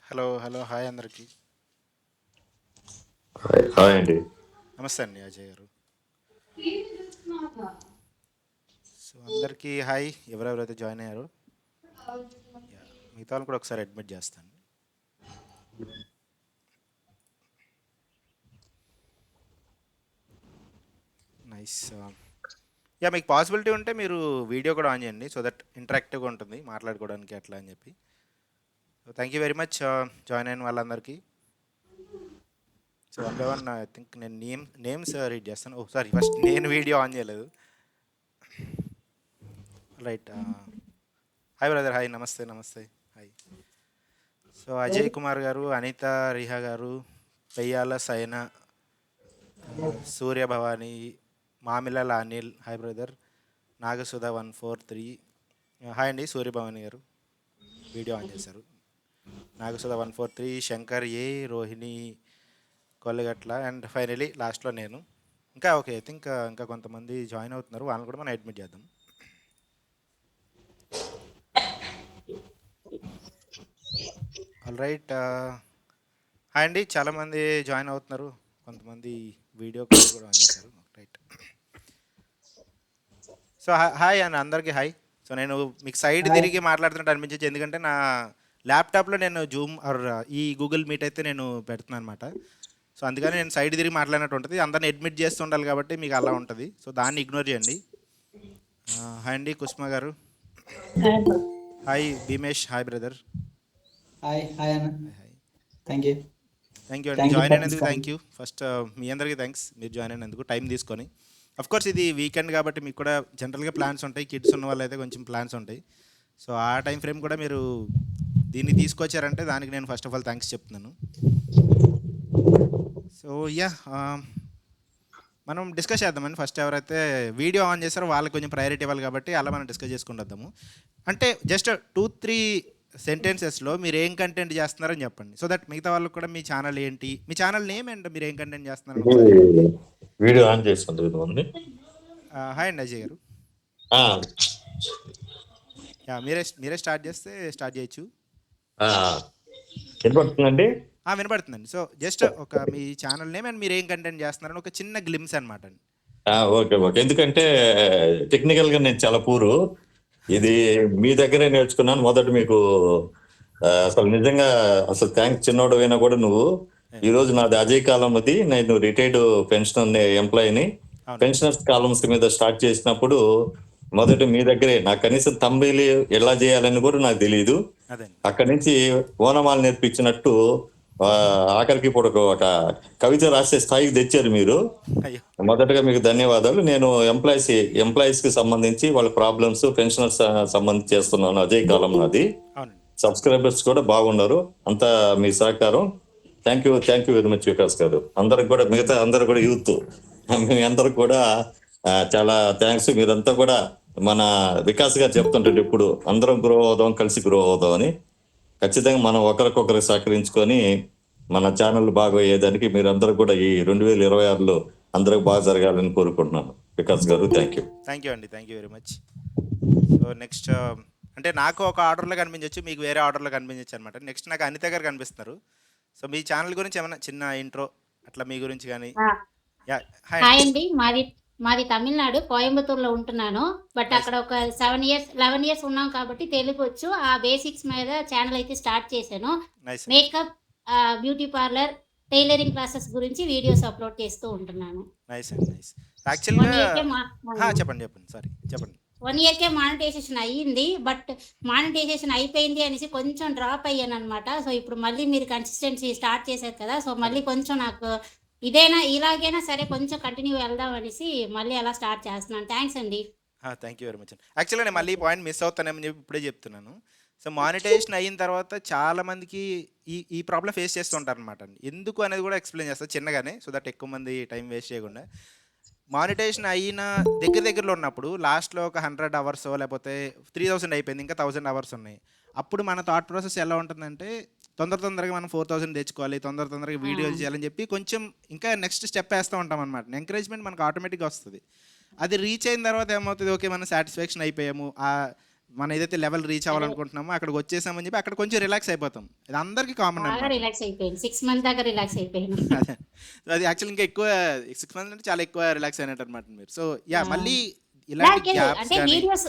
Hello. Hello. Hi అందరికి. Hi hi అండి. నమస్తే అండి అజయ్ గారు. సో అందరికీ హాయ్, ఎవరెవరైతే జాయిన్ అయ్యారో. యా, మిగతా వాళ్ళు కూడా ఒకసారి అడ్మిట్ చేస్తాను. నైస్. యా, మీకు పాసిబిలిటీ ఉంటే మీరు వీడియో కూడా ఆన్ చేయండి, సో దట్ ఇంటరాక్టివ్గా ఉంటుంది మాట్లాడుకోవడానికి అట్లా అని చెప్పి. So thank you very much join అయిన వాళ్ళందరికీ. So one by one I think నేను నేమ్స్ రీడ్ చేస్తాను. ఓ సారీ, ఫస్ట్ నేను వీడియో ఆన్ చేయలేదు. రైట్. హాయ్ బ్రదర్, హాయ్, నమస్తే నమస్తే, హాయ్. సో అజయ్ కుమార్ గారు, అనిత రిహా గారు, Peyyala Saina, Surya Bhavani, Mamilala Anil, hi brother. Nagasudha 143, hi అండి. సూర్య భవానీ గారు వీడియో ఆన్ చేశారు. Nagasudha 143, Shankar A, Rohini Kollagatla, and finally లాస్ట్లో నేను. ఇంకా ఓకే, ఐ థింక్ ఇంకా కొంతమంది జాయిన్ అవుతున్నారు, వాళ్ళని కూడా మనం అడ్మిట్ చేద్దాం. All right. హాయ్ అండి, చాలామంది జాయిన్ అవుతున్నారు, కొంతమంది వీడియో కాల్ కూడా ఆన్ చేశారు. రైట్. సో హాయ్ అని అందరికీ హాయ్. సో నేను మీకు సైడ్ హాయ్. తిరిగి మాట్లాడుతున్నట్టు అనిపించచ్చు, ఎందుకంటే నా ల్యాప్టాప్లో నేను జూమ్ ఆర్ ఈ గూగుల్ మీట్ అయితే నేను పెడుతున్నాను అనమాట. సో అందుకని నేను సైడ్ తిరిగి మాట్లాడినట్టు ఉంటుంది, అందరిని అడ్మిట్ చేస్తూ ఉండాలి కాబట్టి మీకు అలా ఉంటుంది. సో దాన్ని ఇగ్నోర్ చేయండి. హాయ్ అండి కుస్మా గారు. Hi Bhimesh, hi brother. Hi hi అన్న. Hi hi. Thank you thank you అండి, thank you join for this అయినందుకు కాల్. Thank you. ఫస్ట్ మీ అందరికీ థ్యాంక్స్, మీరు జాయిన్ అయినందుకు టైం తీసుకొని. అఫ్ కోర్స్ ఇది వీకెండ్ కాబట్టి మీకు కూడా జనరల్గా ప్లాన్స్ ఉంటాయి, కిడ్స్ ఉన్న వాళ్ళు అయితే కొంచెం ప్లాన్స్ ఉంటాయి. సో ఆ టైం ఫ్రేమ్ కూడా మీరు దీన్ని తీసుకొచ్చారంటే దానికి నేను ఫస్ట్ ఆఫ్ ఆల్ థ్యాంక్స్ చెప్తున్నాను. సో యా, మనం డిస్కస్ చేద్దామండి. ఫస్ట్ ఎవరైతే వీడియో ఆన్ చేస్తారో వాళ్ళకి కొంచెం ప్రయారిటీ ఇవ్వాలి కాబట్టి అలా మనం డిస్కస్ చేసుకుంటూ వద్దాము. అంటే జస్ట్ 2-3 సెంటెన్సెస్లో మీరు ఏం కంటెంట్ చేస్తున్నారని చెప్పండి, సో దట్ మిగతా వాళ్ళకి కూడా మీ ఛానల్ ఏంటి, మీ ఛానల్ నేమ్ అండ్ మీరు ఏం కంటెంట్ చేస్తున్నారని ఇది ఒకసారి చెప్పండి. వీడియో ఆన్ చేస్తుంది ఉంది. హాయ్ అండి అజయ్ గారు. ఆ, యా, మీరే స్టార్ట్ చేస్తే స్టార్ట్ చేయొచ్చు. ఆ, వినపడుతుందండి. వినపడుతుందండి. సో జస్ట్ ఒక మీ ఛానల్ నేమ్ అండ్ మీరు ఏం కంటెంట్ చేస్తున్నారని ఒక చిన్న గ్లిమ్స్ అనమాట అండి. ఓకే ఓకే, ఎందుకంటే టెక్నికల్ గా నేను చాలా పూరు. ఇది మీ దగ్గరే నేర్చుకున్నాను మొదట. మీకు అసలు నిజంగా అసలు థ్యాంక్స్. చిన్నోడు అయినా కూడా నువ్వు ఈ రోజు నాది అజయ్ కాలంది, నేను రిటైర్డ్ పెన్షన్ ఎంప్లాయీని. అవును. పెన్షనర్స్ కాలమ్స్ మీద స్టార్ట్ చేసినప్పుడు మొదట మీ దగ్గరే, నాకు కనీసం తంబేలి ఎలా చేయాలని కూడా నాకు తెలియదు. అదే. అక్కడి నుంచి ఓనమాలు నేర్పించినట్టు ఆ, ఆఖరికి ఇప్పుడు ఒక కవిత రాసే స్థాయికి తెచ్చారు మీరు. అయ్యో. మొదటగా మీకు ధన్యవాదాలు. నేను ఎంప్లాయీస్ కి సంబంధించి వాళ్ళ ప్రాబ్లమ్స్, పెన్షనర్స్ సంబంధించి చేస్తున్నాను. అజయ్ కాలం నాది. అవునండి. సబ్స్క్రైబర్స్ కూడా బాగున్నారు, అంతా మీ సహకారం. Thank you very much Vikas గారు. అందరికి కూడా, మిగతా అందరు కూడా యూత్, మీ అందరికి కూడా చాలా థ్యాంక్స్. మీరంతా కూడా మన వికాస్ గారు చెప్తుంటాడు ఇప్పుడు, అందరం గ్రో అవుదాం, కలిసి గ్రో అవుదాం అని. ఖచ్చితంగా మనం ఒకరికొకరు సహకరించుకొని మన ఛానల్ బాగా అయ్యేదానికి మీరందరూ కూడా ఈ 2026లో అందరికి బాగా జరగాలని కోరుకుంటున్నాను. వికాస్ గారు థ్యాంక్ యూ. థ్యాంక్ యూ అండి, thank you very much. So next అంటే నాకు ఒక ఆర్డర్లో కనిపించవచ్చు, మీకు వేరే ఆర్డర్లో కనిపించవచ్చు అనమాట. నెక్స్ట్ నాకు అనిత గారు కనిపిస్తున్నారు. సో మీ ఛానల్ గురించి ఏమైనా చిన్న ఇంట్రో అట్లా మీ గురించి కానీ. యా, హాయ్ హాయ్ అండి. అండి. మాది తమిళనాడు, కోయంబత్తూర్లో ఉంటున్నాను. But nice. అక్కడ ఒక 11 ఇయర్స్ ఉన్నాం కాబట్టి తెలుగు వచ్చు. ఆ బేసిక్స్ మీద ఛానల్ అయితే స్టార్ట్ చేశాను. Nice. Makeup, beauty parlour, tailoring classes గురించి వీడియోస్ అప్లోడ్ చేస్తూ ఉంటున్నాను. నైస్ అండి, నైస్. యాక్చువల్గా 1 ఇయర్కే చెప్పండి సారీ చెప్పండి. 1 ఇయర్కే మానిటైజేషన్ అయ్యింది. బట్ మానిటైజేషన్ అయిపోయింది అనేసి కొంచెం డ్రాప్ అయ్యాను అనమాట. సో ఇప్పుడు మళ్ళీ మీరు కన్సిస్టెన్సీ స్టార్ట్ చేశారు కదా, సో మళ్ళీ కొంచెం నాకు ఇలాగైనా సరే కొంచెం కంటిన్యూ వెళ్దాం అనేసి మళ్ళీ అలా స్టార్ట్ చేస్తున్నాను. థ్యాంక్స్ అండి. థ్యాంక్ యూ వెరీ మచ్ అండి. యాక్చువల్గా నేను మళ్ళీ ఈ పాయింట్ మిస్ అవుతానేమని చెప్పి ఇప్పుడే చెప్తున్నాను. సో మానిటైజేషన్ అయిన తర్వాత చాలామందికి ఈ ప్రాబ్లం ఫేస్ చేస్తుంటారు అనమాట. ఎందుకు అనేది కూడా ఎక్స్ప్లెయిన్ చేస్తారు చిన్నగానే, సో దట్ ఎక్కువ మంది టైం వేస్ట్ చేయకుండా. మానిటైజేషన్ అయిన దగ్గరలో ఉన్నప్పుడు లాస్ట్లో ఒక 100 అవర్స్ లేకపోతే 3000 అయిపోయింది, ఇంకా 1000 అవర్స్ ఉన్నాయి. అప్పుడు మన థాట్ ప్రాసెస్ ఎలా ఉంటుందంటే తొందరగా మనం 4000 తెచ్చుకోవాలి, తొందరగా వీడియోలు చేయాలని చెప్పి కొంచెం ఇంకా నెక్స్ట్ స్టెప్ వేస్తూ ఉంటాం అనమాట. ఎంకరేజ్మెంట్ మనకు ఆటోమేటిక్గా వస్తుంది. అది రీచ్ అయిన తర్వాత ఏమవుతుంది, ఓకే మనం సాటిస్ఫాక్షన్ అయిపోయాము, మనం ఏదైతే లెవెల్ రీచ్ అవ్వాలనుకుంటున్నామో అక్కడికి వచ్చేసామని చెప్పి అక్కడ కొంచెం రిలాక్స్ అయిపోతాం. ఇది అందరికీ కామన్ బాగా అనమాట. రిలాక్స్ అయిపోయింది. 6 మంత్ దాకా రిలాక్స్ అయిపోయాను. అదే. అది యాక్చువల్లీ ఇంకా ఎక్కువ 6 మంత్స్ అంటే చాలా ఎక్కువ రిలాక్స్ అయినట్టు అనమాట మీరు. సో మళ్ళీ ఇలాంటి నాకే గ్యాప్స్ అంటే కానీ వీడియోస్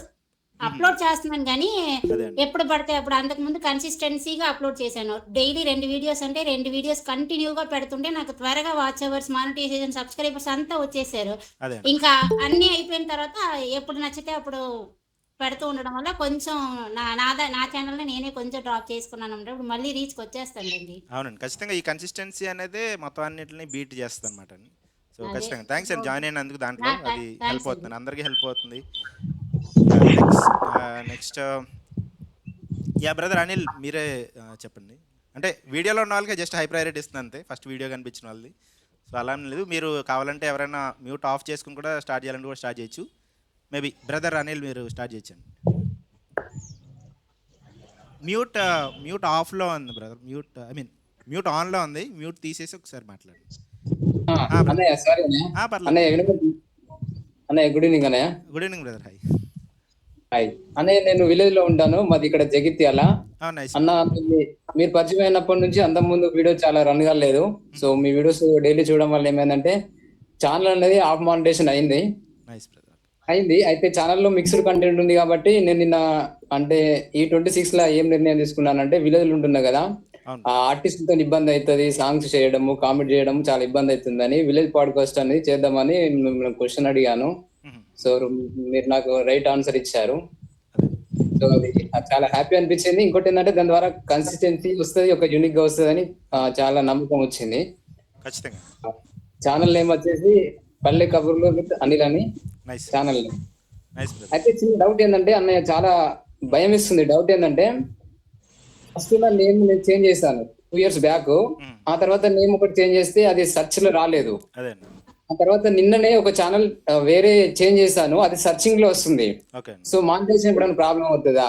అప్లోడ్ చేస్తున్నాను కానీ అదే అండి. ఎప్పుడు పడితే అప్పుడు అంతకుముందు కన్సిస్టెన్సీగా అప్లోడ్ చేశాను. డైలీ 2 వీడియోస్ అంటే 2 వీడియోస్ కంటిన్యూగా పెడుతుంటే నాకు త్వరగా వాచ్ అవర్స్, మానిటైజేషన్, సబ్స్క్రైబర్స్ అంతా వచ్చేసారు. అదే అండి. ఇంకా అన్నీ అయిపోయిన తర్వాత ఎప్పుడు నచ్చితే అప్పుడు పెడుతూ ఉండడం వల్ల కొంచెం నా ఛానల్ని నేనే కొంచెం డ్రాప్ చేసుకున్నాను అంటే ఇప్పుడు మళ్ళీ రీచ్కి వచ్చేస్తానండి. అవునండి. ఖచ్చితంగా ఈ కన్సిస్టెన్సీ అనేది మొత్తం అన్నిటిని బీట్ చేస్తుంది అనమాట అండి. సో అదే. ఖచ్చితంగా థ్యాంక్స్ అండి జాయిన్ అయినందుకు దాంట్లో. నా- అది థాంక్స్ హెల్ప్ అండి. అవుతుంది, అందరికీ హెల్ప్ అవుతుంది. నెక్స్ట్ బ్రదర్ అనిల్ మీరే చెప్పండి. అంటే వీడియోలో ఉన్న వాళ్ళకి జస్ట్ హై ప్రయారిటీ ఇస్తుంది అంతే, ఫస్ట్ వీడియో కనిపించిన వాళ్ళది. సో అలా ఏం లేదు, మీరు కావాలంటే ఎవరైనా మ్యూట్ ఆఫ్ చేసుకుని కూడా స్టార్ట్ చేయాలంటే కూడా స్టార్ట్ చేయొచ్చు. మేబీ బ్రదర్ అనిల్ మీరు స్టార్ట్ చేయొచ్చండి. మ్యూట్ ఆఫ్లో ఉంది బ్రదర్, మ్యూట్ ఆన్లో ఉంది, మ్యూట్ తీసేసి ఒకసారి మాట్లాడండి. brother. అన్నయ్య సారీ పర్లేదు. అన్నయ్య గుడ్ ఈవినింగ్ అన్నయ్య. Good evening brother. Hi. Hi అన్నయ్య, నేను విలేజ్ లో ఉంటాను, మాది ఇక్కడ జగిత్యాల. నైస్. అన్న మీరు పరిచయం అయినప్పటి నుంచి అంత ముందు వీడియో చాలా రన్ కాలేదు. సో మీ వీడియోస్ డైలీ చూడడం వల్ల ఏమైందంటే ఛానల్ అనేది హాఫ్ మానిటైజేషన్ అయింది. Nice brother. అయితే ఛానల్లో మిక్స్డ్ కంటెంట్ ఉంది కాబట్టి నేను నిన్న అంటే ఈ 26 లా ఏం నిర్ణయం తీసుకున్నానంటే విలేజ్ లో ఉంటున్నా కదా, అవును. ఆ ఆర్టిస్ట్ తో ఇబ్బంది అవుతుంది, సాంగ్స్ చేయడము, కామెంట్ చేయడం చాలా ఇబ్బంది అవుతుందని విలేజ్ పాడ్కాస్ట్ అనేది చేద్దామని మిమ్మల్ని క్వశ్చన్ అడిగాను. సో మీరు నాకు రైట్ ఆన్సర్ ఇచ్చారు. సో అది నాకు చాలా హ్యాపీ అనిపించింది. ఇంకోటి ఏంటంటే దాని ద్వారా కన్సిస్టెన్సీ వస్తుంది, ఒక యూనిక్ గా వస్తుంది అని చాలా నమ్మకం వచ్చింది. ఖచ్చితంగా. ఛానల్ నేమ్ వచ్చేసి పల్లె కబుర్లు విత్ అనిల్ అని nice. Channel name. Nice brother. అయితే చిన్న డౌట్ ఏంటంటే అన్నయ్య, చాలా భయం ఇస్తుంది. డౌట్ ఏంటంటే ఫస్ట్ నేమ్ నేను చేంజ్ చేశాను 2 years బ్యాక్. ఆ తర్వాత నేమ్ ఒకటి చేంజ్ చేస్తే అది సెర్చ్ లో రాలేదు. అదే అండి. ఆ తర్వాత నిన్ననే ఒక ఛానల్ వేరే చేంజ్ చేశాను, అది సర్చింగ్ లో వస్తుంది. ఓకే అండి. సో మానిటైజేషన్ ఎప్పుడైనా ప్రాబ్లం అవుతుందా?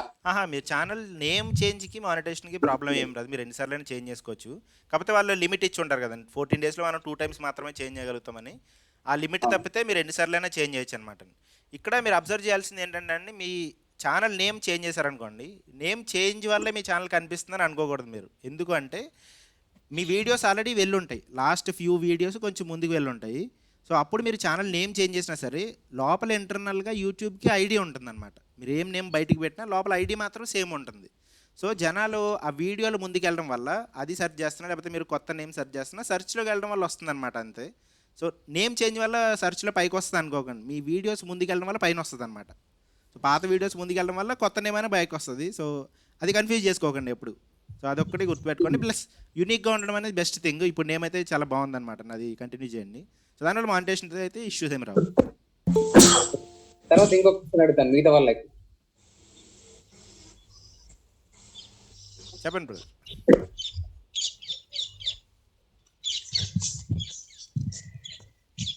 మీరు ఛానల్ నేమ్ చేంజ్కి మానిటేషన్కి ప్రాబ్లం ఏం రాదు, మీరు ఎన్నిసార్లు చేంజ్ చేసుకోవచ్చు. కాకపోతే వాళ్ళు లిమిట్ ఇచ్చి ఉంటారు కదండి, 14 daysలో మనం 2 times మాత్రమే చేంజ్ చేయగలుగుతామని. ఆ లిమిట్ తప్పితే మీరు ఎన్నిసార్లైనా చేంజ్ చేయొచ్చు అనమాట. ఇక్కడ మీరు అబ్జర్వ్ చేయాల్సింది ఏంటంటే అండి, మీ ఛానల్ నేమ్ చేంజ్ చేశారనుకోండి, నేమ్ చేంజ్ వల్లే మీ ఛానల్ కనిపిస్తుందని అనుకోకూడదు మీరు. ఎందుకు అంటే మీ వీడియోస్ ఆల్రెడీ వెళ్ళుంటాయి, లాస్ట్ ఫ్యూ వీడియోస్ కొంచెం ముందుకు వెళ్ళుంటాయి. సో అప్పుడు మీరు ఛానల్ నేమ్ చేంజ్ చేసినా సరే లోపల ఇంటర్నల్గా యూట్యూబ్కి ఐడి ఉంటుందన్నమాట. మీరు ఏం నేమ్ బయటికి పెట్టినా లోపల ఐడి మాత్రం సేమ్ ఉంటుంది. సో జనాలు ఆ వీడియోలు ముందుకు వెళ్ళడం వల్ల అది సెర్చ్ చేస్తున్నా, లేకపోతే మీరు కొత్త నేమ్ సెర్చ్ చేస్తున్నా సెర్చ్లోకి వెళ్ళడం వల్ల వస్తుందన్నమాట అంతే. సో నేమ్ చేంజ్ వల్ల సెర్చ్లో పైకి వస్తుంది అనుకోకండి, మీ వీడియోస్ ముందుకు వెళ్ళడం వల్ల పైన వస్తుంది అనమాట. సో పాత వీడియోస్ ముందుకు వెళ్ళడం వల్ల కొత్త నేమ్ అయినా బయటకు వస్తుంది. సో అది కన్ఫ్యూజ్ చేసుకోకండి ఎప్పుడు. సో అదొక్కటి గుర్తుపెట్టుకోండి. ప్లస్ యూనిక్గా ఉండడం అనేది బెస్ట్ థింగ్. ఇప్పుడు నేమ్ అయితే చాలా బాగుందన్నమాట, అది కంటిన్యూ చేయండి. సో దానివల్ల మానిటేషన్ అయితే ఇష్యూస్ ఏమి రావు. తర్వాత ఇంకొక క్వశ్చన్ అడుగుతాను మిగతా వాళ్ళకి. చెప్పండి బ్రదర్.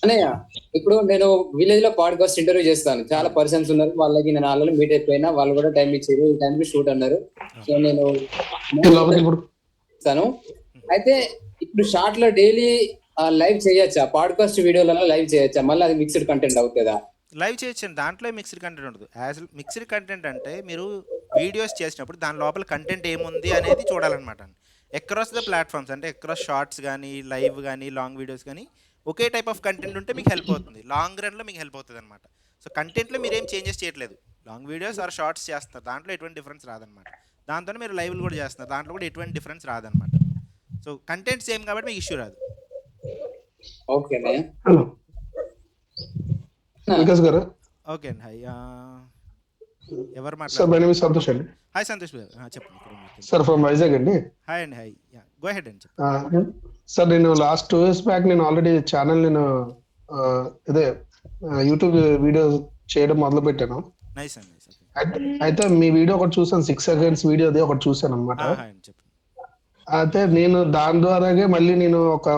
అన్నయ్య, ఇప్పుడు నేను విలేజ్ లో పాడ్కాస్ట్ ఇంటర్వ్యూ చేస్తాను, చాలా పర్సన్స్ ఉన్నారు, వాళ్ళకి నేను ఆల్రెడీ మీట్ అయిపోయినా, వాళ్ళు కూడా టైం ఇచ్చారు, ఈ టైంకి షూట్ అన్నారు. సో నేను ఇస్తాను. అయితే ఇప్పుడు షార్ట్ లో డైలీ లైవ్ చేయొచ్చా? పాడ్కాస్ట్ వీడియోలలో లైవ్ చేయొచ్చా? మళ్ళీ అది మిక్స్డ్ కంటెంట్ అవుతుందా? లైవ్ చేయొచ్చండి, దాంట్లో మిక్స్డ్ కంటెంట్ ఉండదు. యాజ్ మిక్స్డ్ కంటెంట్ అంటే మీరు వీడియోస్ చేసినప్పుడు దాని లోపల కంటెంట్ ఏముంది అనేది చూడాలన్నమాట. అక్రాస్ ద ప్లాట్ఫామ్స్ అంటే అక్రాస్ షార్ట్స్ కానీ, లైవ్ కానీ, లాంగ్ వీడియోస్ కానీ ఒకే టైప్ ఆఫ్ కంటెంట్ ఉంటే మీకు హెల్ప్ అవుతుంది, లాంగ్ రన్లో మీకు హెల్ప్ అవుతుంది అనమాట. సో కంటెంట్లో మీరు ఏం చేంజెస్ చేయట్లేదు, లాంగ్ వీడియోస్ ఆర్ షార్ట్స్ చేస్తారు, దాంట్లో ఎటువంటి డిఫరెన్స్ రాదనమాట. దాంతో మీరు లైవ్లు కూడా చేస్తున్నారు, దాంట్లో కూడా ఎటువంటి డిఫరెన్స్ రాదనమాట. సో కంటెంట్ సేమ్ కాబట్టి మీకు ఇష్యూ రాదు. ఓకే హలో వికాస్ గారు. ఓకే అండి. హాయ్, ఎవరు సార్ మాట్లాడారు? మై నేమ్ ఇస్ సంతోష్ అండి. హాయ్ సంతోష్ గారు, చెప్పండి. సార్ ఫ్రమ్ వైజాగ్ అండి. హాయ్ అండి. హాయ్, గో హెడ్ అండి చెప్పండి. సార్ నేను లాస్ట్ 2 years బ్యాక్ నేను ఆల్రెడీ ఛానల్ నేను ఇదే యూట్యూబ్ వీడియో చేయడం మొదలు పెట్టాను. నైస్ అండి. నైస్. అయితే మీ వీడియో ఒకటి చూసాను, 6 seconds వీడియోది ఒకటి చూసాను అనమాట. హాయ్ అండి చెప్పండి. అయితే నేను దాని ద్వారాగే మళ్ళీ నేను ఒక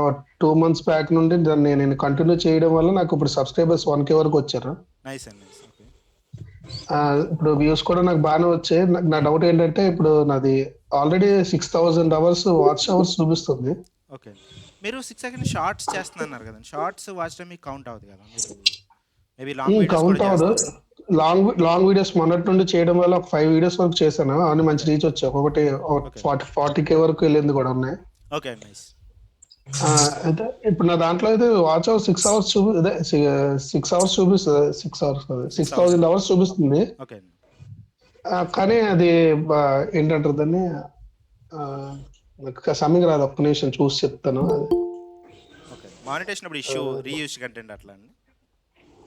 2 months బ్యాక్ నుండి దాన్ని నేను కంటిన్యూ చేయడం వల్ల నాకు ఇప్పుడు సబ్స్క్రైబర్స్ 1K వరకు వచ్చారు. నైస్ అండి. నైస్. ఓకే. ఇప్పుడు వ్యూస్ కూడా నాకు బాగానే వచ్చాయి. నా డౌట్ ఏంటంటే ఇప్పుడు నాది ఆల్రెడీ 6,000 hours వాచ్ అవర్స్ చూపిస్తుంది. ఓకే, మీరు 6 seconds షార్ట్స్ చేస్తున్నారు కదండి, షార్ట్స్ వాచ్ టైం మీకు కౌంట్ అవుతుంది కదా, మీరు మేబీ లాంగ్ వీడియోస్ కౌంట్ కూడా అవ్వదు. చేస్తారు. లాంగ్ వీడియోస్ మొన్నటి నుండి చేయడం వల్ల ఒక 5 వీడియోస్ వరకు చేశాను. అవన్నీ మంచి రీచ్ వచ్చాయి. ఒక్కొక్కటి 40K వరకు వెళ్ళింది కూడా ఉన్నాయి. Okay, nice. అయితే ఇప్పుడు నా దాంట్లో అయితే వాచ్ అవర్ 6 అవర్స్ 6 అవర్స్ చూపిస్తుంది. 6,000 అవర్స్ చూపిస్తుంది. ఓకే అండి. కానీ అది ఏంటంటారు దాన్ని, నాకు సమయం రాదు. ఒక్క నిమిషం చూసి చెప్తాను. ఓకే, మానిటేషన్ ఇప్పుడు ఇష్యూ రీయూజ్ కంటెంట్ అట్లా అండి.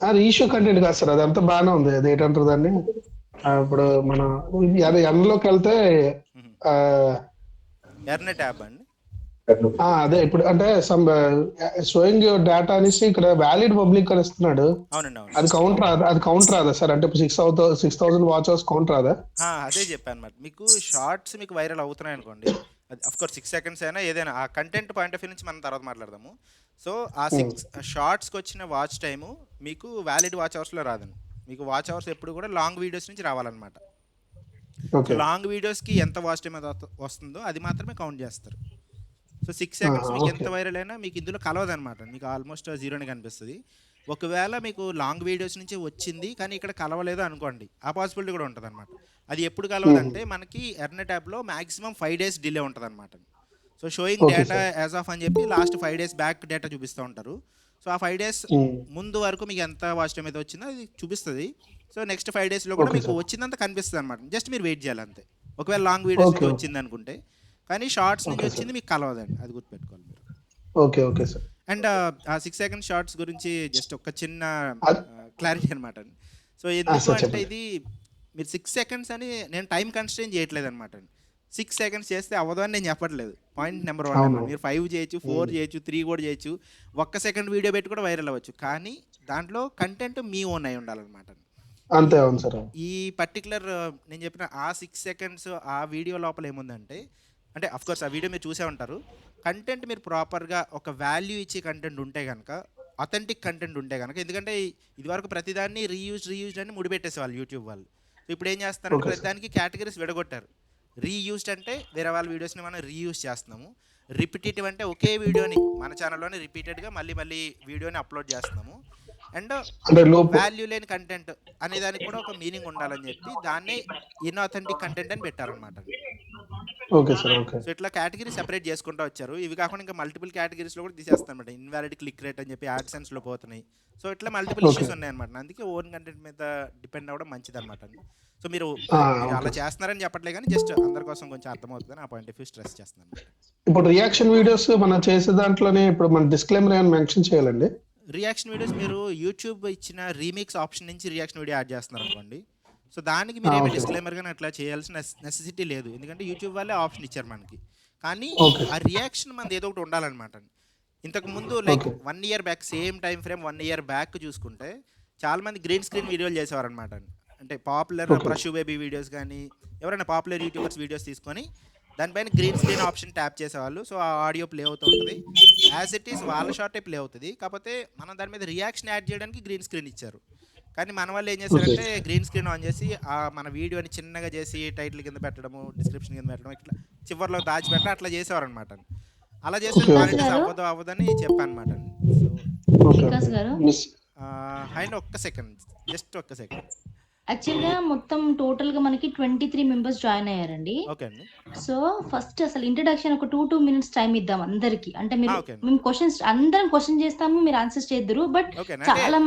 అది ఇష్యూ కంటెంట్ కాదు సార్, అదంతా బాగానే ఉంది. అది ఏంటంటారు దాన్ని, ఇప్పుడు మన అది ఎండ్లోకి వెళ్తే ఎర్నెట్ యాప్ అండి. అదే ఇప్పుడు అంటే షోయింగ్ డేటా అనేసి ఇక్కడ వ్యాలిడ్ పబ్లిక్ అని ఇస్తున్నాడు. అవునండి, అవును. అది కౌంట్ రాదా సార్? అంటే ఇప్పుడు 6,000 వాచ్ అవర్స్ కౌంట్ రాదా? అదే చెప్పాను మరి. మీకు షార్ట్స్ మీకు వైరల్ అవుతున్నాయి అనుకోండి, అది అఫ్కోర్స్ 6 సెకండ్స్ అయినా ఏదైనా ఆ కంటెంట్ పాయింట్ ఆఫ్ వ్యూ నుంచి మనం తర్వాత మాట్లాడదాము. సో ఆ 6 షార్ట్స్కి వచ్చిన వాచ్ టైము మీకు వ్యాలిడ్ వాచ్ అవర్స్లో రాదండి. మీకు వాచ్ అవర్స్ ఎప్పుడు కూడా లాంగ్ వీడియోస్ నుంచి రావాలన్నమాట. లాంగ్ వీడియోస్కి ఎంత వాచ్ టైం వస్తుందో అది మాత్రమే కౌంట్ చేస్తారు. సో 6 సెకండ్స్ మీకు ఎంత వైరల్ అయినా మీకు ఇందులో కలవదనమాట. మీకు ఆల్మోస్ట్ 0 కనిపిస్తుంది. ఒకవేళ మీకు లాంగ్ వీడియోస్ నుంచి వచ్చింది కానీ ఇక్కడ కలవలేదు అనుకోండి, ఆ పాసిబిలిటీ కూడా ఉంటుంది అనమాట. అది ఎప్పుడు కలవదంటే మనకి ఎర్నెట్ యాప్లో మ్యాక్సిమం 5 days డిలే ఉంటుంది అనమాట. So showing data as of అని చెప్పి లాస్ట్ 5 days బ్యాక్ డేటా చూపిస్తూ ఉంటారు. సో ఆ 5 days ముందు వరకు మీకు ఎంత వాచ్ టైం అయితే వచ్చిందో అది చూపిస్తుంది. సో నెక్స్ట్ 5 daysలో కూడా మీకు వచ్చిందంత కనిపిస్తుంది అనమాట. జస్ట్ మీరు వెయిట్ చేయాలి అంతే, ఒకవేళ లాంగ్ వీడియోస్ నుంచి వచ్చింది అనుకుంటే. కానీ షార్ట్స్ నుంచి వచ్చింది మీకు కలవదండి, అది గుర్తుపెట్టుకోవాలి మీరు. Okay sir. అండ్ ఆ 6 సెకండ్ షార్ట్స్ గురించి జస్ట్ ఒక చిన్న క్లారిటీ అనమాట. సో ఎందుకు అంటే ఇది మీరు 6 seconds అని నేను టైం కన్స్ట్రెయిన్ చేయట్లేదు అనమాట. 6 seconds చేస్తే అవ్వదు అని నేను చెప్పట్లేదు. పాయింట్ నెంబర్ 1 మీరు 5 చేయొచ్చు, 4 చేయొచ్చు, 3 కూడా చేయొచ్చు. 1 second వీడియో పెట్టి కూడా వైరల్ అవ్వచ్చు. కానీ దాంట్లో కంటెంట్ మీ ఓన్ అయి ఉండాలన్నమాట. అంతే, అవును సార్. ఈ పర్టికులర్ నేను చెప్పిన ఆ 6 seconds ఆ వీడియో లోపల ఏముందంటే, అంటే అఫ్కోర్స్ ఆ వీడియో మీరు చూసే ఉంటారు. కంటెంట్ మీరు ప్రాపర్గా ఒక వాల్యూ ఇచ్చే కంటెంట్ ఉంటే కనుక, అథెంటిక్ కంటెంట్ ఉంటే కనుక, ఎందుకంటే ఇదివరకు ప్రతిదాన్ని రీయూజ్డ్ అని ముడిపెట్టేసేవాళ్ళు యూట్యూబ్ వాళ్ళు. సో ఇప్పుడు ఏం చేస్తారంటే ప్రతిదానికి కేటగిరీస్ విడగొట్టారు. రీయూజ్డ్ అంటే వేరే వాళ్ళ వీడియోస్ని మనం రీయూజ్ చేస్తున్నాము. రిపిటేటివ్ అంటే ఒకే వీడియోని మన ఛానల్లోనే రిపీటెడ్గా మళ్ళీ వీడియోని అప్లోడ్ చేస్తున్నాము. అండ్ వాల్యూ లేని కంటెంట్ అనే దానికి కూడా ఒక మీనింగ్ ఉండాలని చెప్పి దాన్నే ఇన్ఆథెంటిక్ కంటెంట్ అని పెట్టారనమాట. సో ఇట్లా కేటగిరీ సెపరేట్ చేసుకుంటూ వచ్చారు. ఇవి కాకుండా ఇంకా మల్టిపుల్ కేటగిరీస్లో కూడా తీసేస్తారనమాట. ఇన్వాలిడ్ క్లిక్ రేట్ అని చెప్పి యాడ్సెన్స్లో పోతున్నాయి. సో ఇట్లా మల్టిపుల్ ఇష్యూస్ ఉన్నాయన్నమాట. అందుకే ఓన్ కంటెంట్ మీద డిపెండ్ అవ్వడం మంచిది అనమాట. సో మీరు అలా చేస్తున్నారని చెప్పట్లే కానీ జస్ట్ అందరి కోసం కొంచెం అర్థమవుతుందని ఆ పాయింట్ ఆఫ్ వ్యూ స్ట్రెస్ చేస్తున్నాను. ఇప్పుడు రియాక్షన్ వీడియోస్ మనం చేసే దాంట్లోనే ఇప్పుడు మన డిస్క్లైమర్ ఏమైనా మెన్షన్ చేయాలండి? రియాక్షన్ వీడియోస్ మీరు యూట్యూబ్ ఇచ్చిన రీమిక్స్ ఆప్షన్ నుంచి రియాక్షన్ వీడియో యాడ్ చేస్తున్నారు అనుకోండి, సో దానికి మీరు ఏమి డిస్క్లైమర్ కానీ అట్లా చేయాల్సిన నెసెసిటీ లేదు. ఎందుకంటే యూట్యూబ్ వాళ్ళే ఆప్షన్ ఇచ్చారు మనకి. కానీ ఆ రియాక్షన్ మనది ఏదో ఒకటి ఉండాలన్నమాట. ఇంతకు ముందు like 1 year back, same time frame 1 year back చూసుకుంటే చాలా మంది గ్రీన్ స్క్రీన్ వీడియోలు చేసేవారు అనమాట. అంటే పాపులర్ ప్రషు బేబీ వీడియోస్ కానీ ఎవరైనా పాపులర్ యూట్యూబర్స్ వీడియోస్ తీసుకొని దానిపైన గ్రీన్ స్క్రీన్ ఆప్షన్ ట్యాప్ చేసేవాళ్ళు. సో ఆ ఆడియో ప్లే అవుతూ ఉంటుంది, యాజ్ ఇట్ ఈస్ వాళ్ళ షార్టే ప్లే అవుతుంది. కాకపోతే మనం దాని మీద రియాక్షన్ యాడ్ చేయడానికి గ్రీన్ స్క్రీన్ ఇచ్చారు. కానీ మన వాళ్ళు ఏం చేశారంటే గ్రీన్ స్క్రీన్ ఆన్ చేసి మన వీడియోని చిన్నగా చేసి టైటిల్ కింద పెట్టడము, డిస్క్రిప్షన్ కింద పెట్టడం, ఇట్లా చివరిలో దాచిపెట్టడం అట్లా చేసేవారు అనమాట. అలా చేస్తే మానిటైజ్ అవ్వదని చెప్పాను అనమాట. అండ్ ఒక్క సెకండ్, జస్ట్ ఒక్క సెకండ్. యాక్చువల్గా మొత్తం టోటల్ గా మనకి 23 మెంబర్స్ జాయిన్ అయ్యారండి. ఓకే అండి. సో ఫస్ట్ అసలు ఇంట్రడక్షన్ ఒక 2 minutes టైం ఇద్దాం అందరికి. అంటే మేము క్వశ్చన్స్ అందరం క్వశ్చన్ చేస్తాము, మీరు ఆన్సర్స్ చేద్దరు. బట్ చాలా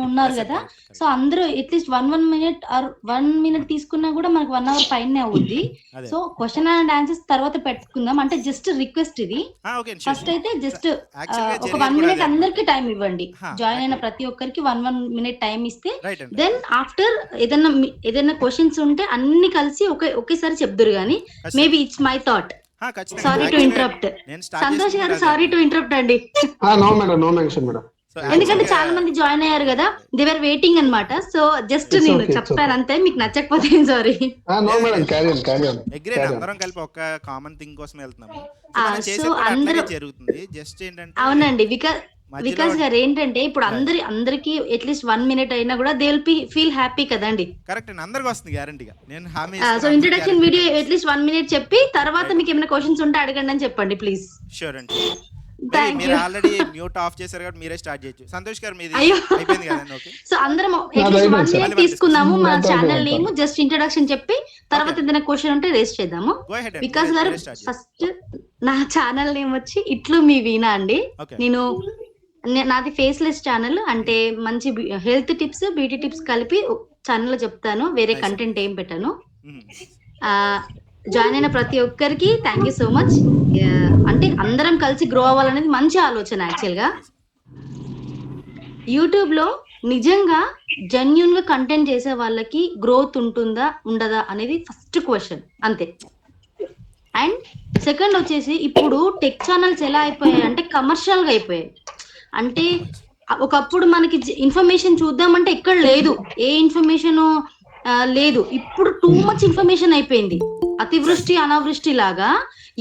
ఉన్నారు కదా, సో అందరూ అట్లీస్ట్ 1 minute ఆర్ 1 minute తీసుకున్నా కూడా మనకు 1 hour పైనే అవుద్ది. సో క్వశ్చన్ అండ్ ఆన్సర్స్ తర్వాత పెట్టుకుందాం. అంటే జస్ట్ రిక్వెస్ట్ ఇది. ఫస్ట్ అయితే జస్ట్ ఒక 1 minute అందరికి టైం ఇవ్వండి. జాయిన్ అయిన ప్రతి ఒక్కరికి 1 minute టైం ఇస్తే దెన్ ఆఫ్టర్ ఏదైనా క్వశ్చన్స్ ఉంటే అన్ని కలిసి ఒకేసారి చెప్దురు గానీ. Maybe it's my thought. Sorry to interrupt. Santosh గారు, సారీ టు ఇంటరప్ట్ అండి. ఎందుకంటే చాలా మంది జాయిన్ అయ్యారు కదా, దే వర్ వెయిటింగ్ అన్నమాట. సో జస్ట్ నేను చెప్పాను అంతే, మీకు నచ్చకపోతే సారీ. అందరం కలిపి ఒక కామన్ థింగ్ కోసం వెళ్తున్నాము. సో అందరూ జరుగుతుంది. జస్ట్ ఏంటంటే అవునండి, వికాస్ గారు ఏంటంటే ఇప్పుడు అందరికి అట్లీస్ట్ 1 minute అయినా కూడా దే విల్ ఫీల్ హ్యాపీ కదండి. కరెక్ట్ అండి, అందరికి వస్తుంది గ్యారంటీగా. నేను హామీ. So introduction video at least 1 minute చెప్పి తర్వాత మీకు ఏమైనా క్వశ్చన్స్ ఉంటే అడగండి అని చెప్పండి ప్లీజ్. షూర్ అండి. థ్యాంక్ మీరు యూ. ఆల్రెడీ మ్యూట్ ఆఫ్ చేశారు కాబట్టి మీరే స్టార్ట్ చేయొచ్చు. సంతోష్ గారు మీది అయ్యో. అయిపోయింది కదండి. ఓకే సో అందరం నాది అట్లీస్ట్ అయిపోయింది 1 సార్. మినిట్ తీసుకుందాము. మన నాతో ఛానల్ అయిపోయింది. నేమ్ జస్ట్ ఇంట్రడక్షన్ చెప్పి తర్వాత Okay. ఏదైనా క్వశ్చన్ ఉంటే రేస్ చేద్దాము. గో హెడ్ అండి. వికాస్ గారు మీరే స్టార్ట్ చేయండి. ఫస్ట్ నా ఛానల్ నేమ్ వచ్చి ఇట్లు మీ వీణా అండి. ఓకే. నేను నాది ఫేస్లెస్ ఛానల్, అంటే మంచి హెల్త్ టిప్స్ బ్యూటీ టిప్స్ కలిపి ఛానల్ లో చెప్తాను. వేరే Nice. కంటెంట్ ఏం పెట్టాను. మ్మ్. జాయిన్ అయిన ప్రతి ఒక్కరికి థ్యాంక్ యూ సో మచ్. అంటే అందరం కలిసి గ్రో అవ్వాలనేది మంచి ఆలోచన. యాక్చువల్ గా యూట్యూబ్ లో నిజంగా జెన్యున్ గా కంటెంట్ చేసే వాళ్ళకి గ్రోత్ ఉంటుందా ఉండదా అనేది ఫస్ట్ క్వశ్చన్, అంతే. అండ్ సెకండ్ వచ్చేసి ఇప్పుడు టెక్ ఛానల్స్ ఎలా అయిపోయాయి అంటే కమర్షియల్ గా అయిపోయాయి. అంటే ఒకప్పుడు మనకి ఇన్ఫర్మేషన్ చూద్దామంటే ఎక్కడ లేదు, ఏ ఇన్ఫర్మేషన్ లేదు. ఇప్పుడు టూ మచ్ ఇన్ఫర్మేషన్ అయిపోయింది. అతివృష్టి అనావృష్టి లాగా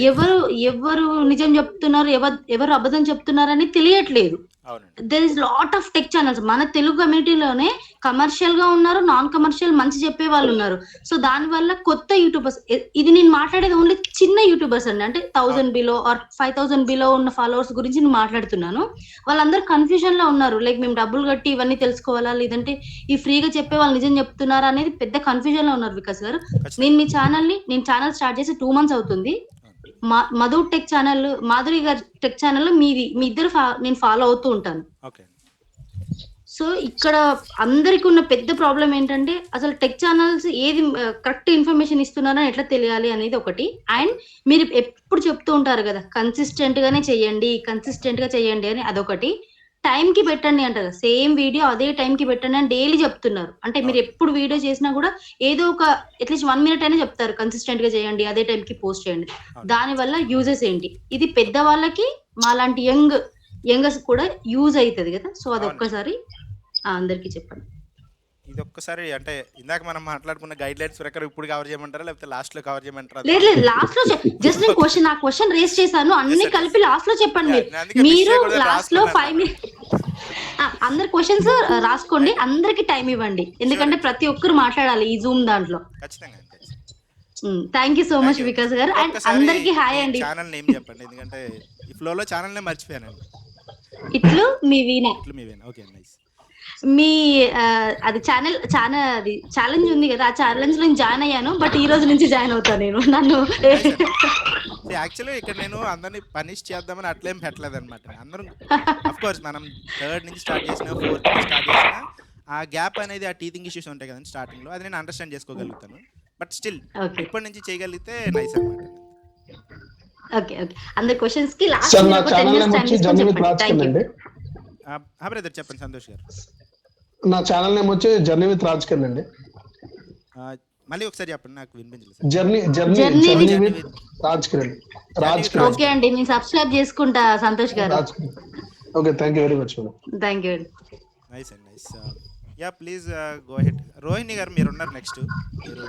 ఎవరు నిజం చెప్తున్నారు, ఎవరు అబద్ధం చెప్తున్నారు అని తెలియట్లేదు. అవునండి. There is lot of tech channels. మన తెలుగు కమ్యూనిటీలోనే కమర్షియల్ గా ఉన్నారు, నాన్ కమర్షియల్ మంచి చెప్పే వాళ్ళు ఉన్నారు. సో దాని వల్ల కొత్త యూట్యూబర్స్, ఇది నేను మాట్లాడేది ఓన్లీ చిన్న యూట్యూబర్స్ అండి, అంటే 1000 బిలో ఆర్ 5000 బిలో ఉన్న ఫాలోవర్స్ గురించి నేను మాట్లాడుతున్నాను. వాళ్ళందరూ కన్ఫ్యూజన్ లో ఉన్నారు. లైక్ మేము డబ్బులు కట్టి ఇవన్నీ తెలుసుకోవాలా, లేదంటే ఈ ఫ్రీగా చెప్పే వాళ్ళు నిజం చెప్తున్నారా అనేది పెద్ద కన్ఫ్యూజన్ లో ఉన్నారు. వికాస్ గారు, నేను ఛానల్ స్టార్ట్ చేసి 2 months అవుతుంది. మధు టెక్ ఛానల్, మాధురి గారి టెక్ ఛానల్ మీ ఇద్దరు నేను ఫాలో అవుతూ ఉంటాను. ఓకే. సో ఇక్కడ అందరికి ఉన్న పెద్ద ప్రాబ్లం ఏంటంటే అసలు టెక్ ఛానల్స్ ఏది కరెక్ట్ ఇన్ఫర్మేషన్ ఇస్తున్నారని ఎట్లా తెలియాలి అనేది ఒకటి. అండ్ మీరు ఎప్పుడు చెప్తూ ఉంటారు కదా కన్సిస్టెంట్ గానే చెయ్యండి అని, అదొకటి. టైం కి పెట్టండి అంటారు. సేమ్ వీడియో అదే టైం కి పెట్టండి అని డైలీ చెప్తున్నారు. అంటే మీరు ఎప్పుడు వీడియో చేసినా కూడా ఏదో ఒక అట్లీస్ట్ 1 minute అయినా చెప్తారు కన్సిస్టెంట్ గా చేయండి, అదే టైం కి పోస్ట్ చేయండి. దాని వల్ల యూజెస్ ఏంటి, ఇది పెద్ద వాళ్ళకి మాలాంటి యంగర్స్ కూడా యూజ్ అవుతుంది కదా. సో అది ఒక్కసారి అందరికి చెప్పండి. ఇది ఒక్కసారి అంటే ఇందాక మనం మాట్లాడుకున్న గైడ్ లైన్స్ ప్రకారం ఇప్పుడు కవర్ చేయమంటారా లేకపోతే లాస్ట్ లో కవర్ చేయమంటారా? లేదు లాస్ట్ లో జస్ట్ నేను క్వశ్చన్ రేస్ చేశాను, అన్ని కలిపి లాస్ట్ లో చెప్పండి. మీరు లాస్ట్ లో 5 minutes అందరు క్వశ్చన్స్ రాసుకోండి, అందరికి టైం ఇవ్వండి, ఎందుకంటే ప్రతి ఒక్కరు మాట్లాడాలి ఈ జూమ్ దాంట్లో. ఖచ్చితంగా. Thank you so much Vikas గారు. అండ్ అందరికి హాయ్ అండి. ఛానల్ నేమ్ చెప్పండి, ఎందుకంటే ఈ ఫ్లోలో ఛానల్ నేమ్ మర్చిపోయానండి. ఇట్లు మీ వీణా. Okay, nice. మీ అది అది ఛాలెంజ్ ఉంది కదా, ఆ ఛాలెంజ్ లో జాయిన్ అయ్యాను. బట్ ఈ రోజు నుంచి జాయిన్ అవుతాను నేను. నన్ను యాక్చువల్లీ ఇక్కడ నేను అందరినీ పనిష్ చేద్దామని అట్లేం పెట్టలేదు అనమాట. అందరం అఫ్ కోర్స్ మనం 3rd నుంచి స్టార్ట్ చేసిన 4th నుంచి స్టార్ట్ చేసిన ఆ గ్యాప్ అనేది, ఆ టీచింగ్ ఇష్యూస్ ఉంటాయి కదండి స్టార్టింగ్ లో, అది నేను అండర్స్టాండ్ చేసుకోగలుగుతాను. బట్ స్టిల్ ఇప్పటి నుంచి చేయగలిగితే నైస్ అనమాట. ఓకే అందరి క్వశ్చన్స్ కి లాస్ట్ సార్ నా ఛానల్ నేమ్ వచ్చి జర్నీ విత్ రాజ్ కిరణ్ అండి. బ్రదర్ చెప్పండి సంతోష్ గారు. నా ఛానల్ నేమ్ వచ్చి జర్నీ విత్ రాజ్ కిరణ్ అండి. మళ్ళీ ఒకసారి చెప్పండి, నాకు వినిపించలేదు. Journey with Raj Kiran. Okay అండి, నేను సబ్స్క్రైబ్ చేసుకుంటా సంతోష్ గారు. Okay, thank you very much madam. Thank you. Nice అండి, nice. Yeah please go ahead. Rohini గారు మీరు ఉన్నారు నెక్స్ట్. మీరు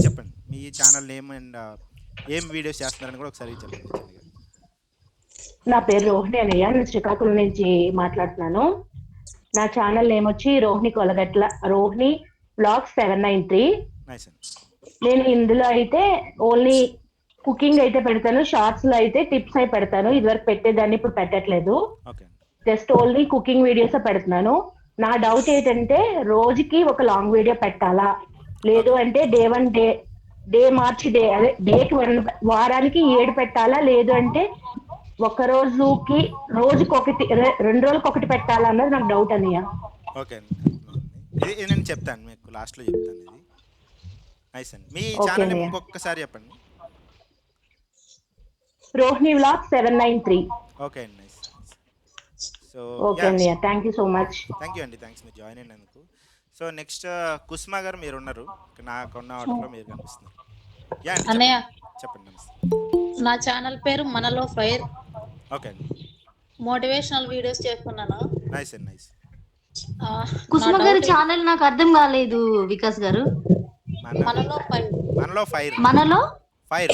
చెప్పండి మీ ఛానల్ నేమ్ అండ్ ఏం వీడియోస్ చేస్తున్నారని కూడా ఒకసారి చెప్పండి. నా పేరు రోహిణి అన్నయ్య, నేను శ్రీకాకుళం నుంచి మాట్లాడుతున్నాను. నా ఛానల్ నేమ్ వచ్చి రోహిణి కొలగట్ల, రోహిణి వ్లాగ్స్ 793. నేను ఇందులో అయితే ఓన్లీ కుకింగ్ అయితే పెడతాను, షార్ట్స్ లో అయితే టిప్స్ అయి పెడతాను. ఇదివరకు పెట్టేదాన్ని, ఇప్పుడు పెట్టట్లేదు. జస్ట్ ఓన్లీ కుకింగ్ వీడియోస్ పెడుతున్నాను. నా డౌట్ ఏంటంటే రోజుకి ఒక లాంగ్ వీడియో పెట్టాలా, లేదు అంటే డే మార్చి అదే డేకి వారానికి 7 పెట్టాలా, లేదు అంటే ఒక రోజుకి రోజుకి 2 రోజులకి 1 పెట్టాలా అన్నది నాకు డౌట్ అన్నయ్య. ఓకే ఇది నేను చెప్తాను, మీకు లాస్ట్ లో చెప్తాను. ఇది నైస్ అండి. మీ ఛానల్ నేమ్ ఇంకొకసారి చెప్పండి. రోహిణి వ్లాగ్స్ 793. ఓకే అండి, నైస్. సో ఓకే అన్నయ్య, thank you so much. Thank you అండి, థ్యాంక్స్ మీరు జాయిన్ అయినందుకు. సో నెక్స్ట్ కుస్మా గారు మీరు ఉన్నారు, నాకున్న ఆర్డర్లో మీరు కనిపిస్తున్నారు. అన్నయ్య చెప్పండి. నా ఛానల్ పేరు మనలో ఫైర్. ఓకే అండి, మోటివేషనల్ వీడియోస్ చేస్తున్నాను. నైస్ అండి, నైస్. కుసుమ గారి ఛానల్ నాకు అర్థం కాలేదు వికాస్ గారు. మనలో ఫైర్. మనలో ఫైర్.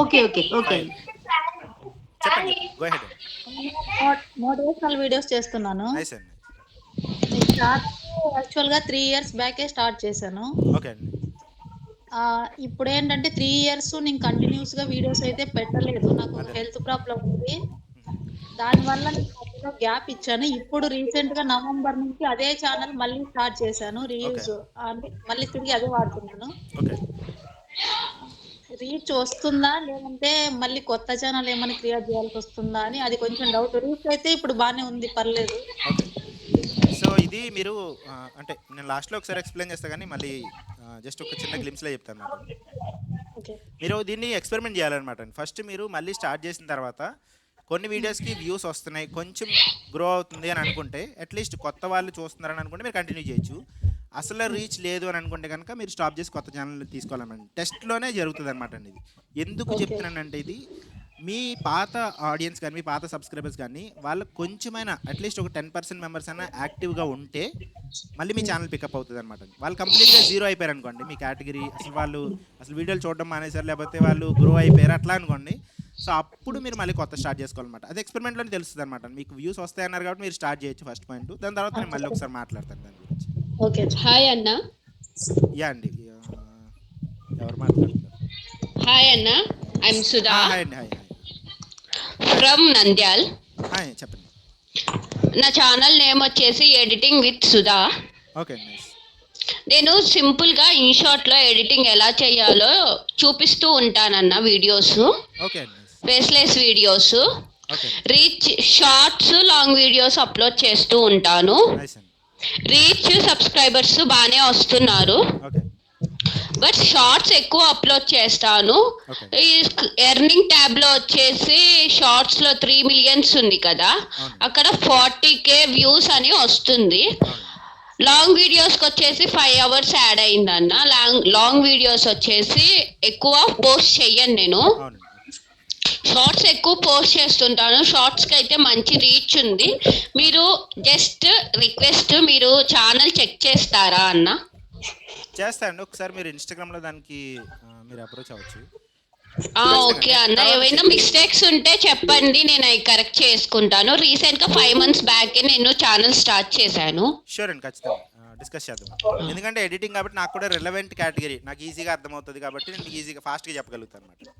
ఓకే ఓకే ఓకే చెప్పండి, గో హెడ్. మోటివేషనల్ వీడియోస్ చేస్తున్నాను. నైస్ అండి. యాక్చువల్ గా 3 years బ్యాకే స్టార్ట్ చేశాను. ఓకే అండి. ఇప్పుడు ఏంటంటే 3 ఇయర్స్ నేను కంటిన్యూస్ గా వీడియోస్ అయితే పెట్టలేదు. నాకు హెల్త్ ప్రాబ్లం ఉంది. దానివల్ల నేను మధ్యలో గ్యాప్ ఇచ్చాను. ఇప్పుడు రీసెంట్ గా నవంబర్ నుంచి అదే ఛానల్ మళ్ళీ స్టార్ట్ చేశాను. రీయూజ్ అంటే మళ్ళీ తిరిగి అదే వాడుతున్నాను. రీచ్ వస్తుందా లేదంటే మళ్ళీ కొత్త ఛానల్ ఏమైనా క్రియేట్ చేయాల్సి వస్తుందా అని అది కొంచెం డౌట్. రీచ్ అయితే ఇప్పుడు బాగానే ఉంది, పర్లేదు. సో ఇది మీరు అంటే నేను లాస్ట్లో ఒకసారి ఎక్స్ప్లెయిన్ చేస్తా కానీ మళ్ళీ జస్ట్ ఒక చిన్న గ్లిమ్స్లో చెప్తాను అన్నమాట. మీరు దీన్ని ఎక్స్పెరిమెంట్ చేయాలన్నమాట. ఫస్ట్ మీరు మళ్ళీ స్టార్ట్ చేసిన తర్వాత కొన్ని వీడియోస్కి వ్యూస్ వస్తున్నాయి, కొంచెం గ్రో అవుతుంది అని అనుకుంటే, అట్లీస్ట్ కొత్త వాళ్ళు చూస్తున్నారని అనుకుంటే మీరు కంటిన్యూ చేయొచ్చు. అసలు రీచ్ లేదు అని అనుకుంటే కనుక మీరు స్టాప్ చేసి కొత్త ఛానల్ తీసుకోవాలన్నమాట. టెస్ట్లోనే జరుగుతుంది అనమాట అండి. ఇది ఎందుకు చెప్తున్నానంటే, ఇది మీ పాత ఆడియన్స్ కానీ మీ పాత సబ్స్క్రైబర్స్ కానీ వాళ్ళకు కొంచెమైనా అట్లీస్ట్ ఒక 10% మెంబర్స్ అయినా యాక్టివ్గా ఉంటే మళ్ళీ మీ ఛానల్ పికప్ అవుతుంది అనమాట. వాళ్ళు కంప్లీట్గా జీరో అయిపోయారు అనుకోండి, మీ కేటగిరీ అసలు వీడియోలు చూడడం మానేసారు, లేకపోతే వాళ్ళు గ్రో అయిపోయారు అట్లా అనుకోండి. సో అప్పుడు మీరు మళ్ళీ కొత్త స్టార్ట్ చేసుకోవాలన్నమాట. అది ఎక్స్పెరిమెంట్లోనే తెలుస్తుంది అనమాట. మీకు వ్యూస్ వస్తాయన్నారు కాబట్టి మీరు స్టార్ట్ చేయొచ్చు ఫస్ట్ పాయింట్. దాని తర్వాత నేను మళ్ళీ ఒకసారి మాట్లాడతాను దాని గురించి. ఓకే, హాయ్ అన్న. యా అండి, ఎవరు మాట్లాడుతున్నారు? హాయ్ అన్న, ఐఎమ్ సుధా. హాయ్ అండి. Hi from Nandyal. హాయ్, చెప్పండి. నా ఛానల్ నేమ్ వచ్చేసి editing with Sudha. Okay, nice. నేను సింపుల్గా ఇన్షార్ట్లో ఎడిటింగ్ ఎలా చేయాలో చూపిస్తూ ఉంటానన్న videos, faceless videos, reach shorts, long videos upload చేస్తూ ఉంటాను. రీచ్ సబ్స్క్రైబర్స్ బాగానే వస్తున్నారు, బట్ షార్ట్స్ ఎక్కువ అప్లోడ్ చేస్తాను. ఈ ఎర్నింగ్ ట్యాబ్ లో వచ్చేసి షార్ట్స్ లో 3 మిలియన్స్ ఉంది కదా, అక్కడ 40K వ్యూస్ అని వస్తుంది. లాంగ్ వీడియోస్కి వచ్చేసి 5 అవర్స్ యాడ్ అయిందన్న. లాంగ్ వీడియోస్ వచ్చేసి ఎక్కువ పోస్ట్ చెయ్యను నేను, షార్ట్స్ ఎక్కువ పోస్ట్ చేస్తుంటాను. షార్ట్స్కి అయితే మంచి రీచ్ ఉంది. మీరు జస్ట్ రిక్వెస్ట్, మీరు ఛానల్ చెక్ చేస్తారా అన్న? చేస్తానండి, ఒకసారి మీరు ఇన్స్టాగ్రామ్లో దానికి మీరు అప్రోచ్ అవ్వచ్చు. ఓకే అన్న, ఏవైనా మిస్టేక్స్ ఉంటే చెప్పండి, నేను అవి కరెక్ట్ చేసుకుంటాను. రీసెంట్ గా 5 months బ్యాక్ నేను ఛానల్ స్టార్ట్ చేశాను. షూర్ అండి, ఖచ్చితంగా డిస్కస్ చేద్దాం. ఎందుకంటే ఎడిటింగ్ కాబట్టి నాకు కూడా రిలవెంట్ కేటగిరీ, నాకు ఈజీగా అర్థమవుతుంది కాబట్టి నేను ఈజీగా ఫాస్ట్గా చెప్పగలుగుతాను అనమాట.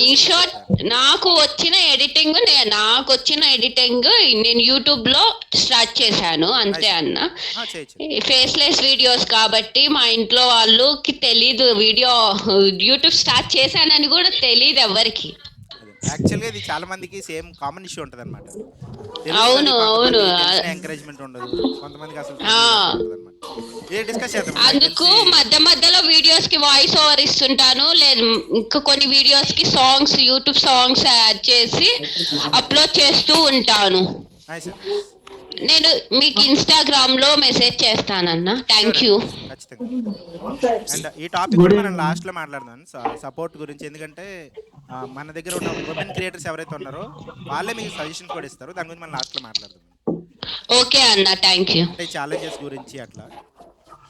ఇన్ షార్ట్ నాకు వచ్చిన ఎడిటింగ్ నేను యూట్యూబ్ లో స్టార్ట్ చేశాను అంతే అన్న. ఫేస్లెస్ వీడియోస్ కాబట్టి మా ఇంట్లో వాళ్ళకి తెలీదు, యూట్యూబ్ స్టార్ట్ చేశానని కూడా తెలీదు ఎవరికి. యాక్చువల్గా ఇది చాలా మందికి సేమ్ కామన్ ఇష్యూ ఉంటుంది అనమాట. అవును, ఎంకరేజ్మెంట్ ఉండదు కొంతమందికి అసలు. అందుకు మధ్య మధ్యలో వీడియోస్ కి వాయిస్ ఓవర్ ఇస్తుంటాను, లేదు ఇంకా కొన్ని వీడియోస్ కి సాంగ్స్, యూట్యూబ్ సాంగ్స్ యాడ్ చేసి అప్లోడ్ చేస్తూ ఉంటాను. నేను మీకు ఇన్స్టాగ్రామ్ లో మెసేజ్ చేస్తానన్న. Thank you. అండ్ ఈ టాపిక్ మనం లాస్ట్ లో మాట్లాడదాం, సపోర్ట్ గురించి. ఎందుకంటే మన దగ్గర ఉన్న ఉమెన్ క్రియేటర్స్ ఎవరైతే ఉన్నారో వాళ్ళే మీకు సజెషన్ కూడా ఇస్తారు, దాని గురించి మనం లాస్ట్ లో మాట్లాడదాం. ఓకే అన్న, థ్యాంక్ యూ. అంటే ఛాలెంజెస్ గురించి అట్లా.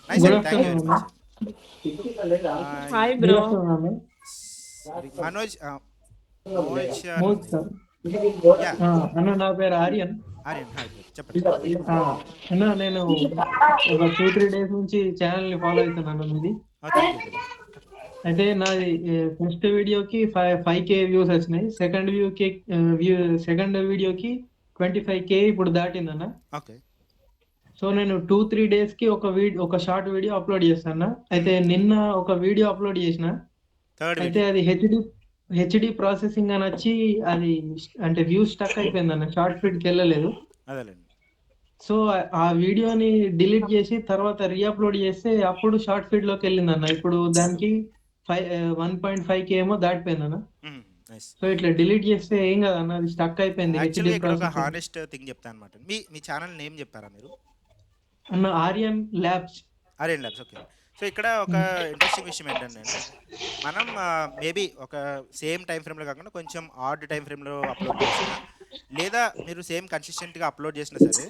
నైస్ అండి, thank you very much. Hi bro. Manoj అన్న, నా పేరు ఆర్యన్. చెప్పండి అన్న. నేను ఒక 2-3 days నుంచి ఛానల్ ని ఫాలో అవుతున్నాను మీది. అయితే నాది ఫస్ట్ వీడియోకి 5K వ్యూస్ వచ్చినాయి, సెకండ్ వీడియోకి 25K ఇప్పుడు దాటిందన్న. సో నేను 2-3 days కి ఒక షార్ట్ వీడియో అప్లోడ్ చేస్తాను. అయితే నిన్న ఒక వీడియో అప్లోడ్ చేసిన, అయితే అది హెచ్డి ప్రాసెసింగ్ అని వచ్చి అది అంటే వ్యూస్ స్టక్ అయిపోయింది అన్న, షార్ట్ ఫీడ్కి వెళ్ళలేదు. సో ఆ వీడియోని డిలీట్ చేసి తర్వాత రీఅప్లోడ్ చేస్తే అప్పుడు షార్ట్ ఫీడ్ లోకి వెళ్ళింది అన్న. ఇప్పుడు దానికి 1.5K ఏమో దాటిపోయింది అన్న. సో ఇట్లా డిలీట్ చేస్తే ఏం కదన్న, అది స్టక్ అయిపోయింది. హానెస్ట్ థింగ్ చెప్తాను అన్నమాట. మీ ఛానల్ నేమ్ చెప్పారా మీరు? అన్న ఆర్యన్ ల్యాబ్స్. ఓకే. సో ఇక్కడ ఒక ఇంట్రెస్టింగ్ విషయం ఏంటంటే, మనం మేబీ ఒక సేమ్ టైం ఫ్రేమ్లో కాకుండా కొంచెం ఆడ్ టైం ఫ్రేమ్లో అప్లోడ్ చేసినా, లేదా మీరు సేమ్ కన్సిస్టెంట్గా అప్లోడ్ చేసినా సరే,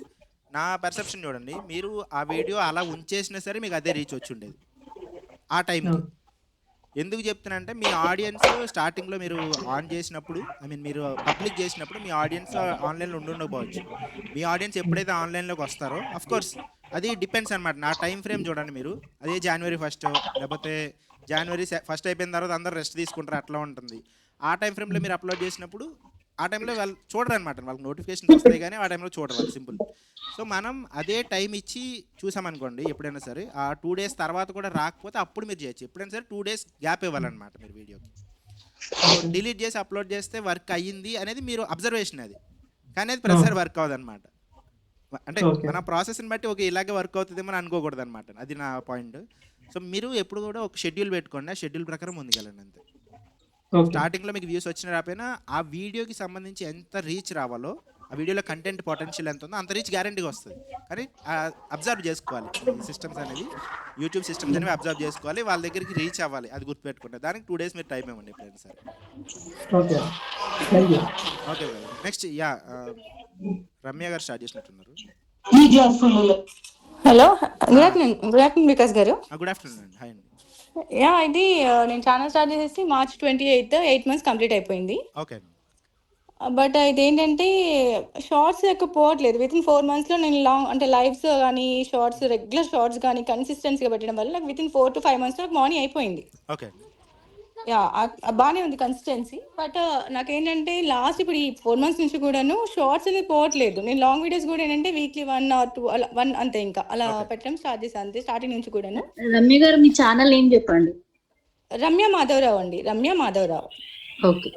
నా పర్సెప్షన్ చూడండి, మీరు ఆ వీడియో అలా ఉంచేసినా సరే మీకు అదే రీచ్ వచ్చి ఉండేది ఆ టైంకి. ఎందుకు చెప్తున్నానంటే, మీ ఆడియన్స్ స్టార్టింగ్లో మీరు ఆన్ చేసినప్పుడు, మీరు పబ్లిక్ చేసినప్పుడు మీ ఆడియన్స్ ఆన్లైన్లో ఉండకపోవచ్చు. మీ ఆడియన్స్ ఎప్పుడైతే ఆన్లైన్లోకి వస్తారో, అఫ్కోర్స్ అది డిపెండ్స్ అనమాట. నా టైం ఫ్రేమ్ చూడండి, మీరు అదే January 1 లేకపోతే జనవరి ఫస్ట్ అయిపోయిన తర్వాత అందరూ రెస్ట్ తీసుకుంటారు, అట్లా ఉంటుంది. ఆ టైం ఫ్రేమ్లో మీరు అప్లోడ్ చేసినప్పుడు ఆ టైంలో వాళ్ళు చూడరు అనమాట, వాళ్ళకి నోటిఫికేషన్ వస్తాయి కానీ ఆ టైంలో చూడరు వాళ్ళు, సింపుల్. సో మనం అదే టైం ఇచ్చి చూసామనుకోండి ఎప్పుడైనా సరే, ఆ 2 days తర్వాత కూడా రాకపోతే అప్పుడు మీరు చేయొచ్చు. ఎప్పుడైనా సరే 2 days గ్యాప్ ఇవ్వాలన్నమాట మీరు వీడియోకి. డిలీట్ చేసి అప్లోడ్ చేస్తే వర్క్ అయ్యింది అనేది మీరు అబ్జర్వేషన్, అది కానీ అది ప్రతిసారి వర్క్ అవ్వదు అనమాట. అంటే మన ప్రాసెస్ని బట్టి ఒక ఇలాగే వర్క్ అవుతుందేమో అని అనుకోకూడదు అనమాట, అది నా పాయింట్. సో మీరు ఎప్పుడు కూడా ఒక షెడ్యూల్ పెట్టుకోండి, ఆ షెడ్యూల్ ప్రకారం ముందుకెళ్ళండి అంతే. స్టార్టింగ్లో మీకు వ్యూస్ వచ్చిన రాకపోయినా ఆ వీడియోకి సంబంధించి ఎంత రీచ్ రావాలో, ఆ వీడియోలో కంటెంట్ పొటెన్షియల్ ఎంత ఉందో అంత రీచ్ గ్యారంటీగా వస్తుంది. కానీ అబ్జర్వ్ చేసుకోవాలి, ఈ సిస్టమ్స్ అనేవి, యూట్యూబ్ సిస్టమ్స్ అనేవి అబ్జర్వ్ చేసుకోవాలి, వాళ్ళ దగ్గరికి రీచ్ అవ్వాలి, అది గుర్తుపెట్టుకుంటే దానికి 2 days మీరు టైం ఇవ్వండి ఎప్పుడైనా సరే. ఓకే, నెక్స్ట్ రమ్య గారు స్టార్ట్ చేసినట్టున్నారు. హలో, గుడ్ ఆఫ్టర్నూన్ వికాస్ గారు. గుడ్ ఆఫ్టర్నూన్ అండి, హాయ్ అండి. ఇది నేను ఛానల్ స్టార్ట్ చేసేసి March 28th 8 months కంప్లీట్ అయిపోయింది. ఓకే. బట్ ఇది ఏంటంటే షార్ట్స్ ఎక్కువ పోవట్లేదు. వితిన్ 4 months లో నేను అంటే లైవ్స్ కానీ షార్ట్స్, రెగ్యులర్ షార్ట్స్ కానీ కన్సిస్టెన్సీగా పెట్టడం వల్ల నాకు వితిన్ 4 to 5 months నాకు మార్నింగ్ అయిపోయింది. ఓకే, బాగానే ఉంది కన్సిస్టెన్సీ. బట్ నాకేంటంటే లాస్ట్ ఇప్పుడు ఈ 4 months నుంచి కూడాను షార్ట్స్ అనేది పోవట్లేదు. నేను లాంగ్ వీడియోస్ కూడా ఏంటంటే వీక్లీ 1 or 2 అలా 1 అంతే, ఇంకా అలా పెట్టడం స్టార్ట్ చేశాను అంతే స్టార్టింగ్ నుంచి కూడాను. రమ్య గారు మీ ఛానల్ ఏం చెప్పండి? రమ్య మాధవరావు అండి, రమ్య మాధవరావు. ఓకే,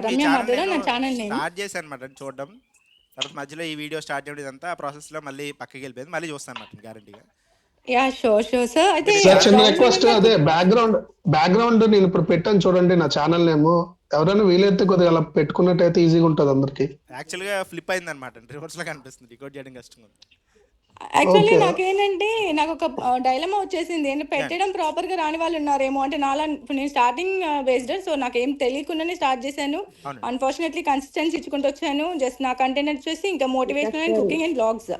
రమ్య మాధవరావు నా ఛానల్ నేమ్. స్టార్ట్ చేశాను అన్నమాట చూడడం, తర్వాత మధ్యలో ఈ వీడియో స్టార్ట్ చేయడం ఇదంతా ప్రాసెస్లో మళ్ళీ పక్కకి వెళ్ళిపోయింది, మళ్ళీ చూస్తాను అన్నమాట గ్యారంటీగా. Sure sir. అయితే చిన్న రిక్వెస్ట్, అదే బ్యాక్గ్రౌండ్ నేను ఇప్పుడు పెట్టాను చూడండి నా ఛానల్ నేమ్, ఎవరైనా వీలైతే కొద్దిగా అలా పెట్టుకున్నట్టయితే ఈజీగా ఉంటుంది అందరికి. యాక్చువల్గా ఫ్లిప్ అయింది అనమాట, రివర్స్ లో కనిపిస్తుంది, రికార్డ్ చేయడం కష్టంగా ఉంది. యాక్చువల్లీ నాకేంటంటే నాకు ఒక డైలమా వచ్చేసింది, పెట్టడం ప్రాపర్ గా రాని వాళ్ళు ఉన్నారేమో అంటే నాలా. నేను స్టార్టింగ్ బేస్డ్, సో నాకేం తెలియకుండానే స్టార్ట్ చేశాను. అన్ఫార్చునేట్లీ కన్సిస్టెన్సీ ఇచ్చుకుంటూ వచ్చాను. జస్ట్ నా కంటెంట్ వచ్చేసి ఇంకా motivational and cooking and blogs.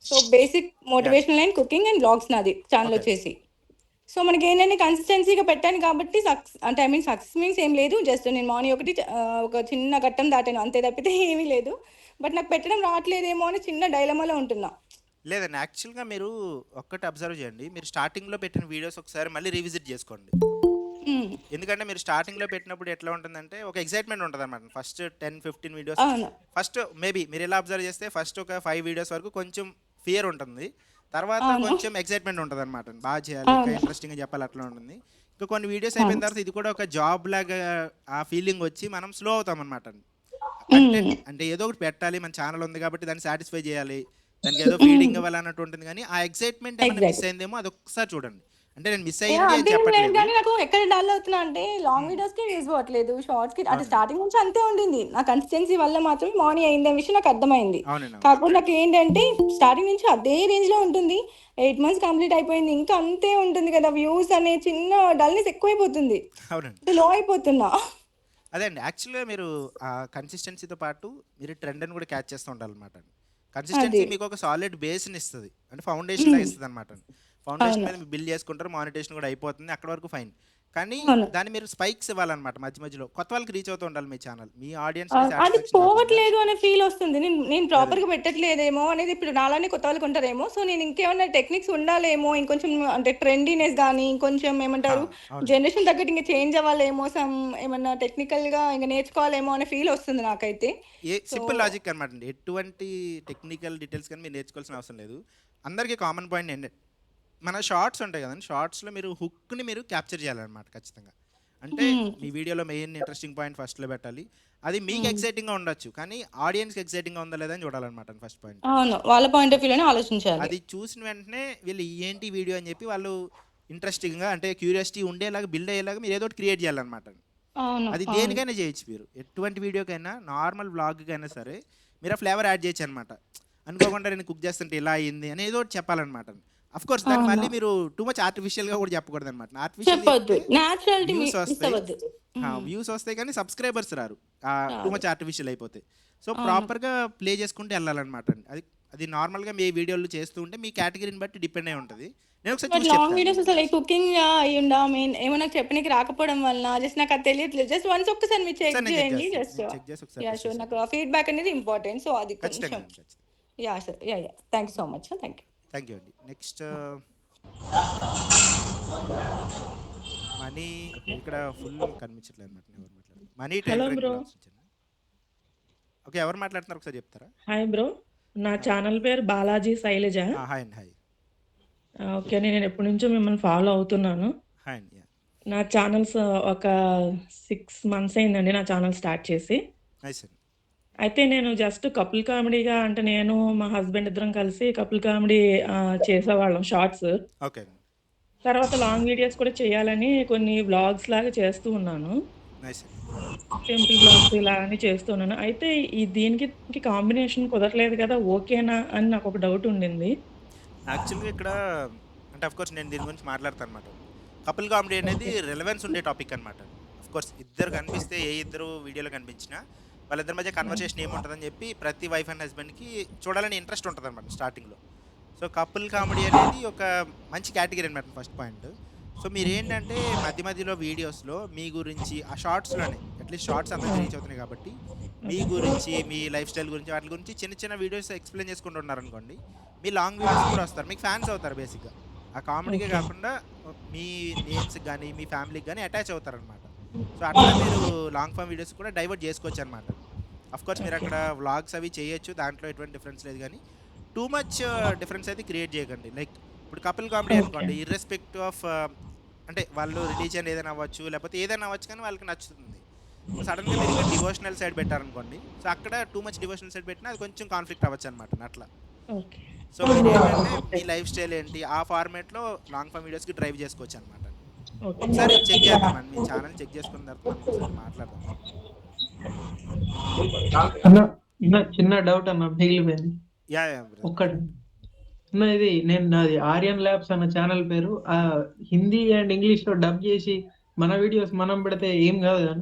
So basic motivational and cooking and blogs నాది ఛానల్ వచ్చేసి. సో మనకి ఏంటంటే కన్సిస్టెన్సీగా పెట్టాను కాబట్టి అంటే ఐ మీన్ సక్సెస్ మీన్స్ ఏం లేదు, జస్ట్ నేను మార్నింగ్ ఒక చిన్న ఘట్టం దాటాను అంతే తప్పితే ఏమీ లేదు. బట్ నాకు పెట్టడం రావట్లేదేమో అని చిన్న డైలమాలో ఉంటున్నా. లేదండి, యాక్చువల్గా మీరు ఒక్కటి అబ్జర్వ్ చేయండి, మీరు స్టార్టింగ్లో పెట్టిన వీడియోస్ ఒకసారి మళ్ళీ రివిజిట్ చేసుకోండి. ఎందుకంటే మీరు స్టార్టింగ్లో పెట్టినప్పుడు ఎట్లా ఉంటుందంటే ఒక ఎక్సైట్మెంట్ ఉంటుంది అనమాట. ఫస్ట్ 10-15 వీడియోస్ ఫస్ట్ మేబీ మీరు ఎలా అబ్జర్వ్ చేస్తే ఫస్ట్ ఒక 5 వీడియోస్ వరకు కొంచెం ఫియర్ ఉంటుంది, తర్వాత కొంచెం ఎక్సైట్మెంట్ ఉంటుంది అనమాట, బాగా చేయాలి, ఇంకా ఇంట్రెస్టింగ్గా చెప్పాలి, అట్లా ఉంటుంది. ఇంకా కొన్ని వీడియోస్ అయిపోయిన తర్వాత ఇది కూడా ఒక జాబ్ లాగా ఆ ఫీలింగ్ వచ్చి మనం స్లో అవుతాం అనమాట. అంటే ఏదో ఒకటి పెట్టాలి, మన ఛానల్ ఉంది కాబట్టి దాన్ని సాటిస్ఫై చేయాలి, దానికి ఏదో ఫీడింగ్ ఇవ్వాలన్నట్టు ఉంటుంది. కానీ ఆ ఎక్సైట్మెంట్ ఏమైనా మిస్ అయిందేమో అది ఒకసారి చూడండి. అంటే నేను మిస్ అయ్యింది అని చెప్పట్లేదు, కానీ నాకు ఎక్కడ డల్ అవుతున్నా అంటే లాంగ్ వీడియోస్ కి యూజ్ అవ్వట్లేదు, షార్ట్స్ కి. అది స్టార్టింగ్ నుంచి అంతే ఉండింది, నా కన్సిస్టెన్సీ వల్ల మాత్రమే మార్నింగ్ అయింది అనే విషయం నాకు అర్థమైంది. కాకపోతే నాకు ఏంటంటే స్టార్టింగ్ నుంచి అదే రేంజ్ లో ఉంటుంది. 8 months కంప్లీట్ అయిపోయింది, ఇంకా అంతే ఉంటుంది కదా. వ్యూస్ అనే చిన్న డల్నెస్ ఎక్కువైపోతుంది, లో అయిపోతున్నా. అదే అండి, యాక్చువల్గా మీరు ఆ కన్సిస్టెన్సీతో పాటు మీరు ట్రెండ్ అని కూడా క్యాచ్ చేస్తూ ఉండాలన్నమాట. కన్సిస్టెన్సీ మీకు ఒక సాలిడ్ బేస్ని ఇస్తుంది, అంటే ఫౌండేషన్ లాగా ఇస్తుంది అనమాట. ఫౌండేషన్ మీద మీరు బిల్డ్ చేసుకుంటారు, మానిటేషన్ కూడా అయిపోతుంది, అక్కడ వరకు ఫైన్. కానీ దాన్ని మీరు స్పైక్స్ ఇవ్వాలన్నమాట, మధ్య మధ్యలో కొత్త వాళ్ళకి రీచ్ అవుతూ ఉండాలి మీ ఛానల్, మీ ఆడియన్స్. అది పోవట్లేదు అనే ఫీల్ వస్తుంది, నేను ప్రాపర్ గా పెట్టట్లేదేమో అనేది. ఇప్పుడు నాలానే కొత్త వాళ్ళకి ఉంటారేమో, సో నేను ఇంకేమన్నా టెక్నిక్స్ ఉండాలేమో, ఇంకొంచెం అంటే ట్రెండీనెస్ కానీ ఇంకొంచెం ఏమంటారు జనరేషన్ తగ్గట్టు ఇంకా చేంజ్ అవ్వాలేమో, ఏమన్నా టెక్నికల్ గా ఇంకా నేర్చుకోవాలేమో అనే ఫీల్ వస్తుంది నాకైతే. సింపుల్ లాజిక్ అనమాట అండి, ఎటువంటి టెక్నికల్ డీటెయిల్స్ కానీ మీరు నేర్చుకోవాల్సిన అవసరం లేదు. అందరికీ కామన్ పాయింట్ ఏంటంటే మన షార్ట్స్ ఉంటాయి కదండి, షార్ట్స్లో మీరు హుక్ని మీరు క్యాప్చర్ చేయాలన్నమాట ఖచ్చితంగా. అంటే మీ వీడియోలో మెయిన్ ఇంట్రెస్టింగ్ పాయింట్ ఫస్ట్లో పెట్టాలి, అది మీకు ఎక్సైటింగ్గా ఉండొచ్చు కానీ ఆడియన్స్కి ఎక్సైటింగ్గా ఉందా లేదా అని చూడాలన్నమాట ఫస్ట్ పాయింట్. వాళ్ళ పాయింట్ ఆఫ్ వ్యూలోనే ఆలోచించాలి. అది చూసిన వెంటనే వీళ్ళు ఏంటి వీడియో అని చెప్పి వాళ్ళు ఇంట్రెస్టింగ్గా అంటే క్యూరియాసిటీ ఉండేలాగా బిల్డ్ అయ్యేలాగా మీరు ఏదో ఒకటి క్రియేట్ చేయాలన్నమాట. అది దేనికైనా చేయొచ్చు, మీరు ఎటువంటి వీడియోకైనా నార్మల్ వ్లాగ్కైనా సరే మీరు ఆ ఫ్లేవర్ యాడ్ చేయొచ్చు అనమాట. అనుకోకుండా నేను కుక్ చేస్తుంటే ఇలా అయింది అని ఏదో ఒకటి చెప్పాలన్నమాట. అఫ్ కోర్స్ దాన్ని మళ్ళీ మీరు టూ మచ్ ఆర్టిఫిషియల్ గా కూడా చెప్పకూడదు అనమాట. వ్యూస్ వస్తాయి కానీ సబ్స్క్రైబర్స్ రారు, టూ మచ్ ఆర్టిఫిషియల్ అయిపోతాయి. సో ప్రాపర్ గా ప్లే చేసుకుంటూ వెళ్ళాలన్నమాట. అది నార్మల్ గా మీ వీడియోలు చేస్తూ ఉంటే మీ కేటగిరీని బట్టి డిపెండ్ అయి ఉంటుంది. నేను ఒకసారి లాంగ్ వీడియోస్ అసలు కుకింగ్ అయ్యుండా మీన్ ఏమన్నా చెప్పడానికి రాకపోవడం వల్ల జస్ట్ నాకు అది తెలియట్లేదు. జస్ట్ వన్స్ ఒక్కసారి మీరు చెక్ చేయండి, జస్ట్ నాకు ఫీడ్బ్యాక్ అనేది ఇంపార్టెంట్. సో అది కొంచెం yeah sir, yeah thank you so much sir, thank you అండి. Next Mani okay. ఇక్కడ ఫుల్ కనిపించట్లేదు అనమాట. ఎవరు మాట్లాడుతున్నారు? Mani hello tailoring bro. Blogs నుంచి. ఓకే. ఎవరు మాట్లాడుతున్నారు ఒకసారి చెప్తారా? Hi bro. నా ఆ! ఛానల్ పేరు బాలాజీ శైలజ. హాయ్ అండి. హాయ్. ఓకే. నేను ఎప్పటి నుంచో మిమ్మల్ని ఫాలో అవుతున్నాను. హాయ్ అండి. యాహ్! నా ఛానల్స్ ఒక 6 మంత్స్ అయిందండి నా ఛానల్ స్టార్ట్ చేసి. నైస్ అండి. అయితే నేను జస్ట్ కపుల్ కామెడీగా అంటే నేను మా హస్బెండ్ ఇద్దరం కలిసి కపుల్ కామెడీ చేసేవాళ్ళం షార్ట్స్. ఓకే అండి. తర్వాత లాంగ్ వీడియోస్ కూడా చేయాలని కొన్ని వ్లాగ్స్ లాగా చేస్తూ ఉన్నాను. నైస్ అండి. సింపుల్ వ్లాగ్స్ ఇలా అని చేస్తున్నాను. అయితే దీనికి కాంబినేషన్ కుదరలేదు కదా! ఓకేనా అని నాకు ఒక డౌట్ ఉండింది. యాక్చువల్‌గా ఇక్కడ అంటే ఆఫ్‌కోర్స్ నేను దీని గురించి మాట్లాడతానన్నమాట. కపుల్ కామెడీ అనేది ఓకే. రిలవెన్స్ ఉండే టాపిక్ అనమాట. ఆఫ్‌కోర్స్ ఇద్దరు కనిపిస్తే ఏ ఇద్దరు వీడియోలో కనిపించినా వాళ్ళిద్దరి మధ్య కన్వర్సేషన్ ఏముంటుందని చెప్పి ప్రతి వైఫ్ అండ్ హస్బెండ్‌కి చూడాలని ఇంట్రెస్ట్ ఉంటుందన్నమాట స్టార్టింగ్‌లో. సో కపుల్ కామెడీ అనేది ఒక మంచి కేటగిరీ అనమాట ఫస్ట్ పాయింట్. సో మీరేంటంటే మధ్య మధ్యలో వీడియోస్‌లో మీ గురించి ఆ షార్ట్స్‌లోనే అట్లీస్ట్ షార్ట్స్ అందరికి రీచ్ అవుతున్నాయి కాబట్టి మీ గురించి, మీ లైఫ్ స్టైల్ గురించి వాటి గురించి చిన్న చిన్న వీడియోస్ ఎక్స్‌ప్లెయిన్ చేసుకుంటూ ఉన్నారనుకోండి. మీ లాంగ్ వీడియోస్ కూడా వస్తారు. మీకు ఫ్యాన్స్ అవుతారు బేసిక్‌గా. ఆ కామెడీకే ఓకే. కాకుండా మీ నేమ్స్‌కి గానీ, మీ ఫ్యామిలీకి గానీ అటాచ్ అవుతారనమాట. సో అట్లా మీరు లాంగ్ ఫార్మ్ వీడియోస్ కూడా డైవర్ట్ చేసుకోవచ్చనమాట. ఆఫ్‌కోర్స్ మీరు ఓకే. అక్కడ వ్లాగ్స్ అవి చేయొచ్చు. దాంట్లో ఎటువంటి డిఫరెన్స్ లేదు గానీ టూ మచ్ డిఫరెన్స్ అయితే క్రియేట్ చేయకండి. లైక్ ఇప్పుడు కపుల్ కామెడీ ఓకే. అనుకోండి ఇర్రెస్పెక్టివ్ ఆఫ్ అంటే వాళ్ళు రిలీజియన్ ఏదైనా అవ్వచ్చు, లేకపోతే ఏదైనా అవ్వచ్చు కానీ వాళ్ళకి నచ్చుతుంది. సడన్‌గా మీరు ఇక్కడ డివోషనల్ సైడ్ పెట్టారనుకోండి. సో అక్కడ టూ మచ్ డివోషనల్ సైడ్ పెట్టినా అది కొంచెం కాన్ఫ్లిక్ట్ అవ్వచ్చనమాట అట్లా. ఓకే. సో మీరేంటంటే మీ లైఫ్ స్టైల్ ఏంటి ఆ ఫార్మాట్‌లో లాంగ్ ఫార్మ్ వీడియోస్‌కి డ్రైవ్ చేసుకోవచ్చనమాట. ఓకే. ఒకసారి చెక్ చేద్దామండి. మీ ఛానల్ చెక్ చేసుకున్న తర్వాత మనం ఒకసారి మాట్లాడదాం. అన్న చిన్న డౌట్ అన్న మిగిలిపోయింది. యాహ్! యాహ్! బ్రదర్. ఒక్కటి అన్న ఇది నేను నాది ఆర్యన్ ల్యాబ్స్ అన్న ఛానల్ పేరు హిందీ అండ్ ఇంగ్లీష్ లో డబ్ చేసి మన వీడియోస్ మనం పెడితే ఏం కాదు కదా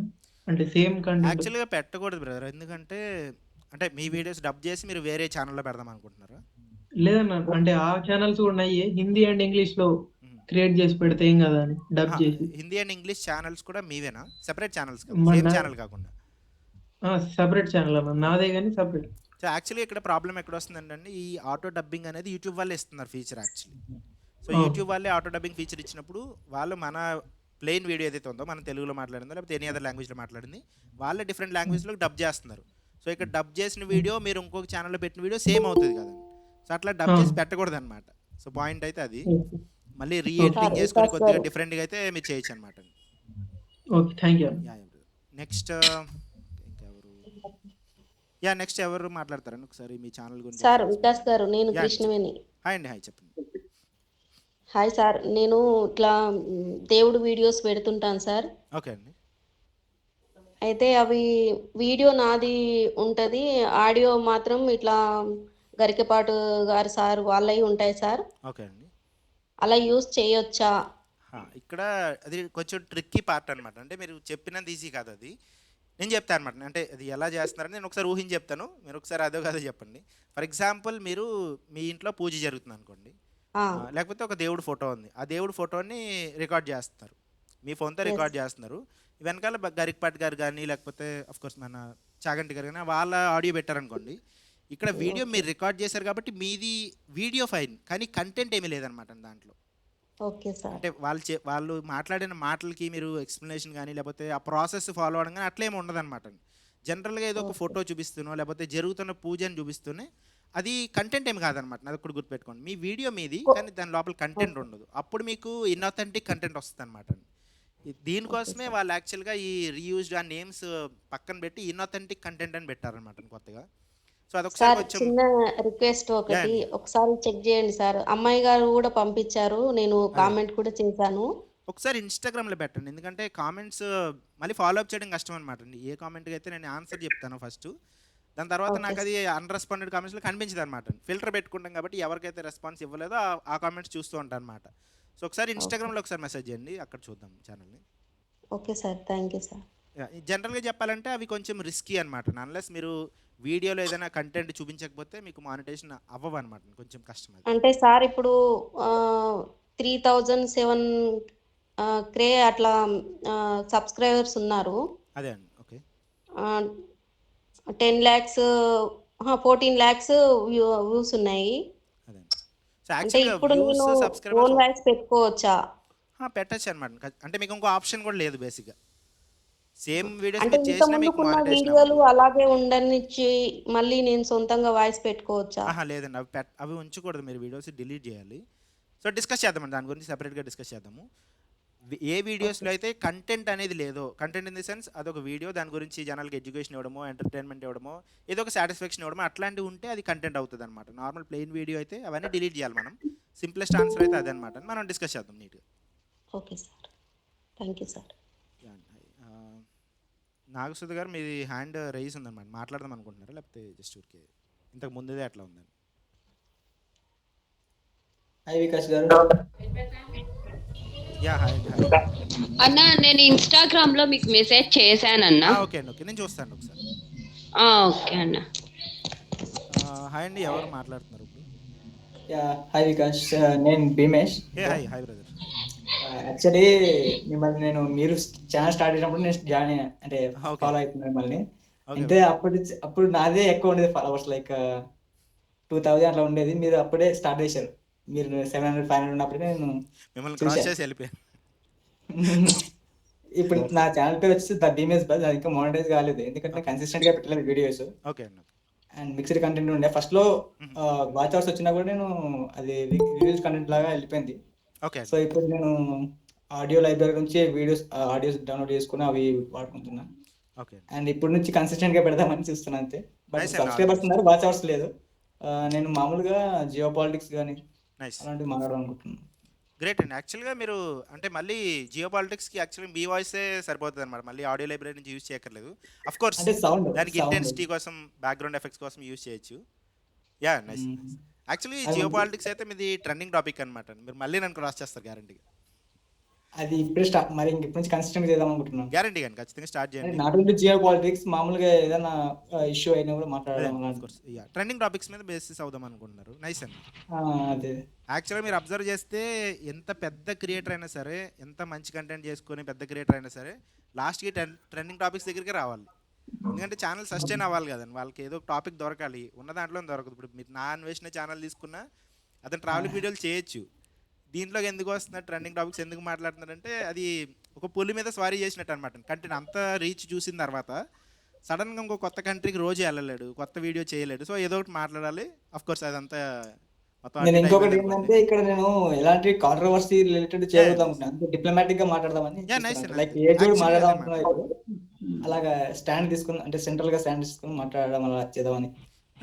అంటే సేమ్ కంటెంట్ యాక్చువల్‌గా పెట్టకూడదు బ్రదర్. ఎందుకంటే అంటే మీ వీడియోస్ డబ్ చేసి మీరు వేరే ఛానల్‌లో పెడదాం అనుకుంటున్నారా? లేదన్న అంటే ఆ ఛానల్స్ కూడా ఉన్నాయి హిందీ అండ్ ఇంగ్లీష్ లో హ్మ్. క్రియేట్ చేసి పెడితే ఏం కదా అని డబ్ చేసి హిందీ అండ్ ఇంగ్లీష్ ఛానల్స్ కూడా మీవేనా? సెపరేట్ ఛానల్స్ కదా? మన సేమ్ ఛానల్ కాకుండా. సెపరేట్ ఛానల్ అన్న నాదే కానీ సెపరేట్. సో యాక్చువల్లీ ఇక్కడ ప్రాబ్లమ్ ఎక్కడొస్తుందంటే ఈ ఆటో డబ్బింగ్ అనేది యూట్యూబ్ వాళ్ళే ఇస్తున్నారు ఫీచర్ యాక్చువల్లీ. సో యూట్యూబ్ వాళ్ళే ఆటో డబ్బింగ్ ఫీచర్ ఇచ్చినప్పుడు వాళ్ళు మన ప్లెయిన్ వీడియో ఏదైతే ఉందో మనం తెలుగులో మాట్లాడిందో లేకపోతే ఎనీ అదర్ లాంగ్వేజ్లో మాట్లాడింది వాళ్ళే డిఫరెంట్ లాంగ్వేజ్లో డబ్ చేస్తున్నారు. సో ఇక్కడ డబ్ చేసిన వీడియో మీరు ఇంకొక ఛానల్లో పెట్టిన వీడియో సేమ్ అవుతుంది కదండి. సో అట్లా డబ్ చేసి పెట్టకూడదు అనమాట. సో పాయింట్ అయితే అది. మళ్ళీ రీ ఎడిటింగ్ చేసుకొని కొద్దిగా డిఫరెంట్గా అయితే మీరు చేయొచ్చు అనమాట. Okay thank you. నెక్స్ట్ ఇంకెవరు నెక్స్ట్ ఎవరు మాట్లాడతారని ఒకసారి మీ ఛానల్ గురించి. సార్ వికాస్ గారు నేను Yeah. కృష్ణవేణి. హాయ్ అండి. హాయ్ చెప్పండి. హాయ్ సార్ నేను ఇట్లా దేవుడు వీడియోస్ పెడుతుంటాను సార్. ఓకే అండి. అయితే అవి వీడియో నాది ఉంటది ఆడియో మాత్రం ఇట్లా గరికపాటు గారు సార్ వాళ్ళవి ఉంటాయి సార్. ఓకే అండి. అలా యూస్ చేయొచ్చా? ఇక్కడ అది కొంచెం ట్రిక్కీ పార్ట్ అనమాట. అంటే మీరు చెప్పినంత ఈజీ కాదు అది. నేను చెప్తాను అనమాట. అంటే అది ఎలా చేస్తున్నారని నేను ఒకసారి ఊహించి చెప్తాను. మీరు ఒకసారి అదో కాదో చెప్పండి. ఫర్ ఎగ్జాంపుల్ మీరు మీ ఇంట్లో పూజ జరుగుతుంది అనుకోండి. లేకపోతే ఒక దేవుడు ఫోటో ఉంది. ఆ దేవుడు ఫోటోని రికార్డ్ చేస్తున్నారు. మీ ఫోన్తో రికార్డ్ చేస్తున్నారు. వెనకాల గరికపాటి గారు కానీ లేకపోతే అఫ్కోర్స్ మన చాగంటి గారు కానీ వాళ్ళ ఆడియో పెట్టారనుకోండి. ఇక్కడ వీడియో మీరు రికార్డ్ చేశారు కాబట్టి మీది వీడియో ఫైన్ కానీ కంటెంట్ ఏమీ లేదనమాట దాంట్లో. Okay sir. అంటే వాళ్ళు మాట్లాడిన మాటలకి మీరు ఎక్స్ప్లెనేషన్ కానీ లేకపోతే ఆ ప్రాసెస్ ఫాలో అవడం కానీ అట్లా ఏమి ఉండదన్నమాట. జనరల్గా ఏదో ఒక ఫోటో చూపిస్తున్నో లేకపోతే జరుగుతున్న పూజని చూపిస్తూనే అది కంటెంట్ ఏమి కాదనమాట. అది కూడా గుర్తుపెట్టుకోండి. మీ వీడియో మీది కానీ దాని లోపల కంటెంట్ ఉండదు. అప్పుడు మీకు ఇన్అథెంటిక్ కంటెంట్ వస్తుంది అనమాట. దీనికోసమే వాళ్ళు యాక్చువల్గా ఈ రీయూజ్డ్ ఆ నేమ్స్ పక్కన పెట్టి ఇన్అథెంటిక్ కంటెంట్ అని పెట్టారనమాట కొత్తగా. సో అదొకసారి సార్ కొంచెం చిన్న రిక్వెస్ట్ ఒకటి ఒకసారి చెక్ చేయండి సార్. అమ్మాయి గారు కూడా పంపించారు నేను కామెంట్ కూడా చేశాను. ఒకసారి ఇన్స్టాగ్రామ్లో పెట్టండి. ఎందుకంటే కామెంట్స్ మళ్ళీ ఫాలో అప్ చేయడం కష్టం అనమాట అండి. ఏ కామెంట్కి అయితే నేను ఆన్సర్ చెప్తాను ఫస్ట్. దాని తర్వాత నాకు అది అన్రెస్పాండెడ్ కామెంట్స్లో కనిపించదు అనమాట. ఫిల్టర్ పెట్టుకుంటాం కాబట్టి ఎవరికైతే రెస్పాన్స్ ఇవ్వలేదో ఆ కామెంట్స్ చూస్తూ ఉంటాను అనమాట. సో ఒకసారి ఇన్స్టాగ్రామ్లో ఒకసారి మెసేజ్ చేయండి. అక్కడ చూద్దాం ఛానల్ని. Okay sir thank you sir. జనరల్గా చెప్పాలంటే అవి కొంచెం రిస్కీ అనమాట. అన్లెస్ మీరు వీడియోలో ఏదైనా కంటెంట్ చూపించకపోతే మీకు మానిటైజేషన్ అవ్వవు అనమాట. కొంచెం కష్టం అది. అంటే సార్ ఇప్పుడు 3007 క్రే అట్లా సబ్స్క్రైబర్స్ ఉన్నారు. అదే అండి. ఓకే. 10 lakhs 14 lakhs వ్యూస్ ఉన్నాయి. అదే. సో అంటే యాక్చువల్గా ఇప్పుడు వ్యూస్ నేను సబ్స్క్రైబర్స్ ఓన్ వాయిస్ పెట్టుకోవచ్చా? పెట్టచ్చు అనమాట. అంటే మీకు ఇంకో ఆప్షన్ కూడా లేదు బేసిక్గా. సేమ్ వీడియోస్ అంటే మీరు ఇంత చేసినా మీకు ముందుకున్న మానిటైజేషన్ వీడియోలు అవ్వదు. అలాగే ఉండనిచ్చి మళ్ళీ నేను సొంతంగా వాయిస్ పెట్టుకోవచ్చా? లేదండి, అవి ఉంచకూడదు. మీరు వీడియోస్ డిలీట్ చేయాలి. సో డిస్కస్ చేద్దామండి, దాని గురించి సెపరేట్గా డిస్కస్ చేద్దాము. ఏ వీడియోస్లో అయితే కంటెంట్ అనేది లేదో, కంటెంట్ ఇన్ ది సెన్స్ అదొక వీడియో, దాని గురించి జనాలకి ఎడ్యుకేషన్ ఇవ్వడమో, ఎంటర్టైన్మెంట్ ఇవ్వడమో, ఏదో ఒక సాటిస్ఫాక్షన్ ఇవ్వడమో, అట్లాంటివి ఉంటే అది కంటెంట్ అవుతుంది అనమాట. నార్మల్ ప్లెయిన్ వీడియో అయితే అవన్నీ డిలీట్ చేయాలి మనం. సింప్లెస్ట్ ఆన్సర్ అయితే అదనమాట. మనం డిస్కస్ చేద్దాం నీట్గా. Okay sir, thank you sir. Nagasudha గారు, మీది హ్యాండ్ రైజ్ ఉందన్నమాట, మాట్లాడదాం అనుకుంటున్నారా లేకపోతే జస్ట్ ఊరికే ఇంతకు ముందుదే అట్లా ఉందండి? హాయ్ వికాస్ గారు. అన్న నేను ఇన్స్టాగ్రామ్ లో మీకు మెసేజ్ చేశానన్నా. ఓకే అండి, ఓకే, నేను చూస్తాను ఒకసారి. ఓకే అన్న. హాయ్ అండి, ఎవరు మాట్లాడుతున్నారు ఇప్పుడు? హాయ్ వికాస్, నేను భీమేష్. Hi brother. యాక్చువల్లీ మిమ్మల్ని మీరు ఛానల్ స్టార్ట్ చేసినప్పుడు నేను జాయిన్ అంటే ఫాలో అవుతున్నాను మిమ్మల్ని. అంటే అప్పుడు నాదే ఎక్కువ ఉండేది ఫాలోవర్స్, లైక్ 2000 అట్లా ఉండేది. మీరు అప్పుడే స్టార్ట్ చేశారు. మీరు 700 500 ఉన్నప్పుడే నేను మిమ్మల్ని క్రాస్ చేసి వెళ్ళిపోయాను. ఇప్పుడు నా ఛానల్ పేరు వచ్చి ద భీమేష్ బజ్. అది ఇంకా మానిటైజ్ కాలేదు, ఎందుకంటే కన్సిస్టెంట్ గా పెట్టలేదు వీడియోస్. ఓకే అండి. అండ్ మిక్స్డ్ కంటెంట్ ఉండే. ఫస్ట్ లో వాచ్ అవర్స్ వచ్చినా కూడా నేను అది రివ్యూస్ కంటెంట్ లాగా వెళ్ళిపోయింది. సో ఇప్పుడు నేను ఆడియో లైబ్రరీ నుంచి ఆడియోస్ డౌన్లోడ్ చేసుకుని అవి వాడుకుంటున్నా. అండ్ ఇప్పుడు నుంచి కన్సిస్టెంట్ గా పెడదామని చూస్తున్నా అంతే. బట్ సబ్స్క్రైబర్స్ ఉన్నారు, వాచ్ అవర్స్ లేదు. నేను మామూలుగా జియో పాలిటిక్స్ కానీ అలాంటివి మాట్లాడాలనుకుంటున్నాను. గ్రేట్ అండి. యాక్చువల్గా మీరు అంటే మళ్ళీ జియో పాలిటిక్స్కి యాక్చువల్లీ మీ వాయిసే సరిపోతుంది అనమాట, మళ్ళీ ఆడియో లైబ్రరీ నుంచి యూజ్ చేయక్కర్లేదు. అఫ్ కోర్స్ దానికి ఇంటెన్సిటీ కోసం, బ్యాక్గ్రౌండ్ ఎఫెక్ట్స్ కోసం యూజ్ చేయొచ్చు. నైస్. యాక్చువల్లీ జియో పాలిటిక్స్ అయితే మీది ట్రెండింగ్ టాపిక్ అనమాట. మీరు మళ్ళీ నన్ను క్రాస్ చేస్తారు గ్యారంటీగా. అది ఇప్పుడు మరి ఇంక నుంచి కన్సిస్టెంట్ చేద్దాం అనుకుంటున్నాను. గ్యారంటీ కానీ ఖచ్చితంగా స్టార్ట్ చేయండి. నాట్ ఓన్లీ జియో పాలిటిక్స్, మామూలుగా ఏదైనా ఇష్యూ అయినా కూడా మాట్లాడదాం. ట్రెండింగ్ టాపిక్స్ మీద బేసిస్ అవుదాం అనుకుంటున్నారు. నైస్ అండి. అదే యాక్చువల్గా మీరు అబ్జర్వ్ చేస్తే ఎంత పెద్ద క్రియేటర్ అయినా సరే, ఎంత మంచి కంటెంట్ చేసుకొని పెద్ద క్రియేటర్ అయినా సరే, లాస్ట్కి ట్రెండింగ్ టాపిక్స్ దగ్గరికి రావాలి. ఎందుకంటే ఛానల్ సస్టైన్ అవ్వాలి కదండి, వాళ్ళకి ఏదో టాపిక్ దొరకాలి. ఉన్న దాంట్లో దొరకదు. ఇప్పుడు మీరు నా అన్వేషణ ఛానల్ తీసుకున్నా అతను ట్రావెలింగ్ వీడియోలు చేయొచ్చు. దీంట్లోకి ఎందుకు వస్తున్నారు, ట్రెండింగ్ టాపిక్స్ ఎందుకు మాట్లాడుతున్నారంటే అది ఒక పులి మీద స్వారీ చేసినట్టు అనమాట. కంటెంట్ అంత రీచ్ చూసిన తర్వాత సడన్గా ఇంకో కొత్త కంట్రీకి రోజు వెళ్ళలేడు, కొత్త వీడియో చేయలేడు. సో ఏదో ఒకటి మాట్లాడాలి. అఫ్ కోర్స్ అదంతా మొత్తం. ఇంకొకటి ఏంటంటే ఇక్కడ నేను ఎలాంటి కాంట్రవర్సీ రిలేటెడ్ చేయబోతాం, అంటే డిప్లొమాటిక్ గా మాట్లాడదామని, లైక్ ఏ జోడు మాట్లాడదాం, అలాగా స్టాండ్ తీసుకుని, అంటే సెంట్రల్ గా స్టాండ్ తీసుకుని మాట్లాడడం అలా చేద్దామని.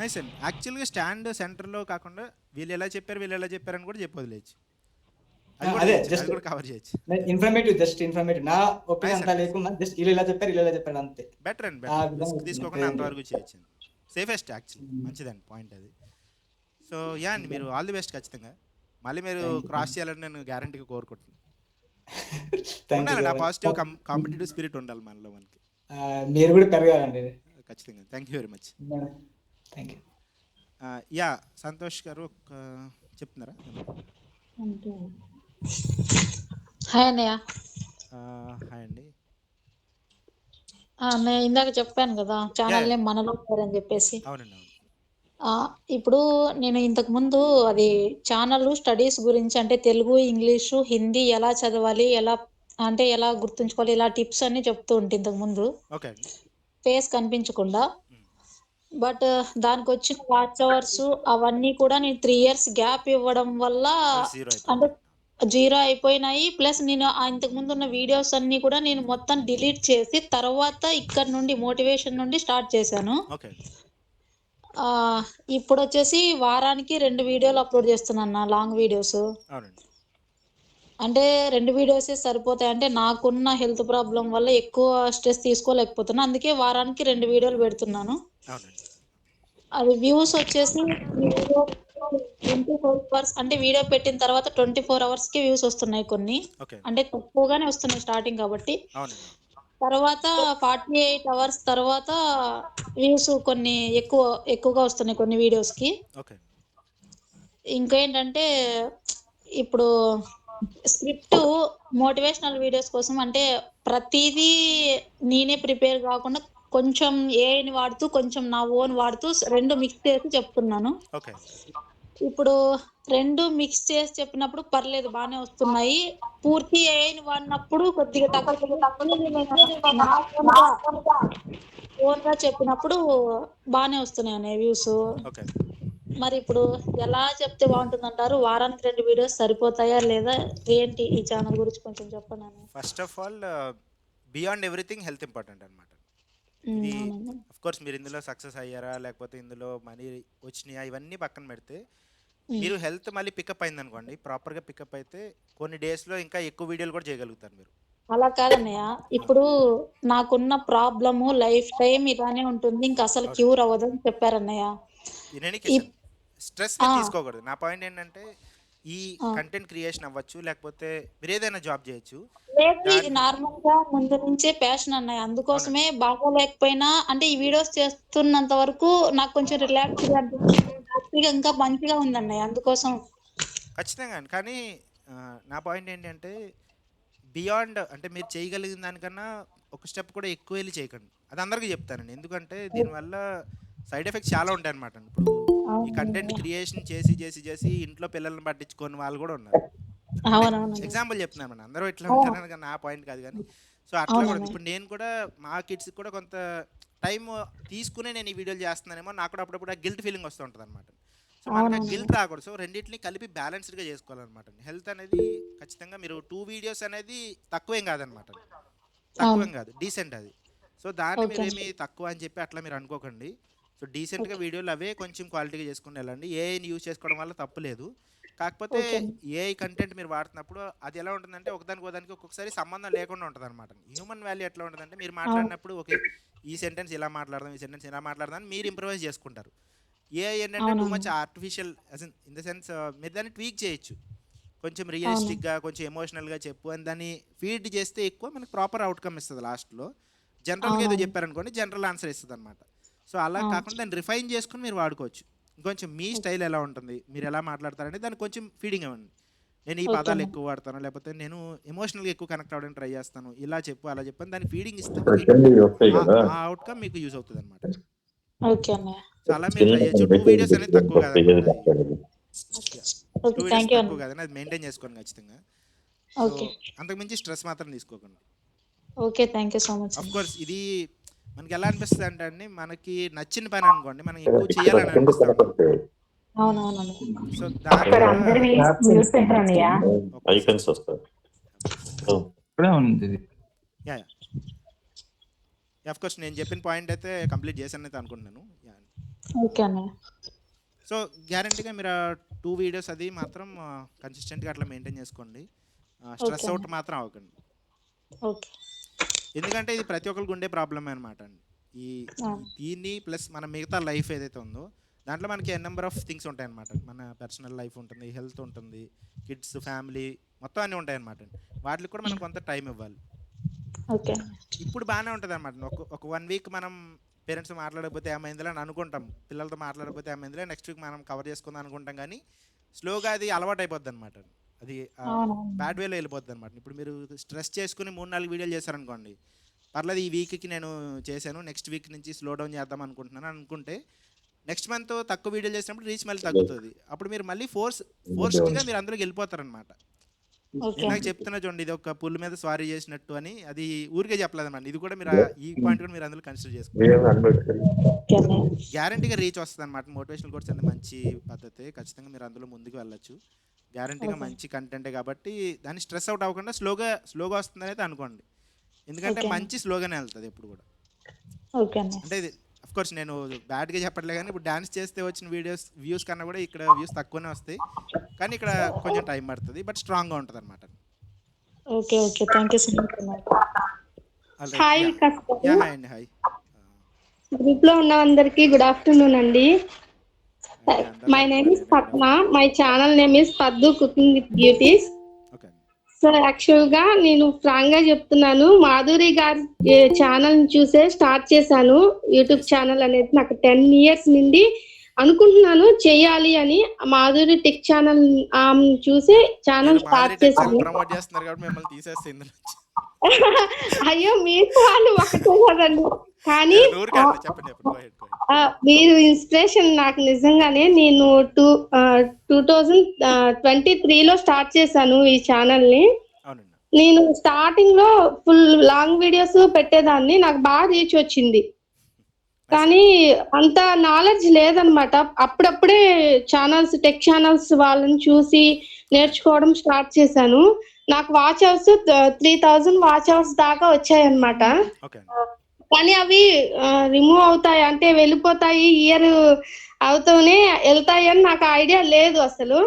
నైస్ అండి. యాక్చువల్గా స్టాండ్ సెంటర్లో కాకుండా వీళ్ళు ఎలా చెప్పారు అని కూడా చెప్పొదిలేచ్చు. అదే జస్ట్ కవర్ చేయొచ్చు. Informative, just informative. నా ఒపీనియన్ అంతా లేకుండా జస్ట్ ఇలా చెప్పారు అంతే. బెటర్ అండి, రిస్క్ తీసుకోకుండా అంతవరకు చేయొచ్చు. సేఫెస్ట్ యాక్చువల్లీ, మంచిదండి పాయింట్ అది. సో అండి, మీరు ఆల్ ది బెస్ట్. ఖచ్చితంగా మళ్ళీ మీరు క్రాస్ చేయాలని నేను గ్యారంటీగా కోరుకుంటున్నాను. ఉండాలి, పాజిటివ్ కాంపిటేటివ్ స్పిరిట్ ఉండాలి మనలో. మనకి మీరు కూడా పెరగాలండి. ఖచ్చితంగా. Thank you very much. Thank you. Santosh గారు చెప్తున్నారా? హాయ్ అన్నయ్య. హాయ్ అండి. నేను ఇందాక చెప్పాను కదా ఛానల్ నేమ్ మనలో అని చెప్పేసి. అవునండి. ఇప్పుడు నేను ఇంతకు ముందు అది ఛానల్ స్టడీస్ గురించి, అంటే తెలుగు, ఇంగ్లీషు, హిందీ ఎలా చదవాలి, ఎలా గుర్తుంచుకోవాలి, ఇలా టిప్స్ అన్ని చెప్తూ ఉంటే ఇంతకు ముందు ఫేస్ కనిపించకుండా. బట్ దానికి వచ్చిన వాచ్ అవర్స్ అవన్నీ కూడా నేను 3 years గ్యాప్ ఇవ్వడం వల్ల అంటే 0 అయిపోయినాయి. ప్లస్ నేను ఇంతకు ముందు ఉన్న వీడియోస్ అన్ని కూడా నేను మొత్తం డిలీట్ చేసి తర్వాత ఇక్కడ నుండి మోటివేషన్ నుండి స్టార్ట్ చేశాను. ఇప్పుడు వచ్చేసి వారానికి 2 వీడియోలు అప్లోడ్ చేస్తున్నాను, లాంగ్ వీడియోస్. అంటే 2 వీడియోసే సరిపోతాయి. అంటే నాకున్న హెల్త్ ప్రాబ్లం వల్ల ఎక్కువ స్ట్రెస్ తీసుకోలేకపోతున్నా, అందుకే వారానికి 2 వీడియోలు పెడుతున్నాను. అది వ్యూస్ వచ్చేసి 24 hours, అంటే వీడియో పెట్టిన తర్వాత 24 hours కి వ్యూస్ వస్తున్నాయి. కొన్ని అంటే తక్కువగానే వస్తున్నాయి స్టార్టింగ్ కాబట్టి. తర్వాత 48 hours తర్వాత వ్యూస్ కొన్ని ఎక్కువగా వస్తున్నాయి కొన్ని వీడియోస్ కి. ఇంకేంటంటే ఇప్పుడు స్క్రిప్ట్ మోటివేషనల్ వీడియోస్ కోసం అంటే ప్రతిదీ నేనే ప్రిపేర్ కాకుండా కొంచెం ఏఐని వాడుతూ కొంచెం నా ఓన్ వాడుతూ 2 మిక్స్ చేసి చెప్తున్నాను. ఇప్పుడు 2 మిక్స్ చేసి చెప్పినప్పుడు పర్లేదు బానే వస్తున్నాయి. పూర్తి ఏఐని వాడినప్పుడు కొద్దిగా ఓన్‌గా చెప్పినప్పుడు బానే వస్తున్నాయన్నయ్య వ్యూస్. ఓకే. మరి ఇప్పుడు ఎలా చెప్తే బాగుంటుందంటారు? వారానికి 2 వీడియోస్ సరిపోతాయా లేదా? ఏంటి ఈ ఛానల్ గురించి కొంచెం చెప్పండి అన్నయ్య. First of all beyond everything health important అనమాట. ఇది అవునండి. అఫ్ కోర్స్ మీరు ఇందులో సక్సెస్ అయ్యారా లేకపోతే ఇందులో మనీ వచ్చినాయా ఇవన్నీ పక్కన పెడితే మీరు హెల్త్ మళ్ళీ పికప్ అయింది అనుకోండి, ప్రాపర్గా పికప్ అయితే కొన్ని డేస్లో ఇంకా ఎక్కువ వీడియోలు కూడా చేయగలుగుతారు మీరు. అలా కాదన్నయ్య, ఇప్పుడు నాకున్న ప్రాబ్లము లైఫ్ టైం ఇలానే ఉంటుంది, ఇంకా అసలు క్యూర్ అవ్వదని చెప్పారన్నయ్య. ఇన్ ఎనీ కేస్ స్ట్రెస్ తీసుకోకూడదు. నా పాయింట్ ఏంటంటే ఈ కంటెంట్ క్రియేషన్ అవ్వచ్చు లేకపోతే మీరు ఏదైనా జాబ్ చేయొచ్చు. లేదు, ఇది నార్మల్ గా ముందు నుంచే ప్యాషన్ అన్నయ్య. అందుకోసమే బాగోలేకపోయినా అంటే ఈ వీడియోస్ చేస్తున్నంత వరకు నాకు కొంచెం రిలాక్స్ గా అనిపిస్తుంది, ఇంకా మంచిగా ఉందన్నయ్య. అందుకోసం ఖచ్చితంగా. కానీ నా పాయింట్ ఏంటంటే బియాండ్ అంటే మీరు చేయగలిగిన దానికన్నా ఒక స్టెప్ కూడా ఎక్కువ వెళ్ళి చేయకండి. అది అందరికీ చెప్తానండి. ఎందుకంటే దీనివల్ల సైడ్ ఎఫెక్ట్స్ చాలా ఉంటాయి అనమాట. ఇప్పుడు ఈ కంటెంట్ క్రియేషన్ చేసి ఇంట్లో పిల్లల్ని పట్టించుకొని వాళ్ళు కూడా ఉన్నారు. ఎగ్జాంపుల్ చెప్తున్నాను, అందరూ ఇట్లా ఉంటారని నా పాయింట్ కాదు కానీ. సో అట్లా కూడా ఇప్పుడు నేను కూడా మా కిడ్స్కి కూడా కొంత టైం తీసుకునే నేను ఈ వీడియోలు చేస్తున్నానేమో నాకు కూడా అప్పుడప్పుడు గిల్ట్ ఫీలింగ్ వస్తూ ఉంటుంది అనమాట. సో మనకి గిల్ట్ రాకూడదు. సో రెండింటిని కలిపి బ్యాలెన్స్డ్గా చేసుకోవాలన్నమాట. హెల్త్ అనేది ఖచ్చితంగా మీరు 2 వీడియోస్ అనేది తక్కువేం కాదనమాట, తక్కువేం కాదు, డీసెంట్ అది. సో దాన్ని మీరు ఏమి తక్కువ అని చెప్పి అట్లా మీరు అనుకోకండి. సో డీసెంట్గా వీడియోలు అవే కొంచెం క్వాలిటీగా చేసుకుని వెళ్ళండి. ఏఐని యూజ్ చేసుకోవడం వల్ల తప్పు లేదు. కాకపోతే ఏఐ కంటెంట్ మీరు వాడుతున్నప్పుడు అది ఎలా ఉంటుందంటే ఒకదానికి ఒక్కొక్కసారి సంబంధం లేకుండా ఉంటుంది అనమాట. హ్యూమన్ వాల్యూ ఎట్లా ఉంటుందంటే మీరు మాట్లాడినప్పుడు ఓకే ఈ సెంటెన్స్ ఇలా మాట్లాడదాం, ఈ సెంటెన్స్ ఇలా మాట్లాడదాం అని మీరు ఇంప్రవైజ్ చేసుకుంటారు. ఏఐ ఏంటంటే too much artificial in the sense మీరు దాన్ని ట్వీక్ చేయొచ్చు. కొంచెం రియలిస్టిక్గా కొంచెం ఎమోషనల్గా చెప్పు అని దాన్ని ఫీడ్ చేస్తే ఎక్కువ మనకు ప్రాపర్ అవుట్కమ్ ఇస్తుంది. లాస్ట్లో జనరల్గా ఏదో చెప్పారనుకోండి జనరల్ ఆన్సర్ ఇస్తుంది అనమాట. సో అలా కాకుండా దాన్ని రిఫైన్ చేసుకుని మీరు వాడుకోవచ్చు. ఇంకొంచెం మీ స్టైల్ ఎలా ఉంటుంది, మీరు ఎలా మాట్లాడతారని దానికి కొంచెం ఫీడింగ్ ఇవ్వండి. నేను ఈ పదాలు ఎక్కువ వాడతాను, లేకపోతే నేను ఎమోషనల్గా ఎక్కువ కనెక్ట్ అవ్వడానికి ట్రై చేస్తాను, ఇలా చెప్పు అలా చెప్పు అని దాన్ని ఫీడింగ్ ఇస్తే ఆ అవుట్కమ్ మీకు యూజ్ అవుతుంది అనమాట. చాలా మీరు ట్రై చేయొచ్చు. 2 వీడియోస్ అనేది తక్కువ కాదు, 2 వీడియోస్ తక్కువ కాదని అది మెయింటైన్ చేసుకోండి ఖచ్చితంగా. అంతకుమించి స్ట్రెస్ మాత్రం తీసుకోకండి. Okay, thank you so much. Of course ఇది మనకి ఎలా అనిపిస్తుంది అంటే అండి, మనకి నచ్చిన పని అనుకోండి మనం ఎక్కువ చేయాలని అనిపిస్తుంది. సో ఆఫ్ కోర్స్ నేను చెప్పిన పాయింట్ అయితే కంప్లీట్ చేశాను అయితే అనుకుంటున్నాను. సో గ్యారంటీగా మీరు 2 వీడియోస్ అది మాత్రం కన్సిస్టెంట్గా అట్లా మెయింటైన్ చేసుకోండి. స్ట్రెస్ అవుట్ మాత్రం అవ్వకండి. ఎందుకంటే ఇది ప్రతి ఒక్కరికి ఉండే ప్రాబ్లమే అనమాట అండి. దీన్ని ప్లస్ మన మిగతా లైఫ్ ఏదైతే ఉందో దాంట్లో మనకి నెంబర్ ఆఫ్ థింగ్స్ ఉంటాయన్నమాట. మన పర్సనల్ లైఫ్ ఉంటుంది, హెల్త్ ఉంటుంది, కిడ్స్, ఫ్యామిలీ మొత్తం అన్నీ ఉంటాయన్నమాట. వాటికి కూడా మనం కొంత టైం ఇవ్వాలి. ఇప్పుడు బాగానే ఉంటుంది అనమాట. ఒక 1 వీక్ మనం పేరెంట్స్ మాట్లాడకపోతే ఏమైందిలే అని అనుకుంటాం, పిల్లలతో మాట్లాడకపోతే ఏమైందిలే నెక్స్ట్ వీక్ మనం కవర్ చేసుకుందాం అనుకుంటాం. కానీ స్లోగా అది అలవాటు అయిపోద్ది అనమాట. అది బ్యాడ్ వేలో వెళ్ళిపోద్ది అనమాట. ఇప్పుడు మీరు స్ట్రెస్ చేసుకుని 3-4 వీడియోలు చేశారనుకోండి, పర్లేదు ఈ వీక్కి నేను చేశాను, నెక్స్ట్ వీక్ నుంచి స్లో డౌన్ చేద్దాం అనుకుంటున్నాను అనుకుంటే నెక్స్ట్ మంత్ తక్కువ వీడియోలు చేసినప్పుడు రీచ్ మళ్ళీ తగ్గుతుంది. అప్పుడు మీరు మళ్ళీ ఫోర్స్గా మీరు అందులోకి వెళ్ళిపోతారనమాట. నాకు చెప్తున్నా చూడండి, ఇది ఒక పుల్ మీద స్వారీ చేసినట్టు అని, అది ఊరికే చెప్పలేదన్నమాట. ఇది కూడా మీరు ఈ పాయింట్ కూడా మీరు అందులో కన్సిడర్ చేసుకోండి. గ్యారంటీగా రీచ్ వస్తుంది అనమాట. మోటివేషనల్ కోర్స్ అనేది మంచి పద్ధతి, ఖచ్చితంగా మీరు అందులో ముందుకు వెళ్ళొచ్చు. గ్యారంటీగా మంచి కంటెంటే కాబట్టి దాన్ని స్ట్రెస్ అవుట్ అవ్వకుండా స్లోగా వస్తుంది అనేది అనుకోండి. ఎందుకంటే మంచి స్లోగానే వెళ్తుంది ఎప్పుడు కూడా. అంటే ఇది అఫ్ కోర్స్ నేను బ్యాడ్గా చెప్పట్లే కానీ ఇప్పుడు డాన్స్ చేస్తే వచ్చిన వ్యూస్ కన్నా కూడా ఇక్కడ వ్యూస్ తక్కువనే వస్తాయి, కానీ ఇక్కడ కొంచెం టైం పడుతుంది, బట్ స్ట్రాంగ్గా ఉంటుంది అనమాట. హాయ్ అండి. హాయ్. గ్రూప్ లో ఉన్న అందరికి గుడ్ ఆఫ్టర్నూన్ అండి. My name is Padma. My channel name is Paddu cooking with beauties. So actual గా నేను ఫ్రాంక్ గా చెప్తున్నాను, మాధురి గారి ఛానల్ చూసే స్టార్ట్ చేశాను. యూట్యూబ్ ఛానల్ అనేది నాకు 10 years నుండి అనుకుంటున్నాను చేయాలి అని. మాధురి టెక్ ఛానల్ చూసే ఛానల్ స్టార్ట్ చేశాను. అయ్యో మీరు వాళ్ళు ఒకటే కదండి, కానీ మీరు ఇన్స్పిరేషన్ నాకు నిజంగానే. నేను 2023లో స్టార్ట్ చేశాను ఈ ఛానల్ని. నేను స్టార్టింగ్ లో ఫుల్ లాంగ్ వీడియోస్ పెట్టేదాన్ని, నాకు బాగా రీచ్ వచ్చింది, కానీ అంత నాలెడ్జ్ లేదనమాట. అప్పుడప్పుడే ఛానల్స్, టెక్ ఛానల్స్ వాళ్ళని చూసి నేర్చుకోవడం స్టార్ట్ చేశాను. నాకు వాచ్ అవర్స్ 3000 వాచ్ అవర్స్ దాకా వచ్చాయన్నమాట. కానీ అవి రిమూవ్ అవుతాయి అంటే వెళ్ళిపోతాయి, ఇయర్ అవుతూనే వెళ్తాయి అని నాకు ఐడియా లేదు అసలు.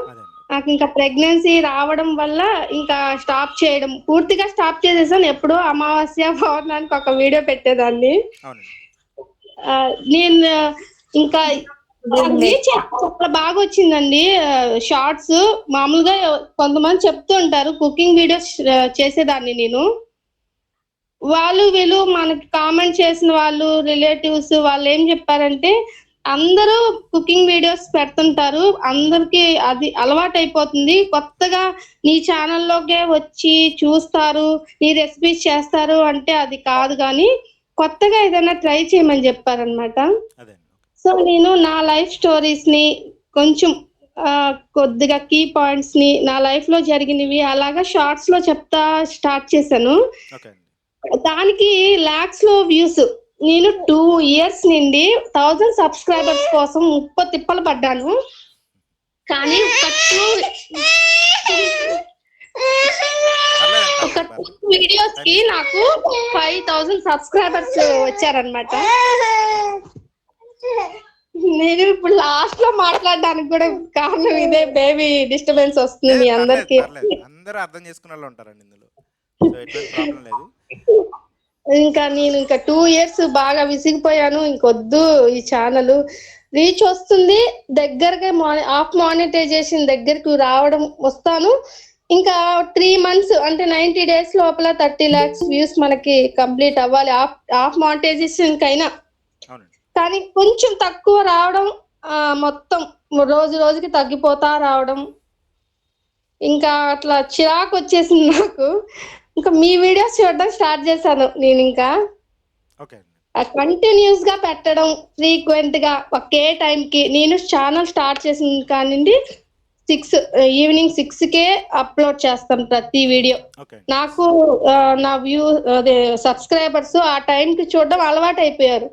నాకు ఇంకా ప్రెగ్నెన్సీ రావడం వల్ల ఇంకా స్టాప్ చేయడం, పూర్తిగా స్టాప్ చేసేసాను. ఎప్పుడో అమావాస్య పౌర్ణానికి ఒక వీడియో పెట్టేదాన్ని. నేను ఇంకా చాలా బాగా వచ్చిందండి షార్ట్స్. మామూలుగా కొంతమంది చెప్తూ ఉంటారు కుకింగ్ వీడియోస్ చేసేదాన్ని నేను. వీళ్ళు మనకి కామెంట్ చేసిన వాళ్ళు, రిలేటివ్స్ వాళ్ళు ఏం చెప్పారంటే, అందరూ కుకింగ్ వీడియోస్ పెడుతుంటారు, అందరికి అది అలవాటు అయిపోతుంది, కొత్తగా నీ ఛానల్లోకే వచ్చి చూస్తారు, నీ రెసిపీస్ చేస్తారు అంటే అది కాదు, కానీ కొత్తగా ఏదైనా ట్రై చేయమని చెప్పారనమాట. సో నేను నా లైఫ్ స్టోరీస్ ని కొంచెం కొద్దిగా కీ పాయింట్స్ ని, నా లైఫ్ లో జరిగినవి అలాగా షార్ట్స్ లో చెప్తా స్టార్ట్ చేశాను. దానికి లాక్స్ లో వ్యూస్. నేను 2 years నుండి 1000 సబ్స్క్రైబర్స్ కోసం 30 తిప్పలు పడ్డాను, కానీ ఒక 2 వీడియోస్ కి నాకు 5000 సబ్స్క్రైబర్స్ వచ్చారనమాట. నేను ఇప్పుడు లాస్ట్ లో మాట్లాడడానికి కూడా కారణం ఇదే. బేబీ డిస్టర్బెన్స్ వస్తుంది మీ అందరికి. అందరూ అర్థం చేసుకునే వాళ్ళు ఉంటారండి ఇందులో, ప్రాబ్లం లేదు. నేను 2 years బాగా విసిగిపోయాను, ఇంకొద్దు ఈ ఛానల్. రీచ్ వస్తుంది, దగ్గరగా ఆఫ్ మానిటైజేషన్ దగ్గరికి వస్తాను. ఇంకా 3 months అంటే 90 days లోపల 30 lakhs వ్యూస్ మనకి కంప్లీట్ అవ్వాలి ఆఫ్ మానిటైజేషన్ కైనా. కానీ కొంచెం తక్కువ రావడం, మొత్తం రోజు రోజుకి తగ్గిపోతా రావడం, ఇంకా అట్లా చిరాకు వచ్చేసింది నాకు. ఇంకా మీ వీడియోస్ చూడడం స్టార్ట్ చేశాను నేను. ఇంకా కంటిన్యూస్ గా పెట్టడం, ఫ్రీక్వెంట్ గా ఒకే టైంకి. నేను ఛానల్ స్టార్ట్ చేసిన కానివ్వండి ఈవినింగ్ 6కే అప్లోడ్ చేస్తాను ప్రతి వీడియో. నాకు నా సబ్స్క్రైబర్స్ ఆ టైంకి చూడడం అలవాటు అయిపోయారు.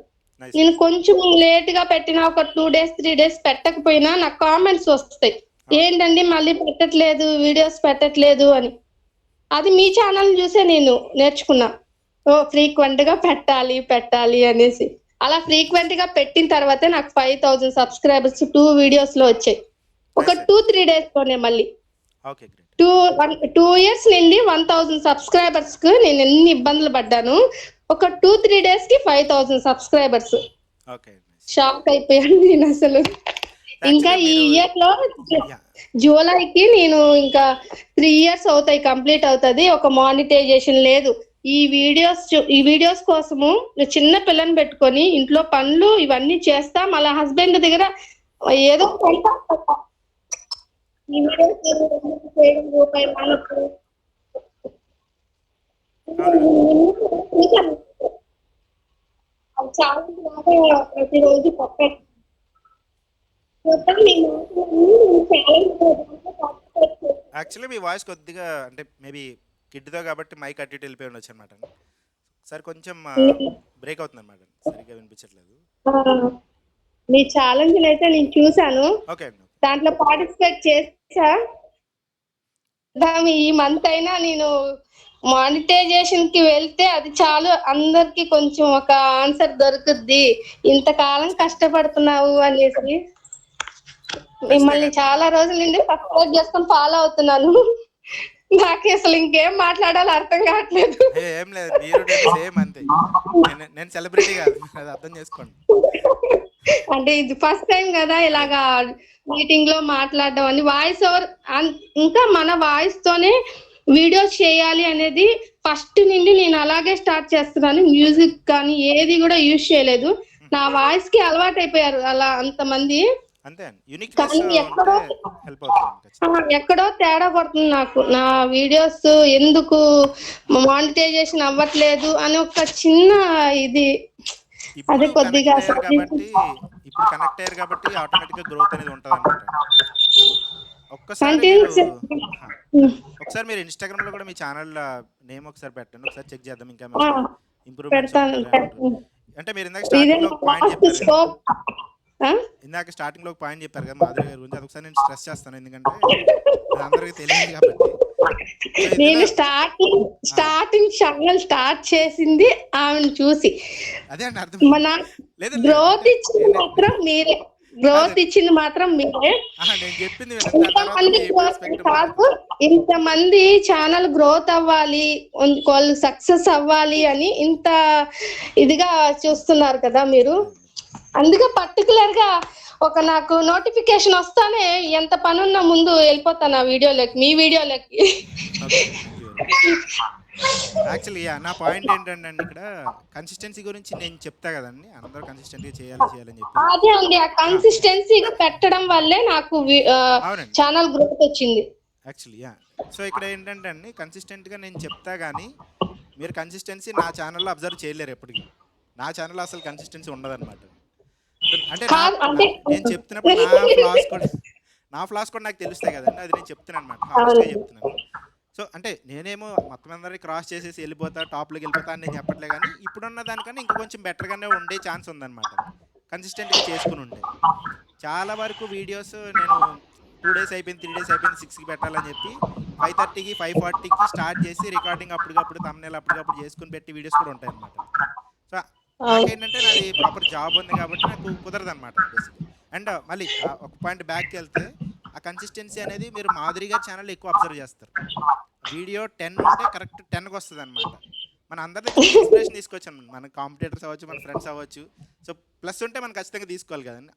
నేను కొంచెం లేట్ గా పెట్టినా, ఒక 2 days 3 days పెట్టకపోయినా నాకు కామెంట్స్ వస్తాయి, ఏంటండి మళ్ళీ పెట్టట్లేదు, వీడియోస్ పెట్టట్లేదు అని. అది మీ ఛానల్ చూసే నేను నేర్చుకున్నా, ఫ్రీక్వెంట్ గా పెట్టాలి అనేసి. అలా ఫ్రీక్వెంట్ గా పెట్టిన తర్వాతే నాకు 5000 సబ్స్క్రైబర్స్ 2 వీడియోస్ లో వచ్చాయి, ఒక 2-3 days లోనే. మళ్ళీ 2 years నుండి 1000 సబ్స్క్రైబర్స్ కు నేను ఎన్ని ఇబ్బందులు పడ్డాను. ఒక 2-3 days కి 5000 సబ్స్క్రైబర్స్. షాక్ అయిపోయాను నేను అసలు. ఇంకా ఈ ఇయర్ లో జూలైకి నేను ఇంకా 3 years అవుతాయి, కంప్లీట్ అవుతుంది. ఒక మానిటైజేషన్ లేదు. ఈ వీడియోస్ కోసము చిన్న పిల్లని పెట్టుకొని ఇంట్లో పనులు ఇవన్నీ చేస్తా, మళ్ళీ హస్బెండ్ దగ్గర ఏదో ప్రతిరోజు యాక్చువల్లీ మీ వాయిస్ కొద్దిగా అంటే మేబీ కిడ్తో కాబట్టి మైక్ అటు ఇటు వెళ్ళిపోయి ఉండొచ్చు అనమాట. సార్ కొంచెం బ్రేక్ అవుతుంది అనమాట, సరిగ్గా వినిపించట్లేదు. మీ ఛాలెంజ్ అయితే నేను చూసాను, దాంట్లో పార్టిసిపేట్ చేసా. ఈ మంత్ అయినా నేను మానిటైజేషన్ కి వెళ్తే అది చాలు, అందరికి కొంచెం ఒక ఆన్సర్ దొరుకుద్ది, ఇంతకాలం కష్టపడుతున్నావు అనేసి. మిమ్మల్ని చాలా రోజుల నుండి సబ్స్క్రైబ్ చేసుకొని ఫాలో అవుతున్నాను. నాకు అసలు ఇంకేం మాట్లాడాలో అర్థం కావట్లేదు. ఏం లేదు, మీరు సేమ్ అంతే. నేను సెలబ్రిటీ కాదు, అది అర్థం చేసుకోండి. అంటే ఇది ఫస్ట్ టైం కదా ఇలాగా మీటింగ్ లో మాట్లాడడం అని. వాయిస్ ఓవర్, ఇంకా మన వాయిస్ తోనే వీడియోస్ చేయాలి అనేది ఫస్ట్ నుండి నేను అలాగే స్టార్ట్ చేస్తున్నాను. మ్యూజిక్ కానీ ఏది కూడా యూజ్ చేయలేదు. నా వాయిస్ కి అలవాటు అయిపోయారు అలా అంతమంది. అంతే అండి. యూనిక్‌నెస్ కానీ ఎక్కడో హెల్ప్ అవుతుంది. ఎక్కడో తేడా పడుతుంది నాకు. నా వీడియోస్ ఎందుకు మానిటైజేషన్ అవ్వట్లేదు అని ఒక చిన్న ఇది అదే కొద్దిగా ఇప్పుడు కనెక్ట్ అయ్యారు కాబట్టి ఆటోమేటిక్‌గా గ్రోత్ అనేది ఉంటదన్నమాట. ఒకసారి మీరు ఇన్‌స్టాగ్రామ్‌లో కూడా మీ ఛానల్ నేమ్ ఒకసారి పెట్టండి. ఒకసారి చెక్ చేద్దాం ఇంకా ఇంప్రూవ్‌మెంట్స్ అంటే మీరు ఇందాక స్టార్టింగ్‌లో స్టార్టింగ్‌లో ఒక పాయింట్ చెప్పారు కదా మాధురి గారి గురించి. అదొకసారి నేను స్ట్రెస్ చేస్తాను ఎందుకంటే అందరికీ తెలియదు కాబట్టి. నేను స్టార్టింగ్ ఛానల్ స్టార్ట్ చేసింది ఆమెను చూసి. అదే అండి అర్థం. మన గ్రోత్ ఇచ్చింది మాత్రం మీరే. నేను చెప్పింది కాదు, ఇంతమంది ఛానల్ గ్రోత్ అవ్వాలి, వాళ్ళు సక్సెస్ అవ్వాలి అని ఇంత ఇదిగా చూస్తున్నారు కదా మీరు. అందుకే పర్టికులర్ గా నాకు నోటిఫికేషన్ వస్తానే ఎంత పనున్నా ముందు వెళ్ళిపోతాను ఆ వీడియోలోకి, మీ వీడియోలోకి. యాక్చువల్లీ నా పాయింట్ ఏంటంటే అండి, ఇక్కడ కన్సిస్టెన్సీ గురించి నేను చెప్తా కదండి, అందరూ కన్సిస్టెంట్గా చేయాలని చెప్పి. అదే అండి, ఆ కన్సిస్టెన్సీ పెట్టడం వల్లే నాకు ఛానల్ గ్రోత్ వచ్చింది. యాక్చువల్లీ సో ఇక్కడ ఏంటంటే అండి, కన్సిస్టెంట్గా నేను చెప్తా కానీ మీరు కన్సిస్టెన్సీ నా ఛానల్లో అబ్జర్వ్ చేయలేరు ఎప్పటికీ. నా ఛానల్లో అసలు కన్సిస్టెన్సీ ఉండదన్నమాట. అంటే నేను చెప్తున్నప్పుడు నా ఫ్లాస్ కూడా నాకు తెలుస్తాయి కదండి, అది నేను చెప్తున్నాను అనమాట, హానెస్ట్గా చెప్తున్నాను. సో అంటే నేనేమో మొత్తం అందరినీ క్రాస్ చేసేసి వెళ్ళిపోతా, టాప్లోకి వెళ్ళిపోతా అని నేను చెప్పట్లే, కానీ ఇప్పుడున్న దానికన్నా ఇంకా కొంచెం బెటర్గానే ఉండే ఛాన్స్ ఉందన్నమాట కన్సిస్టెంట్గా చేసుకుని ఉండే. చాలా వరకు వీడియోస్ నేను 2 days అయిపోయింది, 3 days అయిపోయింది, 6కి పెట్టాలని చెప్పి 5:30కి 5:40కి స్టార్ట్ చేసి రికార్డింగ్ అప్పటికప్పుడు thumbnail అప్పటికప్పుడు చేసుకుని పెట్టి వీడియోస్ కూడా ఉంటాయి అన్నమాట. సో నాకేంటంటే నాది ప్రాపర్ జాబ్ ఉంది కాబట్టి నాకు కుదరదు అనమాట బేసిక్. అండ్ మళ్ళీ ఒక పాయింట్ బ్యాక్కి వెళ్తే ఆ కన్సిస్టెన్సీ అనేది మీరు మాధురి గారి ఛానల్ ఎక్కువ అబ్జర్వ్ చేస్తారు. వీడియో 10 ఉంటే కరెక్ట్ 10కి వస్తుంది అనమాట. మన అందరి దగ్గర ఇన్స్పిరేషన్ తీసుకొచ్చాం, మన కాంపిటేటర్స్ అవ్వచ్చు, మన ఫ్రెండ్స్ అవ్వచ్చు. సో ప్లస్ ఉంటే మనం ఖచ్చితంగా తీసుకోవాలి కదండి.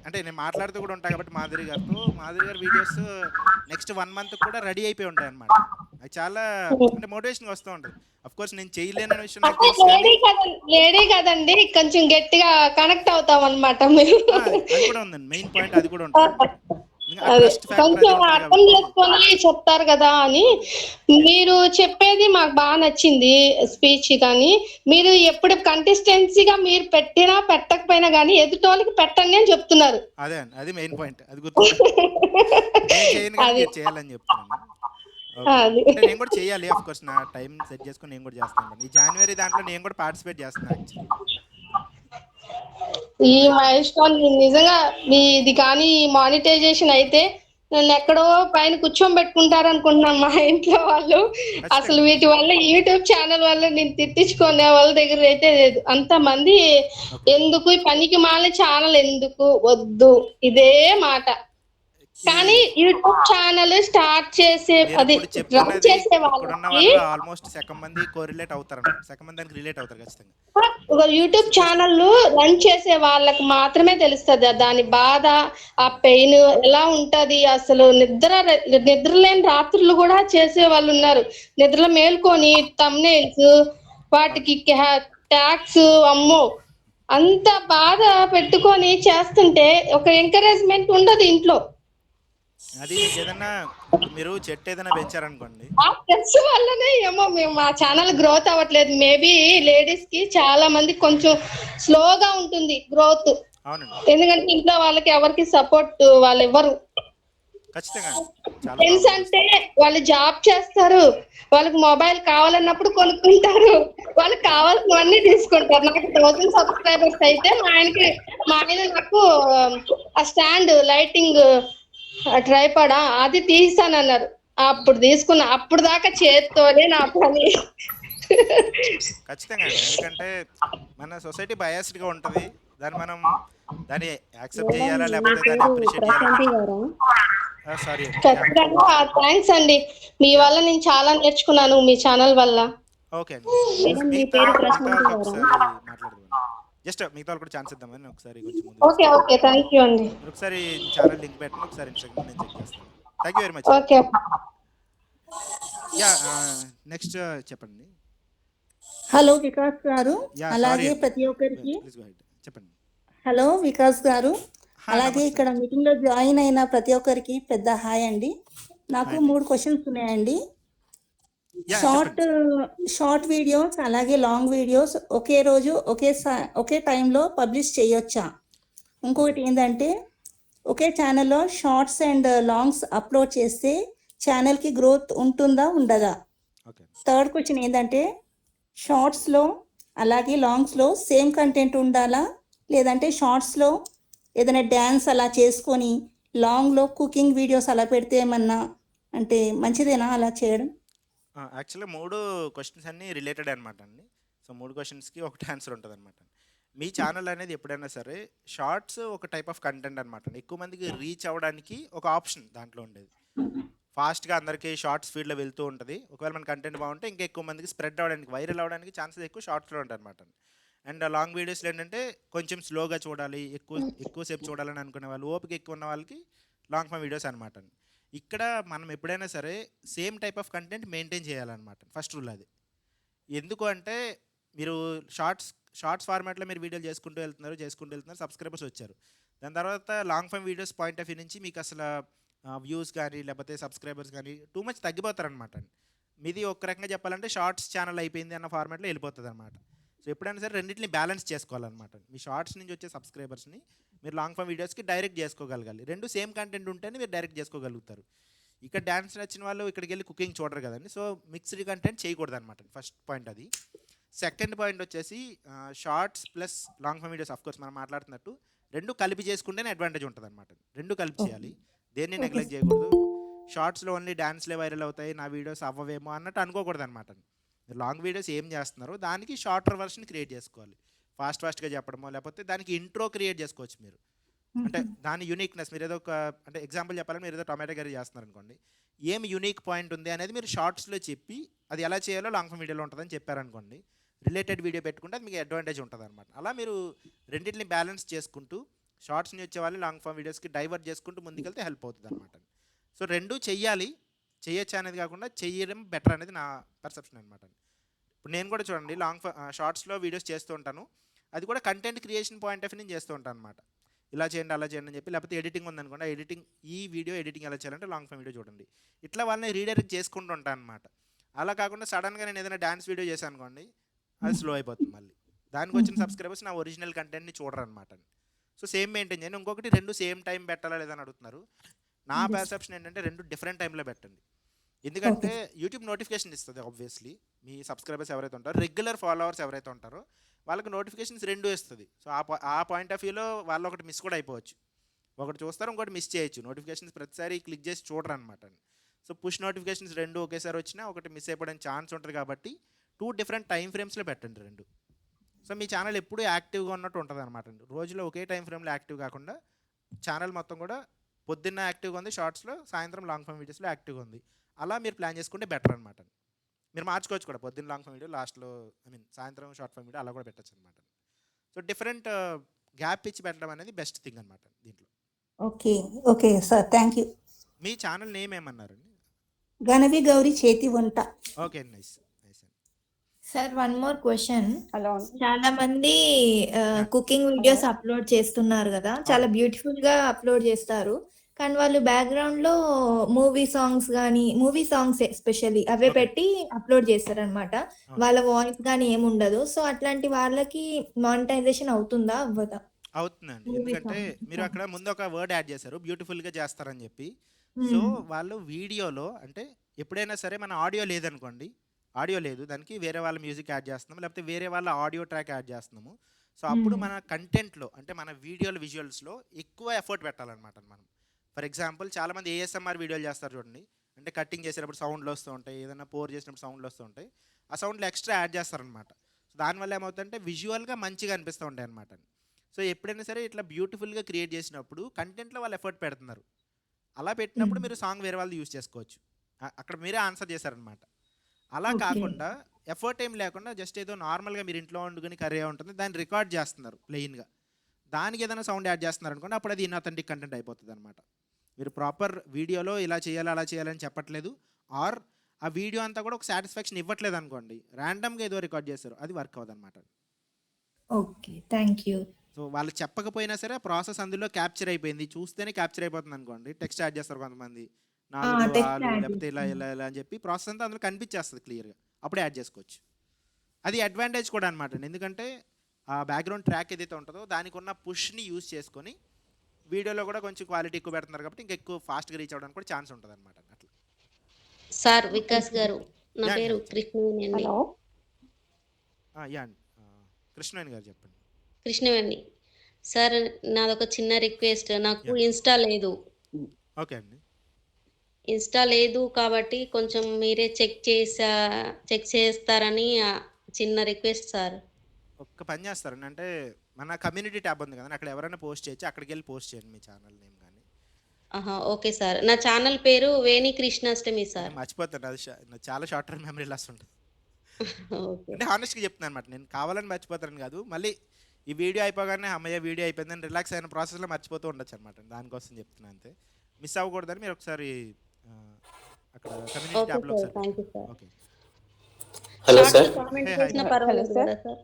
అంటే నేను మాట్లాడుతూ కూడా ఉంటాను కాబట్టి మాధురి గారి వీడియోస్ నెక్స్ట్ 1 month కూడా రెడీ అయిపోయి ఉంటాయి అనమాట. అది చాలా అంటే మోటివేషన్గా వస్తూ ఉంటుంది. అఫ్ కోర్స్ నేను చేయలేననే విషయం నాకు తెలుసు, లేడీ కదండి, కొంచెం గట్టిగా కనెక్ట్ అవుతాం అనమాట. మీరు అది కూడా ఉందండి, మెయిన్ పాయింట్ అది కూడా ఉంటుంది. కొంచెం అర్థం చేసుకొని చెప్తారు కదా అని. మీరు చెప్పేది మాకు బాగా నచ్చింది స్పీచ్. కానీ మీరు ఎప్పుడు కంసిస్టెన్సీగా మీరు పెట్టినా పెట్టకపోయినా కానీ ఎదుటోళ్ళకి పెట్టండి అని చెప్తున్నారు. అదే అది మెయిన్ పాయింట్, అది గుర్తు చేయాలని చెప్తున్నాను. నేను కూడా చేయాలి, ఆఫ్ కోర్స్ నా టైం సెట్ చేసుకుని నేను కూడా చేస్తాను. ఈ జనవరి దాంట్లో నేను కూడా పార్టిసిపేట్ చేస్తున్నాను. ఈ మైల్ స్టోన్ నిజంగా ఇది కానీ మానిటైజేషన్ అయితే నన్ను ఎక్కడో పైన కూర్చోబెట్టుకుంటారు అనుకుంటున్నాను మా ఇంట్లో వాళ్ళు. అసలు వీటి వల్ల యూట్యూబ్ ఛానల్ వల్ల నేను తిట్టించుకునే వాళ్ళ దగ్గర అయితే లేదు. అంతమంది ఎందుకు ఈ పనికి మాలిన ఛానల్ ఎందుకు వద్దు ఇదే మాట. కానీ యూట్యూబ్ ఛానల్ స్టార్ట్ చేసే అది రన్ చేసే వాళ్ళకి ఆల్మోస్ట్ సగం మంది కోరిలేట్ అవుతారు, సగం మంది దానికి రిలేట్ అవుతారు ఖచ్చితంగా. ఒక యూట్యూబ్ ఛానల్ రన్ చేసే వాళ్ళకి మాత్రమే తెలుస్తుంది దాని బాధ, ఆ పెయిన్ ఎలా ఉంటది. అసలు నిద్రలేని రాత్రులు కూడా చేసే వాళ్ళు ఉన్నారు. నిద్రలో మేల్కొని thumbnails వాటికి ట్యాగ్స్, అమ్మో అంత బాధ పెట్టుకొని చేస్తుంటే ఒక ఎంకరేజ్మెంట్ ఉండదు ఇంట్లో. అది ఏదన్నా మీరు చెట్టు ఏదైనా పెంచారనుకోండి, ఆ స్ట్రెస్ వల్లనే ఏమో మేము మా ఛానల్ గ్రోత్ అవ్వట్లేదు. మేబీ లేడీస్ కి చాలా మంది కొంచెం స్లోగా ఉంటుంది గ్రోత్. ఎందుకంటే ఇంట్లో వాళ్ళకి ఎవరికి సపోర్ట్ వాళ్ళు ఇవ్వరు. ఫ్రెండ్స్ అంటే వాళ్ళు జాబ్ చేస్తారు, వాళ్ళకి మొబైల్ కావాలన్నప్పుడు కొనుక్కుంటారు, వాళ్ళకి కావాల్సినవన్నీ తీసుకుంటారు. నాకు 1000 subscribers అయితే మా ఆయన నాకు ఆ స్టాండ్ లైటింగ్ ట్రైపాడ్ అది తీసానన్నారు. అప్పుడు తీసుకున్నా, అప్పుడు దాకా చేత్తోనే నా పని. ఖచ్చితంగా, ఎందుకంటే మన సొసైటీ బయాస్డ్ గా ఉంటది, దాన్ని యాక్సెప్ట్ చేయాలా లేకపోతే దాన్ని అప్రిషియేట్ చేయాలా. సారీ, ఖచ్చితంగా థ్యాంక్స్ అండి, మీ వల్ల నేను చాలా నేర్చుకున్నాను మీ ఛానల్ వల్ల. ఓకే అండి, మాట్లాడదాం. జస్ట్ మిగతా కూడా ఛాన్స్ ఇద్దామని ఒకసారి కొంచెం ముందు. ఓకే థ్యాంక్ యూ అండి. ఒకసారి ఛానల్ లింక్ పెట్టండి, ఒకసారి ఇన్స్టాగ్రామ్ నేను చెక్ చేస్తాను. Thank you very much. Okay yeah next చెప్పండి. హలో వికాస్ గారు, అలాగే ప్రతి ఒక్కరికి చెప్పండి. హలో వికాస్ గారు, అలాగే నమస్తే. ఇక్కడ మీటింగ్ లో జాయిన్ అయిన ప్రతి ఒక్కరికి పెద్ద హాయ్ అండి. నాకు హాయ్ అండి. 3 క్వశ్చన్స్ ఉన్నాయండి. యా షార్ట్ చెప్పండి. షార్ట్ వీడియోస్ అలాగే లాంగ్ వీడియోస్ ఒకే రోజు ఒకే టైంలో పబ్లిష్ చేయొచ్చా? ఇంకొకటి ఏంటంటే ఒకే ఛానల్లో షార్ట్స్ అండ్ లాంగ్స్ అప్లోడ్ చేస్తే ఛానల్కి గ్రోత్ ఉంటుందా ఉండదా? ఓకే. థర్డ్ క్వశ్చన్ ఏంటంటే షార్ట్స్లో అలాగే లాంగ్స్లో సేమ్ కంటెంట్ ఉండాలా, లేదంటే షార్ట్స్లో ఏదైనా డ్యాన్స్ అలా చేసుకొని లాంగ్లో కుకింగ్ వీడియోస్ అలా పెడితే ఏమన్నా అంటే మంచిదేనా అలా చేయడం? యాక్చువల్గా 3 క్వశ్చన్స్ అన్నీ రిలేటెడ్ అనమాట అండి. సో 3 క్వశ్చన్స్కి ఒకటి ఆన్సర్ ఉంటుంది అనమాట. మీ ఛానల్ అనేది ఎప్పుడైనా సరే షార్ట్స్ ఒక టైప్ ఆఫ్ కంటెంట్ అనమాట. ఎక్కువ మందికి రీచ్ అవ్వడానికి ఒక ఆప్షన్ దాంట్లో ఉండేది. ఫాస్ట్గా అందరికీ షార్ట్స్ ఫీడ్లో వెళ్తూ ఉంటుంది. ఒకవేళ మన కంటెంట్ బాగుంటే ఇంకా ఎక్కువ మందికి స్ప్రెడ్ అవ్వడానికి, వైరల్ అవ్వడానికి ఛాన్సెస్ ఎక్కువ షార్ట్స్లో ఉంటాయి అనమాట. అండ్ లాంగ్ వీడియోస్లో ఏంటంటే కొంచెం స్లోగా చూడాలి, ఎక్కువసేపు చూడాలని అనుకునే వాళ్ళు, ఓపిక ఎక్కువ ఉన్న వాళ్ళకి లాంగ్ ఫామ్ వీడియోస్ అనమాట. ఇక్కడ మనం ఎప్పుడైనా సరే same type of content maintain చేయాలన్నమాట. ఫస్ట్ రూల్ అది. ఎందుకు అంటే మీరు షార్ట్స్ ఫార్మాట్లో మీరు వీడియోలు చేసుకుంటూ వెళ్తున్నారు, సబ్స్క్రైబర్స్ వచ్చారు. దాని తర్వాత long form videos point of view నుంచి మీకు అసలు వ్యూస్ కానీ లేకపోతే సబ్స్క్రైబర్స్ కానీ టూ మచ్ తగ్గిపోతారనమాట. మీది ఒక రకంగా చెప్పాలంటే షార్ట్స్ ఛానల్ అయిపోయింది అన్న ఫార్మాట్లో వెళ్ళిపోతుంది అనమాట. సో ఎప్పుడైనా సరే రెండింటిని బ్యాలెన్స్ చేసుకోవాలన్నమాట. మీ షార్ట్స్ నుంచి వచ్చే సబ్స్క్రైబర్స్ని మీరు లాంగ్ ఫామ్ వీడియోస్కి డైరెక్ట్ చేసుకోగలగాలి. రెండు సేమ్ కంటెంట్ ఉంటేనే మీరు డైరెక్ట్ చేసుకోగలుగుతారు. ఇక్కడ డ్యాన్స్ నచ్చిన వాళ్ళు ఇక్కడికి వెళ్ళి కుకింగ్ చూడరు కదండి. సో మిక్స్డ్ కంటెంట్ చేయకూడదు అనమాట. ఫస్ట్ పాయింట్ అది. సెకండ్ పాయింట్ వచ్చేసి shorts plus long form videos of course మనం మాట్లాడుతున్నట్టు రెండు కలిపి చేసుకుంటేనే అడ్వాంటేజ్ ఉంటుంది అనమాట. రెండు కలిపి చేయాలి, దేన్ని నెగ్లెక్ట్ చేయకూడదు. షార్ట్స్లో ఓన్లీ డ్యాన్స్లే వైరల్ అవుతాయి, నా వీడియోస్ అవ్వవేమో అన్నట్టు అనుకోకూడదు అనమాట. లాంగ్ వీడియోస్ ఏం చేస్తున్నారో దానికి షార్టర్ వర్షన్ క్రియేట్ చేసుకోవాలి. ఫాస్ట్గా చెప్పడమో లేకపోతే దానికి ఇంట్రో క్రియేట్ చేసుకోవచ్చు మీరు. అంటే దాని యూనిక్నెస్ మీరు ఏదో ఒక అంటే ఎగ్జాంపుల్ చెప్పాలని మీరు ఏదో టొమాటో కర్రీ చేస్తున్నారు అనుకోండి, ఏం యూనిక్ పాయింట్ ఉంది అనేది మీరు షార్ట్స్లో చెప్పి అది ఎలా చేయాలో లాంగ్ ఫామ్ వీడియోలో ఉంటుందని చెప్పారనుకోండి, రిలేటెడ్ వీడియో పెట్టుకుంటే అది మీకు అడ్వాంటేజ్ ఉంటుంది అనమాట. అలా మీరు రెండింటిని బ్యాలెన్స్ చేసుకుంటూ షార్ట్స్ని వచ్చే వాళ్ళు లాంగ్ ఫామ్ వీడియోస్కి డైవర్ట్ చేసుకుంటూ ముందుకెళ్తే హెల్ప్ అవుతుంది అనమాట. సో రెండు చెయ్యాలి, చేయొచ్చు అనేది కాకుండా చేయడం బెటర్ అనేది నా పర్సెప్షన్ అనమాట. ఇప్పుడు నేను కూడా చూడండి షార్ట్స్లో వీడియోస్ చేస్తూ ఉంటాను. అది కూడా content creation point of view నేను చేస్తూ ఉంటాను అనమాట. ఇలా చేయండి అలా చేయండి అని చెప్పి, లేకపోతే ఎడిటింగ్ ఉందనుకోండి, ఈ వీడియో ఎడిటింగ్ ఎలా చేయాలంటే లాంగ్ ఫామ్ వీడియో చూడండి, ఇట్లా వాళ్ళని రీడైరెక్ట్ చేసుకుంటూ ఉంటాను అనమాట. అలా కాకుండా సడన్గా నేను ఏదైనా డ్యాన్స్ వీడియో చేశాను అనుకోండి, అది స్లో అయిపోతుంది. మళ్ళీ దానికి వచ్చిన సబ్స్క్రైబర్స్ నా ఒరిజినల్ కంటెంట్ని చూడరు అనమాట. సో సేమ్ మెయింటైన్ చేయండి. ఇంకొకటి రెండు సేమ్ టైం పెట్టాలా లేదని అడుగుతున్నారు. నా పర్సెప్షన్ ఏంటంటే రెండు డిఫరెంట్ టైంలో పెట్టండి. ఎందుకంటే యూట్యూబ్ నోటిఫికేషన్ ఇస్తుంది ఆబ్వియస్లీ. మీ సబ్స్క్రైబర్స్ ఎవరైతే ఉంటారో, రెగ్యులర్ ఫాలోవర్స్ ఎవరైతే ఉంటారో వాళ్ళకి నోటిఫికేషన్స్ రెండు ఇస్తుంది. సో ఆ పాయింట్ ఆఫ్ వ్యూలో వాళ్ళు ఒకటి మిస్ కూడా అయిపోవచ్చు. ఒకటి చూస్తారు, ఇంకోటి మిస్ చేయొచ్చు. నోటిఫికేషన్స్ ప్రతిసారి క్లిక్ చేసి చూడరు అనమాట. సో పుష్ నోటిఫికేషన్స్ రెండు ఒకేసారి వచ్చినా ఒకటి మిస్ అయిపోవడానికి ఛాన్స్ ఉంటుంది. కాబట్టి 2 డిఫరెంట్ టైం ఫ్రేమ్స్లో పెట్టండి రెండు. సో మీ ఛానల్ ఎప్పుడు యాక్టివ్గా ఉన్నట్టు ఉంటుంది అనమాట. రోజులో ఒకే టైం ఫ్రేమ్లో యాక్టివ్ కాకుండా ఛానల్ మొత్తం కూడా పొద్దున్న యాక్టివ్గా ఉంది షార్ట్స్లో, సాయంత్రం లాంగ్ ఫామ్ వీడియోస్లో యాక్టివ్గా ఉంది. అలా మీరు ప్లాన్ చేసుకుంటే బెటర్ అనమాట. మీరు మార్చుకోవచ్చు కూడా, పొద్దున్న లాంగ్ ఫామ్ వీడియో, లాస్ట్లో సాయంత్రం షార్ట్ ఫామ్ వీడియో అలా కూడా పెట్టచ్చు అనమాట. సో డిఫరెంట్ గ్యాప్ ఇచ్చి పెట్టడం అనేది బెస్ట్ థింగ్ అనమాట దీంట్లో. Okay sir, thank you. మీ ఛానల్ నేమ్ ఏమన్నారండి? గణవి గౌరీ చేతి వంట. Okay, nice. Sir, one more question. చాలా మంది కుకింగ్ వీడియోస్ అప్లోడ్ చేస్తున్నారు కదా, చాలా బ్యూటిఫుల్ గా అప్లోడ్ చేస్తారు. కానీ వాళ్ళు బ్యాక్గ్రౌండ్ లో మూవీ సాంగ్స్ ఎస్పెషల్లీ అవే పెట్టి అప్లోడ్ చేస్తారు అనమాట. వాళ్ళ వాయిస్ కానీ ఏముండదు. సో అట్లాంటి వాళ్ళకి మానిటైజేషన్ అవుతుందా అవ్వదా? అవుతుందండి. ఎందుకంటే మీరు అక్కడ ముందు ఒక వర్డ్ యాడ్ చేశారు, బ్యూటిఫుల్గా చేస్తారని చెప్పి. సో వాళ్ళు వీడియోలో అంటే ఎప్పుడైనా సరే మన ఆడియో లేదనుకోండి, ఆడియో లేదు, దానికి వేరే వాళ్ళ మ్యూజిక్ యాడ్ చేస్తున్నాము, లేకపోతే వేరే వాళ్ళ ఆడియో ట్రాక్ యాడ్ చేస్తున్నాము. సో అప్పుడు మన కంటెంట్లో అంటే మన వీడియోలు విజువల్స్లో ఎక్కువ ఎఫర్ట్ పెట్టాలన్నమాట మనం. ఫర్ ఎగ్జాంపుల్ చాలామంది ASMR వీడియోలు చేస్తారు చూడండి, అంటే కటింగ్ చేసేటప్పుడు సౌండ్లు వస్తూ ఉంటాయి, ఏదైనా పోర్ చేసినప్పుడు సౌండ్లు వస్తూ ఉంటాయి. ఆ సౌండ్లు ఎక్స్ట్రా యాడ్ చేస్తారనమాట. సో దానివల్ల ఏమవుతుందంటే విజువల్గా మంచిగా అనిపిస్తూ ఉంటాయి అనమాట. సో ఎప్పుడైనా సరే ఇట్లా బ్యూటిఫుల్గా క్రియేట్ చేసినప్పుడు కంటెంట్లో వాళ్ళు ఎఫర్ట్ పెడుతున్నారు. అలా పెట్టినప్పుడు మీరు సాంగ్ వేరే వాళ్ళు యూజ్ చేసుకోవచ్చు. అక్కడ మీరే ఆన్సర్ చేశారనమాట. అలా కాకుండా ఎఫర్ట్ ఏం లేకుండా జస్ట్ ఏదో నార్మల్గా మీరు ఇంట్లో వండుకొని కర్రీ ఉంటుంది, దాన్ని రికార్డ్ చేస్తున్నారు ప్లెయిన్గా, దానికి ఏదైనా సౌండ్ యాడ్ చేస్తున్నారు అనుకోండి, అప్పుడు అది ఇన్అథెంటిక్ కంటెంట్ అయిపోతుంది అనమాట. మీరు ప్రాపర్ వీడియోలో ఇలా చేయాలి అలా చేయాలని చెప్పట్లేదు, ఆర్ ఆ వీడియో అంతా కూడా ఒక సాటిస్ఫాక్షన్ ఇవ్వట్లేదు అనుకోండి, ర్యాండమ్గా ఏదో రికార్డ్ చేస్తారు, అది వర్క్ అవ్వదు అనమాట. Okay, thank you. So so వాళ్ళు చెప్పకపోయినా సరే ఆ ప్రాసెస్ అందులో క్యాప్చర్ అయిపోయింది. చూస్తేనే క్యాప్చర్ అయిపోతుంది అనుకోండి. టెక్స్ట్ యాడ్ చేస్తారు కొంతమంది. 4, టెక్స్ట్ 6 యాడ్ లేకపోతే ఇలా ఇలా ఇలా అని చెప్పి ప్రాసెస్ అంతా అందులో కనిపించేస్తుంది క్లియర్‌గా. అప్పుడే యాడ్ చేసుకోవచ్చు. అది అడ్వాంటేజ్ కూడా అనమాట. ఎందుకంటే ఆ బ్యాక్‌గ్రౌండ్ ట్రాక్ ఏదైతే ఉంటుందో దానికి ఉన్న పుష్‌ని యూజ్ చేసుకొని వీడియోలో కూడా కొంచెం క్వాలిటీ ఎక్కువ పెడుతున్నారు కాబట్టి ఇంకా ఎక్కువ ఫాస్ట్‌గా రీచ్ అవ్వడానికి కూడా ఛాన్స్ ఉంటుందన్నమాట అట్లా. సార్ వికాస్ గారు, నా యా పేరు అండి. కృష్ణవేణి అండి. యా అండి. కృష్ణవేణి గారు చెప్పండి. కృష్ణవేణి సార్, నాదొక చిన్న రిక్వెస్ట్. నాకు ఇన్స్టా లేదు. ఓకే అండి. ఇన్స్టా లేదు కాబట్టి కొంచెం మీరే చెక్ చేస్తారని చిన్న రిక్వెస్ట్ సార్. ఒక్క పని చేస్తారండి, అంటే మన కమ్యూనిటీ ట్యాబ్ ఉంది కదండి, అక్కడ ఎవరైనా పోస్ట్ చేయొచ్చు. అక్కడికి వెళ్ళి పోస్ట్ చేయండి మీ ఛానల్ నేమ్ కానీ. ఆహా, ఓకే సార్. నా ఛానల్ పేరు వేణి కృష్ణాష్టమి సార్. మర్చిపోతాను, అది నాకు చాలా షార్ట్ టర్మ్ మెమరీ లాస్ ఉంటుంది. ఓకే. అంటే హానెస్ట్గా చెప్తున్నాను అనమాట, నేను కావాలని మర్చిపోతాను కాదు, మళ్ళీ ఈ వీడియో అయిపోగానే అమ్మయ్య వీడియో అయిపోయిందని రిలాక్స్ అయిన ప్రాసెస్లో మర్చిపోతూ ఉండొచ్చు అనమాట. దానికోసం చెప్తున్నాను అంతే. మిస్ అవ్వకూడదని మీరు ఒకసారి అక్కడ కమ్యూనిటీ ఓకే ట్యాబ్లో సార్, ఒకసారి thank you sir. Okay. Hello short sir. Comment hey hi. చేసినా హలో పర్వాలేదు సార్. కదా సార్?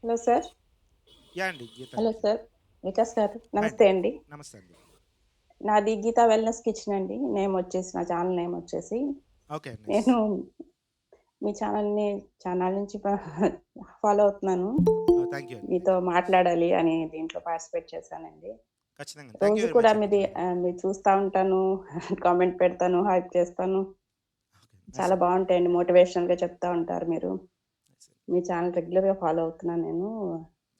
Hello sir. యా అండి, గీత హలో గారు. సార్. వికాస్ గారు హాయ్ నమస్తే అండి. అండి. నమస్తే అండి. నాది గీతా వెల్నెస్ కిచెన్ అండి. నా ఛానల్ నేమ్ వచ్చేసి. ఓకే అండి. నేను మీ ఛానల్ని చాలా నుంచి ఫాలో అవుతున్నాను. థ్యాంక్ యూ అండి. మీతో మాట్లాడాలి అని దీంట్లో పార్టిసిపేట్ చేశానండి. ఖచ్చితంగా థ్యాంక్ యూ రోజు వెరీ కూడా మచ్ అండి. మీరు చూస్తూ ఉంటాను, కామెంట్ పెడతాను, హైప్ చేస్తాను. ఓకే, చాలా బాగుంటాయండి, మోటివేషనల్గా చెప్తా ఉంటారు మీరు. మీ ఛానల్ రెగ్యులర్గా ఫాలో అవుతున్నాను నేను.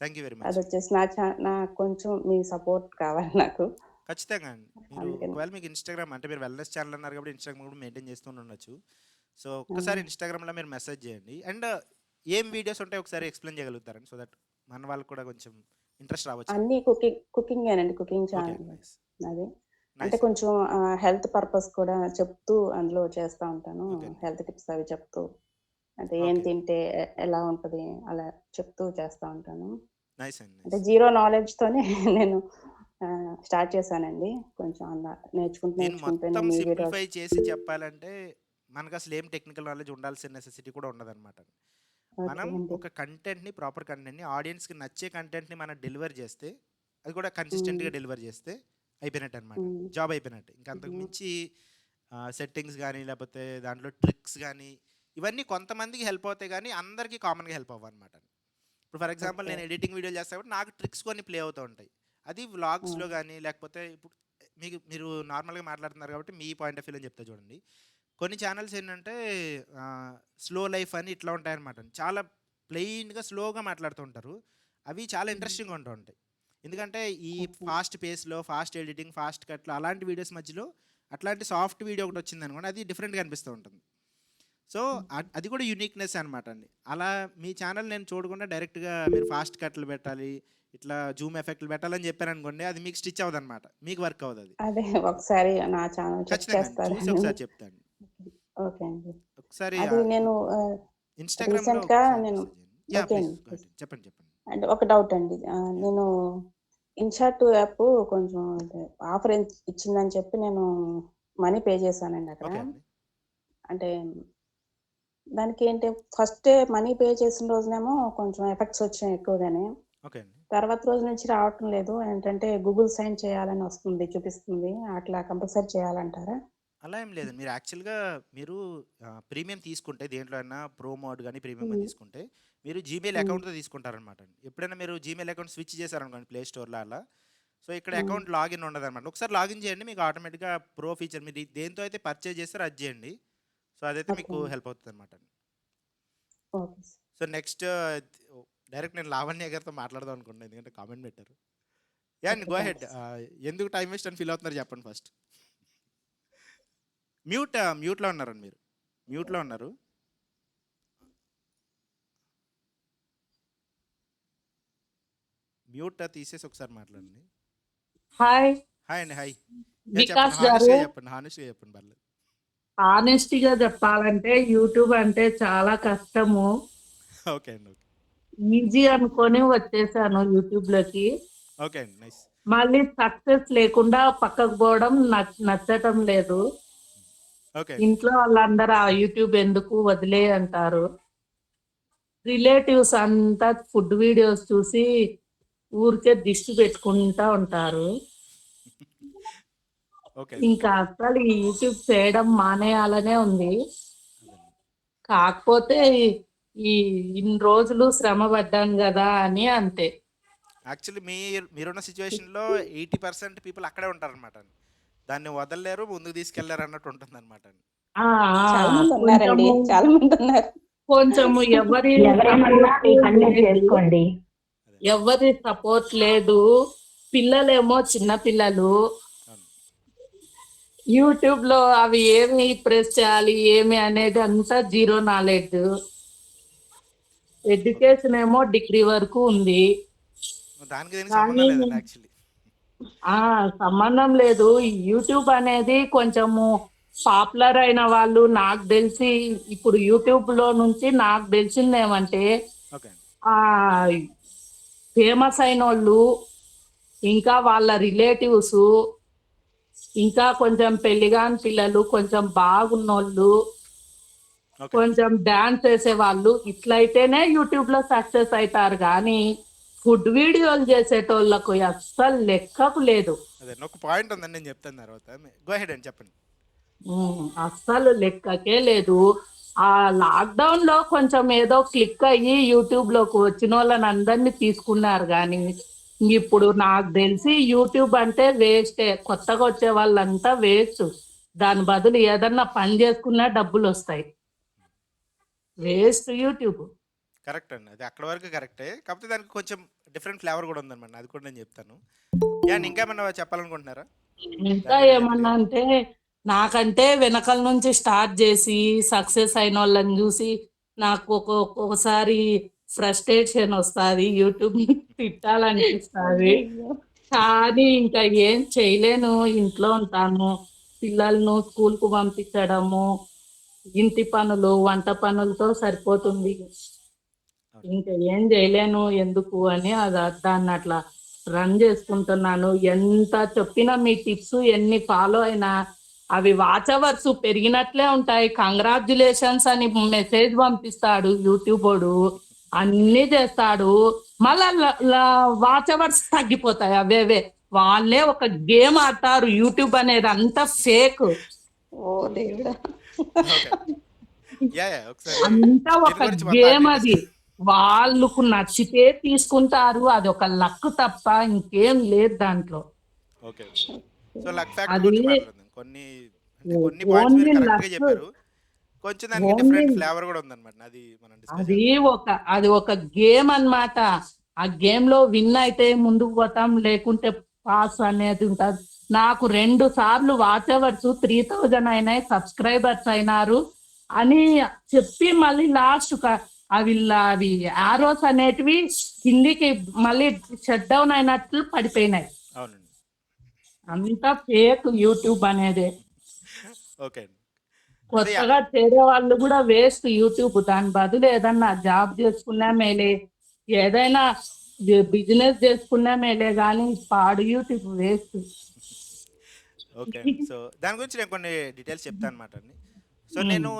థ్యాంక్ యూ వెరీ అది మచ్. వచ్చేసి నాకు కొంచెం మీ సపోర్ట్ కావాలి నాకు. ఖచ్చితంగా అండి. మీరు అందుకని ఒకవేళ మీకు ఇన్స్టాగ్రామ్, అంటే మీరు వెల్నెస్ ఛానల్ అన్నారు కాబట్టి ఇన్స్టాగ్రామ్ కూడా మెయింటైన్ చేస్తూ ఉండొచ్చు. సో ఒక్కసారి ఇన్స్టాగ్రామ్లో మీరు మెసేజ్ చేయండి. అండ్ ఏం వీడియోస్ ఉంటాయి ఒకసారి ఎక్స్ప్లెయిన్ చేయగలుగుతారండి, సో దట్ మన వాళ్ళకి కూడా కొంచెం ఇంట్రెస్ట్ రావచ్చు. అన్ని కుకింగేనండి, కుకింగ్ ఓకే, ఛానల్ నైస్ అది. అంటే నైస్. కొంచెం హెల్త్ పర్పస్ కూడా చెప్తూ అందులో చేస్తూ ఉంటాను. ఓకే అండి. హెల్త్ టిప్స్ అవి చెప్తూ, అంటే ఏం ఓకే, తింటే ఎలా ఉంటుంది అలా చెప్తూ చేస్తూ ఉంటాను. నైస్ అండి. అంటే నైస్. జీరో నాలెడ్జ్తోనే నేను స్టార్ట్ చేశానండి. కొంచెం అలా నేర్చుకుంటూ నేను నేర్చుకుంటూ మొత్తం మీ వీడియోస్. సింప్లిఫై చేసి చెప్పాలంటే మనకు అసలు ఏం టెక్నికల్ నాలెడ్జ్ ఉండాల్సిన నెసెసిటీ కూడా ఉండదన్నమాట. ఓకే మనం అండి. ఒక కంటెంట్ని, ప్రాపర్ కంటెంట్ని, ఆడియన్స్కి నచ్చే కంటెంట్ని మనం డెలివర్ చేస్తే, అది కూడా కన్సిస్టెంట్గా డెలివర్ చేస్తే అయిపోయినట్టు అనమాట. జాబ్ అయిపోయినట్టు. ఇంకా అంతకు మించి సెట్టింగ్స్ కానీ లేకపోతే దాంట్లో ట్రిక్స్ కానీ ఇవన్నీ కొంతమందికి హెల్ప్ అవుతాయి కానీ అందరికీ కామన్గా హెల్ప్ అవ్వ అనమాట. ఇప్పుడు ఫర్ ఎగ్జాంపుల్ ఓకే. నేను ఎడిటింగ్ వీడియోలు చేస్తా కాబట్టి నాకు ట్రిక్స్ కొన్ని ప్లే అవుతూ ఉంటాయి. అది వ్లాగ్స్లో కానీ లేకపోతే ఇప్పుడు మీరు నార్మల్గా మాట్లాడుతున్నారు కాబట్టి మీ పాయింట్ ఆఫ్ వ్యూలో చెప్తా చూడండి. కొన్ని ఛానల్స్ ఏంటంటే స్లో లైఫ్ అని ఇట్లా ఉంటాయన్నమాట. చాలా ప్లెయిన్గా స్లోగా మాట్లాడుతూ ఉంటారు. అవి చాలా ఇంట్రెస్టింగ్గా ఉంటూ ఉంటాయి. ఎందుకంటే ఈ ఫాస్ట్ పేస్లో, ఫాస్ట్ ఎడిటింగ్, ఫాస్ట్ కట్లో అలాంటి వీడియోస్ మధ్యలో అట్లాంటి సాఫ్ట్ వీడియో ఒకటి వచ్చింది అనుకోండి, అది డిఫరెంట్గా అనిపిస్తూ ఉంటుంది. సో అది కూడా యూనిక్నెస్ అనమాట అండి. అలా మీ ఛానల్ నేను చూడకుండా డైరెక్ట్గా మీరు ఫాస్ట్ కట్లు పెట్టాలి, ఇట్లా జూమ్ ఎఫెక్ట్లు పెట్టాలని చెప్పాను అనుకోండి, అది మీకు స్టిచ్ అవ్వదు అనమాట, మీకు వర్క్ అవ్వదు. అది అదే ఒకసారి నా ఛానల్ చెక్ ఖచ్చితంగా అండి, చేస్తాను. చూసి ఒకసారి చెప్తాను. ఓకే అండి. ఒకసారి అది నేను ఇన్స్టాగ్రామ్లో రీసెంట్ గా ఒకసారి నేను మెసేజ్ చేయండి. యా ఓకే ప్లీజ్ అండి. చెప్పండి చెప్పండి. అంటే ఒక డౌట్ అండి. నేను ఇన్షాట్ యాప్ కొంచెం ఆఫర్ ఇచ్చిందని చెప్పి నేను మనీ పే చేశానండి అక్కడ. ఓకే అండి. అంటే దానికి ఏంటి, ఫస్ట్ మనీ పే చేసిన రోజునేమో కొంచెం ఎఫెక్ట్స్ వచ్చాయి ఎక్కువగానే. ఓకే అండి. తర్వాత రోజు నుంచి రావటం లేదు. ఏంటంటే గూగుల్ సైన్ చేయాలని వస్తుంది, చూపిస్తుంది. అట్లా కంపల్సరీ చేయాలంటారా? అలా ఏం లేదండి. మీరు యాక్చువల్గా ప్రీమియం తీసుకుంటే, దేంట్లో అయినా ప్రో మోడ్ కానీ ప్రీమియం కానీ తీసుకుంటే మీరు జీమెయిల్ అకౌంట్తో తీసుకుంటారనమాట. ఎప్పుడైనా మీరు జీమెయిల్ అకౌంట్ స్విచ్ చేశారనుకోండి ప్లే స్టోర్లో అలా, సో ఇక్కడ అకౌంట్ లాగిన్ ఉండదు అనమాట. ఒకసారి లాగిన్ చేయండి, మీకు ఆటోమేటిక్గా ప్రో ఫీచర్ మీరు దేంతో అయితే పర్చేజ్ చేస్తారో అది చేయండి. సో అదైతే మీకు హెల్ప్ అవుతుంది అనమాట. ఓకే. సో నెక్స్ట్ డైరెక్ట్ నేను లావణ్య గారితో మాట్లాడదాం అనుకుంటున్నాను, ఎందుకంటే కామెంట్ పెట్టారు. యా అండి, గో హెడ్. ఎందుకు టైం వేస్ట్ అని ఫీల్ అవుతున్నారు చెప్పండి ఫస్ట్. మ్యూట్లో ఉన్నారండి, మీరు మ్యూట్లో ఉన్నారు. మ్యూట్ తీసేసి ఒకసారి మాట్లాడండి. హాయ్ హాయ్ అండి. హాయ్. వికాస్ చెప్పండి, గారు. హానెస్ట్గా చెప్పండి, హానెస్ట్గా చెప్పండి, పర్లేదు. ఆనెస్టీగా చెప్పాలంటే యూట్యూబ్ అంటే చాలా కష్టము. ఓకే అండి. ఓకే. ఈజీ అనుకొని వచ్చేసాను యూట్యూబ్ లోకి. ఓకే అండి, నైస్. మళ్ళీ సక్సెస్ లేకుండా పక్కకు పోవడం నచ్చటం లేదు. ఓకే. ఇంట్లో వాళ్ళందరూ ఆ యూట్యూబ్ ఎందుకు వదిలే అంటారు. రిలేటివ్స్ అంతా ఫుడ్ వీడియోస్ చూసి ఊరికే దిష్టి పెట్టుకుంటా ఉంటారు. ఓకే. ఇంకా అసలు ఈ యూట్యూబ్ చేయడం మానేయాలనే ఉంది. కాకపోతే ఈ ఇన్ని రోజులు శ్రమ పడ్డాను కదా అని అంతే. యాక్చువల్లీ మీరున్న సిచ్యువేషన్‌లో 80% పీపుల్ అక్కడే ఉంటారనమాట. దాన్ని వదలలేరు, ముందుకు తీసుకెళ్లారు అన్నట్టు ఉంటుందన్నమాట. ఆ! ఆ! చాలా మంది ఉన్నారండి. కొంచెము చాలా మంది ఉన్నారు. కొంచెము ఎవరేమన్నా మీ పని మీరు చేసుకోండి. ఎవరి సపోర్ట్ లేదు. పిల్లలేమో చిన్న పిల్లలు. యూట్యూబ్‌లో అవి ఏమి ప్రెస్ చేయాలి, ఏమి అనేది అంతా జీరో నాలెడ్జ్. ఎడ్యుకేషన్ ఏమో డిగ్రీ వరకు ఉంది. దానికి దీనికి కానీ సంబంధం లేదండి యాక్చువల్లీ. సంబంధం లేదు. ఈ యూట్యూబ్ అనేది కొంచెము పాపులర్ అయిన వాళ్ళు నాకు తెలిసి ఇప్పుడు యూట్యూబ్‌లో నుంచి నాకు తెలిసిందేమంటే ఓకే. ఫేమస్ అయినోళ్ళు, ఇంకా వాళ్ళ రిలేటివ్స్, ఇంకా కొంచెం పెళ్లిగాని పిల్లలు, కొంచెం బాగున్నోళ్ళు, కొంచెం డాన్స్ చేసేవాళ్ళు ఇట్లయితేనే యూట్యూబ్‌లో సక్సెస్ అవుతారు. కానీ ఫుడ్ వీడియోలు చేసేటోళ్ళకు అస్సలు లెక్కకు లేదు. అదే ఒక పాయింట్ ఉందండి, నేను చెప్తాను తర్వాత. గో అహెడ్ అండి, చెప్పండి. అస్సలు లెక్కకే లేదు. ఆ లాక్డౌన్‌లో కొంచెం ఏదో క్లిక్ అయ్యి యూట్యూబ్‌లోకి వచ్చిన వాళ్ళని అందరినీ తీసుకున్నారు. కానీ ఇప్పుడు నాకు తెలిసి యూట్యూబ్ అంటే వేస్టే. కొత్తగా వచ్చే వాళ్ళంతా వేస్ట్. దాని బదులు ఏదన్నా పని చేసుకున్నా డబ్బులు వస్తాయి. Waste YouTube. కరెక్ట్ అండి, అది అక్కడ వరకు కరెక్టే. కాకపోతే దానికి కొంచెం డిఫరెంట్ ఫ్లేవర్ కూడా ఉందన్నమాట. అది కూడా నేను చెప్తాను. ఇంకేమన్నా చెప్పాలనుకుంటున్నారా? ఇంకా ఏమన్నా అంటే నాకంటే వెనకాల నుంచి స్టార్ట్ చేసి సక్సెస్ అయిన వాళ్ళని చూసి నాకు ఒక్కొక్కసారి ఫ్రస్ట్రేషన్ వస్తుంది, యూట్యూబ్ తిట్టాలనిపిస్తుంది. కానీ ఇంకా ఏం చేయలేను, ఇంట్లో ఉంటాను. పిల్లలను స్కూల్కు పంపించడము, ఇంటి పనులు, వంట పనులతో సరిపోతుంది. ఇంకా ఏం చేయలేను ఎందుకు అని దాన్ని అట్లా రన్ చేసుకుంటున్నాను. ఎంత చెప్పినా మీ టిప్స్ ఎన్ని ఫాలో అయినా అవి వాచ్ అవర్స్ పెరిగినట్లే ఉంటాయి. కంగ్రాచ్యులేషన్స్ అని మెసేజ్ పంపిస్తాడు యూట్యూబ్ వాడు, అన్ని చేస్తాడు, మళ్ళా వాచ్ అవర్స్ తగ్గిపోతాయి. అవేవే వాళ్ళే ఒక గేమ్ ఆడతారు. యూట్యూబ్ అనేది అంతా ఫేక్. ఓ దేవుడా. అంతా ఒక గేమ్. అది వాళ్ళకు నచ్చితే తీసుకుంటారు. అది ఒక లక్ తప్ప ఇంకేం లేదు దాంట్లో. ఓకే. సో లక్ ఫ్యాక్టర్ అది గురించి మాట్లాడదాం. కొన్ని పాయింట్స్ మీరు కరెక్ట్‌గా చెప్పారు. కొంచెం దానికి డిఫరెంట్ ఫ్లేవర్ కూడా ఉందన్నమాట. అది మనం డిస్కస్ చేద్దాం. అది ఒక గేమ్ అన్నమాట. ఆ గేమ్ లో విన్ అయితే ముందుకు పోతాం, లేకుంటే పాస్ అనేది ఉంటుంది. నాకు 2 సార్లు వాచ్ అవర్స్ 3000 అయినాయి, సబ్స్క్రైబర్స్ అయినారు అని చెప్పి మళ్ళీ లాస్ట్ అవి ఆరోస్ అనేటివి కిందికి మళ్ళీ షట్ డౌన్ అయినట్లు పడిపోయినాయి. అవునండి. అంతా ఫేక్ యూట్యూబ్ అనేది. ఓకే. కొత్తగా చేరే వాళ్ళు కూడా వేస్ట్ యూట్యూబ్. దాని బదులు ఏదన్నా జాబ్ చేసుకున్నా మేలే, ఏదైనా బిజినెస్ చేసుకున్నా మేలే, కానీ పాడు యూట్యూబ్ వేస్ట్. ఓకే. సో దాని గురించి నేను కొన్ని డీటెయిల్స్ చెప్తాను అనమాట అండి. సో నేను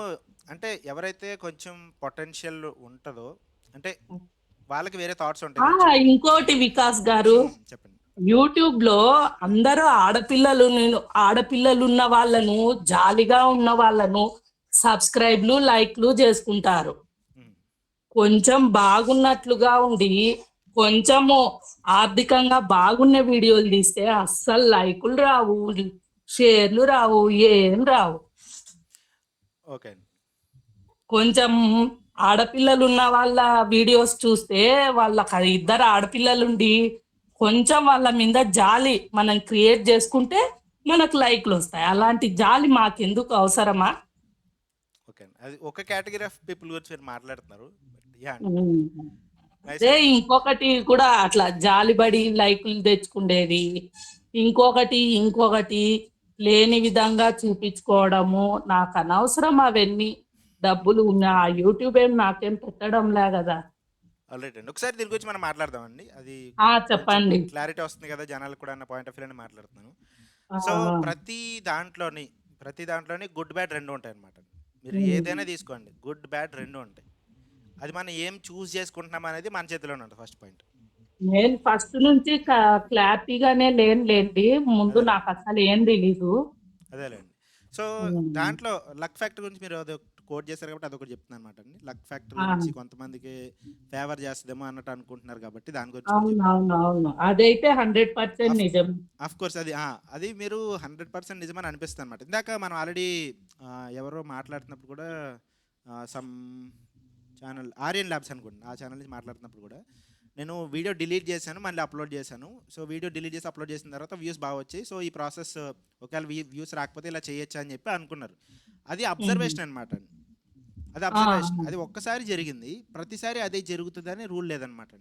అంటే ఎవరైతే కొంచెం పొటెన్షియల్ ఉంటుందో, అంటే వాళ్ళకి వేరే థాట్స్ ఉంటాయి. ఇంకోటి వికాస్ గారు, చెప్పండి. యూట్యూబ్ లో అందరూ ఆడపిల్లలు ఉన్న వాళ్ళను, జాలిగా ఉన్న వాళ్ళను సబ్స్క్రైబ్లు, లైక్లు చేసుకుంటారు. కొంచెం బాగున్నట్లుగా ఉండి కొంచెము ఆర్థికంగా బాగున్న వీడియోలు తీస్తే అస్సలు లైకులు రావు, షేర్లు రావు, ఏం రావు. ఓకే. కొంచెం ఆడపిల్లలు ఉన్న వాళ్ళ వీడియోస్ చూస్తే, వాళ్ళకి 2 ఆడపిల్లలుండి కొంచెం వాళ్ళ మీద జాలి మనం క్రియేట్ చేసుకుంటే మనకు లైక్లు వస్తాయి. అలాంటి జాలి మాకెందుకు అవసరమా? ఓకే. అది ఒక కేటగిరీ ఆఫ్ పీపుల్ గురించి మీరు మాట్లాడుతున్నారు. అదే ఇంకొకటి కూడా అట్లా జాలిబడి లైకులు తెచ్చుకునేది, ఇంకొకటి లేని విధంగా చూపించుకోవడము నాకు అనవసరం. అవన్నీ డబ్బులు ఉన్న యూట్యూబ్ ఏం నాకేం పెట్టడంలే కదా. ఆల్రెడీ అండి, ఒకసారి దీని గురించి మనం మాట్లాడదామండి. అది చెప్పండి. క్లారిటీ వస్తుంది కదా జనాలకు కూడా అన్న పాయింట్ ఆఫ్ వ్యూ మాట్లాడుతున్నాను. సో ప్రతి దాంట్లోని గుడ్ బ్యాడ్ 2 ఉంటాయి అన్నమాట. మీరు ఏదైనా తీసుకోండి, గుడ్ బ్యాడ్ 2 ఉంటాయి. అది మనం ఏం చూస్ చేసుకుంటున్నాం అనేది మన చేతిలోనే ఉంటుంది. First point. నేను ఫస్ట్ నుంచి క్లారిటీగానే లేండి. ముందు నాకు అసలు ఏం తెలీదు. అదేలేండి. సో దాంట్లో లక్ ఫ్యాక్టర్ గురించి మీరు అది కోట్ చేశారు కాబట్టి అదొకటి చెప్తున్నాను అనమాట అండి. లక్ ఫ్యాక్టర్ గురించి కొంతమందికి ఫేవర్ చేస్తుందేమో అన్నట్టు అనుకుంటున్నారు కాబట్టి దాని గురించి అవును. అదైతే 100% నిజం. అఫ్ కోర్స్ అది మీరు 100% నిజమని అనిపిస్తుంది అనమాట. ఇందాక మనం ఆల్రెడీ ఎవరో మాట్లాడుతున్నప్పుడు కూడా సమ్ ఛానల్ ఆర్యన్ ల్యాబ్స్ అనుకుంటున్నాను, ఆ ఛానల్ నుంచి మాట్లాడుతున్నప్పుడు కూడా నేను వీడియో డిలీట్ చేశాను, మళ్ళీ అప్లోడ్ చేశాను. సో వీడియో డిలీట్ చేసి అప్లోడ్ చేసిన తర్వాత వ్యూస్ బాగా వచ్చాయి. సో ఈ ప్రాసెస్ ఒకవేళ వ్యూస్ రాకపోతే ఇలా చేయొచ్చా అని చెప్పి అనుకున్నారు. అది అబ్జర్వేషన్ అనమాట. అది అబ్జర్వేషన్, అది ఒక్కసారి జరిగింది, ప్రతిసారి అదే జరుగుతుందని రూల్ లేదనమాట.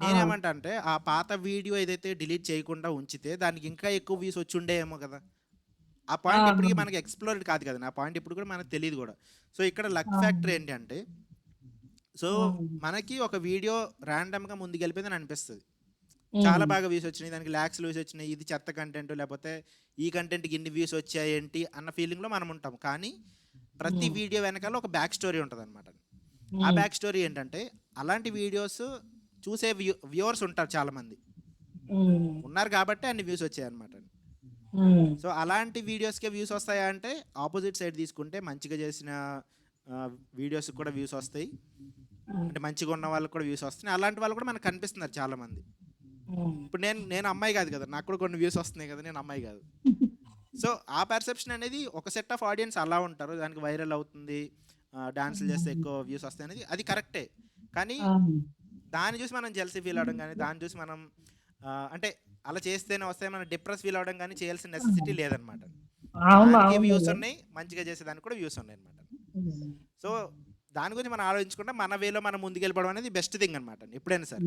నేనేమంటా అంటే ఆ పాత వీడియో ఏదైతే డిలీట్ చేయకుండా ఉంచితే దానికి ఇంకా ఎక్కువ వ్యూస్ వచ్చి ఉండేమో కదా. ఆ పాయింట్ ఇప్పటికీ మనకి ఎక్స్ప్లోర్డ్ కాదు కదా, ఆ పాయింట్ ఇప్పుడు కూడా మనకు తెలియదు కూడా. సో ఇక్కడ లక్ ఫ్యాక్టర్ ఏంటి అంటే, సో మనకి ఒక వీడియో ర్యాండమ్గా ముందుకు వెళ్ళిపోయిందని అనిపిస్తుంది, చాలా బాగా వ్యూస్ వచ్చినాయి, దానికి ల్యాక్స్ వ్యూస్ వచ్చినాయి, ఇది చెత్త కంటెంట్, లేకపోతే ఈ కంటెంట్కి ఇన్ని వ్యూస్ వచ్చాయి ఏంటి అన్న ఫీలింగ్లో మనం ఉంటాం. కానీ ప్రతి వీడియో వెనకాల ఒక బ్యాక్ స్టోరీ ఉంటుంది అనమాట. ఆ బ్యాక్ స్టోరీ ఏంటంటే అలాంటి వీడియోస్ చూసే వ్యూవర్స్ ఉంటారు, చాలామంది ఉన్నారు కాబట్టి అన్ని వ్యూస్ వచ్చాయి అనమాట. సో అలాంటి వీడియోస్కే వ్యూస్ వస్తాయా అంటే ఆపోజిట్ సైడ్ తీసుకుంటే మంచిగా చేసిన వీడియోస్కి కూడా వ్యూస్ వస్తాయి, అంటే మంచిగా ఉన్న వాళ్ళకి కూడా వ్యూస్ వస్తున్నాయి. అలాంటి వాళ్ళు కూడా మనకు కనిపిస్తున్నారు చాలామంది. ఇప్పుడు నేను అమ్మాయి కాదు కదా, నాకు కూడా కొన్ని వ్యూస్ వస్తున్నాయి కదా, నేను అమ్మాయి కాదు. సో ఆ పర్సెప్షన్ అనేది ఒక సెట్ ఆఫ్ ఆడియన్స్ అలా ఉంటారు, దానికి వైరల్ అవుతుంది, డాన్సులు చేస్తే ఎక్కువ వ్యూస్ వస్తాయి అనేది అది కరెక్టే. కానీ దాన్ని చూసి మనం జెల్సీ ఫీల్ అవడం కానీ, దాన్ని చూసి మనం అంటే అలా చేస్తేనే వస్తాయి మనం డిప్రెస్ ఫీల్ అవడం కానీ చేయాల్సిన నెసెసిటీ లేదనమాట. వ్యూస్ ఉన్నాయి, మంచిగా చేసేదానికి కూడా వ్యూస్ ఉన్నాయి అనమాట. సో దాని గురించి మనం ఆలోచించుకుంటే మన వేలో మనం ముందుకెళ్ళిపోవడం అనేది బెస్ట్ థింగ్ అనమాట ఎప్పుడైనా సరే.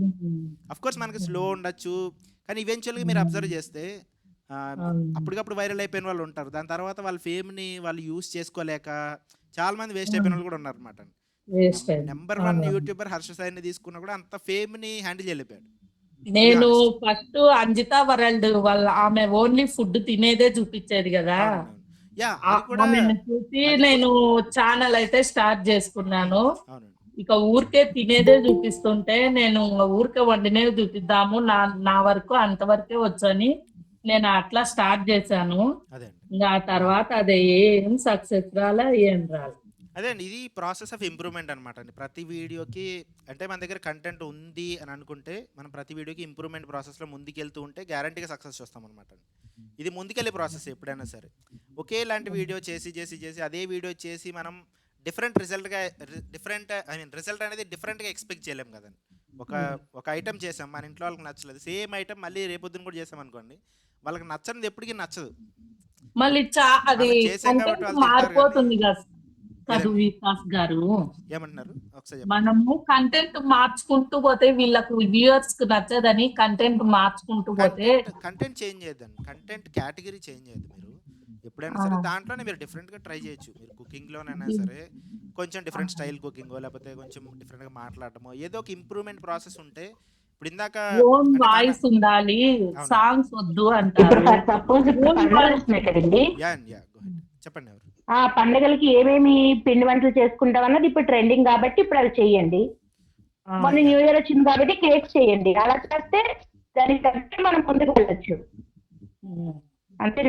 అఫ్ కోర్స్ మనకి స్లో ఉండొచ్చు, కానీ ఈవెన్చువల్గా మీరు అబ్జర్వ్ చేస్తే అప్పటికప్పుడు వైరల్ అయిపోయిన వాళ్ళు ఉంటారు, దాని తర్వాత వాళ్ళ ఫేమ్ని వాళ్ళు యూస్ చేసుకోలేక చాలా మంది వేస్ట్ అయిపోయిన వాళ్ళు కూడా ఉన్నారు అనమాట. నెంబర్ 1 యూట్యూబర్ హర్ష సాయిని తీసుకున్నా కూడా అంత ఫేమ్ని హ్యాండిల్ చేయలేపాడు. నేను ఫస్ట్ అంజితా వరల్డ్ వాళ్ళ ఆమె ఓన్లీ ఫుడ్ తినేదే చూపించేది కదా, చూసి నేను ఛానల్ అయితే స్టార్ట్ చేసుకున్నాను. ఇక ఊరికే తినేదే చూపిస్తుంటే నేను ఊరికే వండినేది చూపిద్దాము, నా వరకు అంతవరకే వచ్చని నేను అట్లా స్టార్ట్ చేశాను. ఇంకా ఆ తర్వాత అదే ఏం సక్సెస్ రాలే, ఏం రాలే. అదే అండి, ఇది ప్రాసెస్ ఆఫ్ ఇంప్రూవ్మెంట్ అనమాట అండి. ప్రతి వీడియోకి అంటే మన దగ్గర కంటెంట్ ఉంది అని అనుకుంటే మనం ప్రతి వీడియోకి ఇంప్రూవ్మెంట్ ప్రాసెస్లో ముందుకెళ్తూ ఉంటే గ్యారంటీగా సక్సెస్ వస్తాం అనమాట. ఇది ముందుకెళ్ళే ప్రాసెస్ ఎప్పుడైనా సరే. ఒకేలాంటి వీడియో చేసి అదే వీడియో చేసి మనం రిజల్ట్ అనేది డిఫరెంట్గా ఎక్స్పెక్ట్ చేయలేం కదండి. ఒక ఐటమ్ చేసాం, మన ఇంట్లో వాళ్ళకి నచ్చలేదు, సేమ్ ఐటమ్ మళ్ళీ రేపొద్దున కూడా చేసాం అనుకోండి, వాళ్ళకి నచ్చనిది ఎప్పటికీ నచ్చదు, మళ్ళీ అది మారిపోతుంది కదా వికాస్ గారు. ఏమంటున్నారు ఒకసారి? మనము కంటెంట్ మార్చుకుంటూ పోతే వీళ్ళకు వ్యూవర్స్ కు నచ్చదని కంటెంట్ మార్చుకుంటూ పోతే కంటెంట్ చేంజ్ చేయొద్దండి, కంటెంట్ కేటగిరీ చేంజ్ చేయొద్దు. మీరు ఎప్పుడైనా సరే దాంట్లోనే మీరు డిఫరెంట్గా ట్రై చేయొచ్చు. మీరు కుకింగ్లోనైనా సరే కొంచెం డిఫరెంట్ స్టైల్ కుకింగ్, లేకపోతే కొంచెం డిఫరెంట్గా మాట్లాడటమో, ఏదో ఒక ఇంప్రూవ్మెంట్ ప్రాసెస్ ఉంటే. ఇప్పుడు ఇందాక ఓన్ వాయిస్ ఉండాలి, సాంగ్స్ వద్దు అంటారు. చెప్పండి ఎవరు? పండుగలకి ఏమేమి పిండి వంటలు చేసుకుంటాం అన్నది ఇప్పుడు ట్రెండింగ్ కాబట్టి ఇప్పుడు అది చెయ్యండి. మొన్న న్యూ ఇయర్ వచ్చింది కాబట్టి కేక్స్ చేయండి. అలా చేస్తే దానికి తగ్గట్టు మనం ముందుకు వెళ్ళొచ్చు. అంతే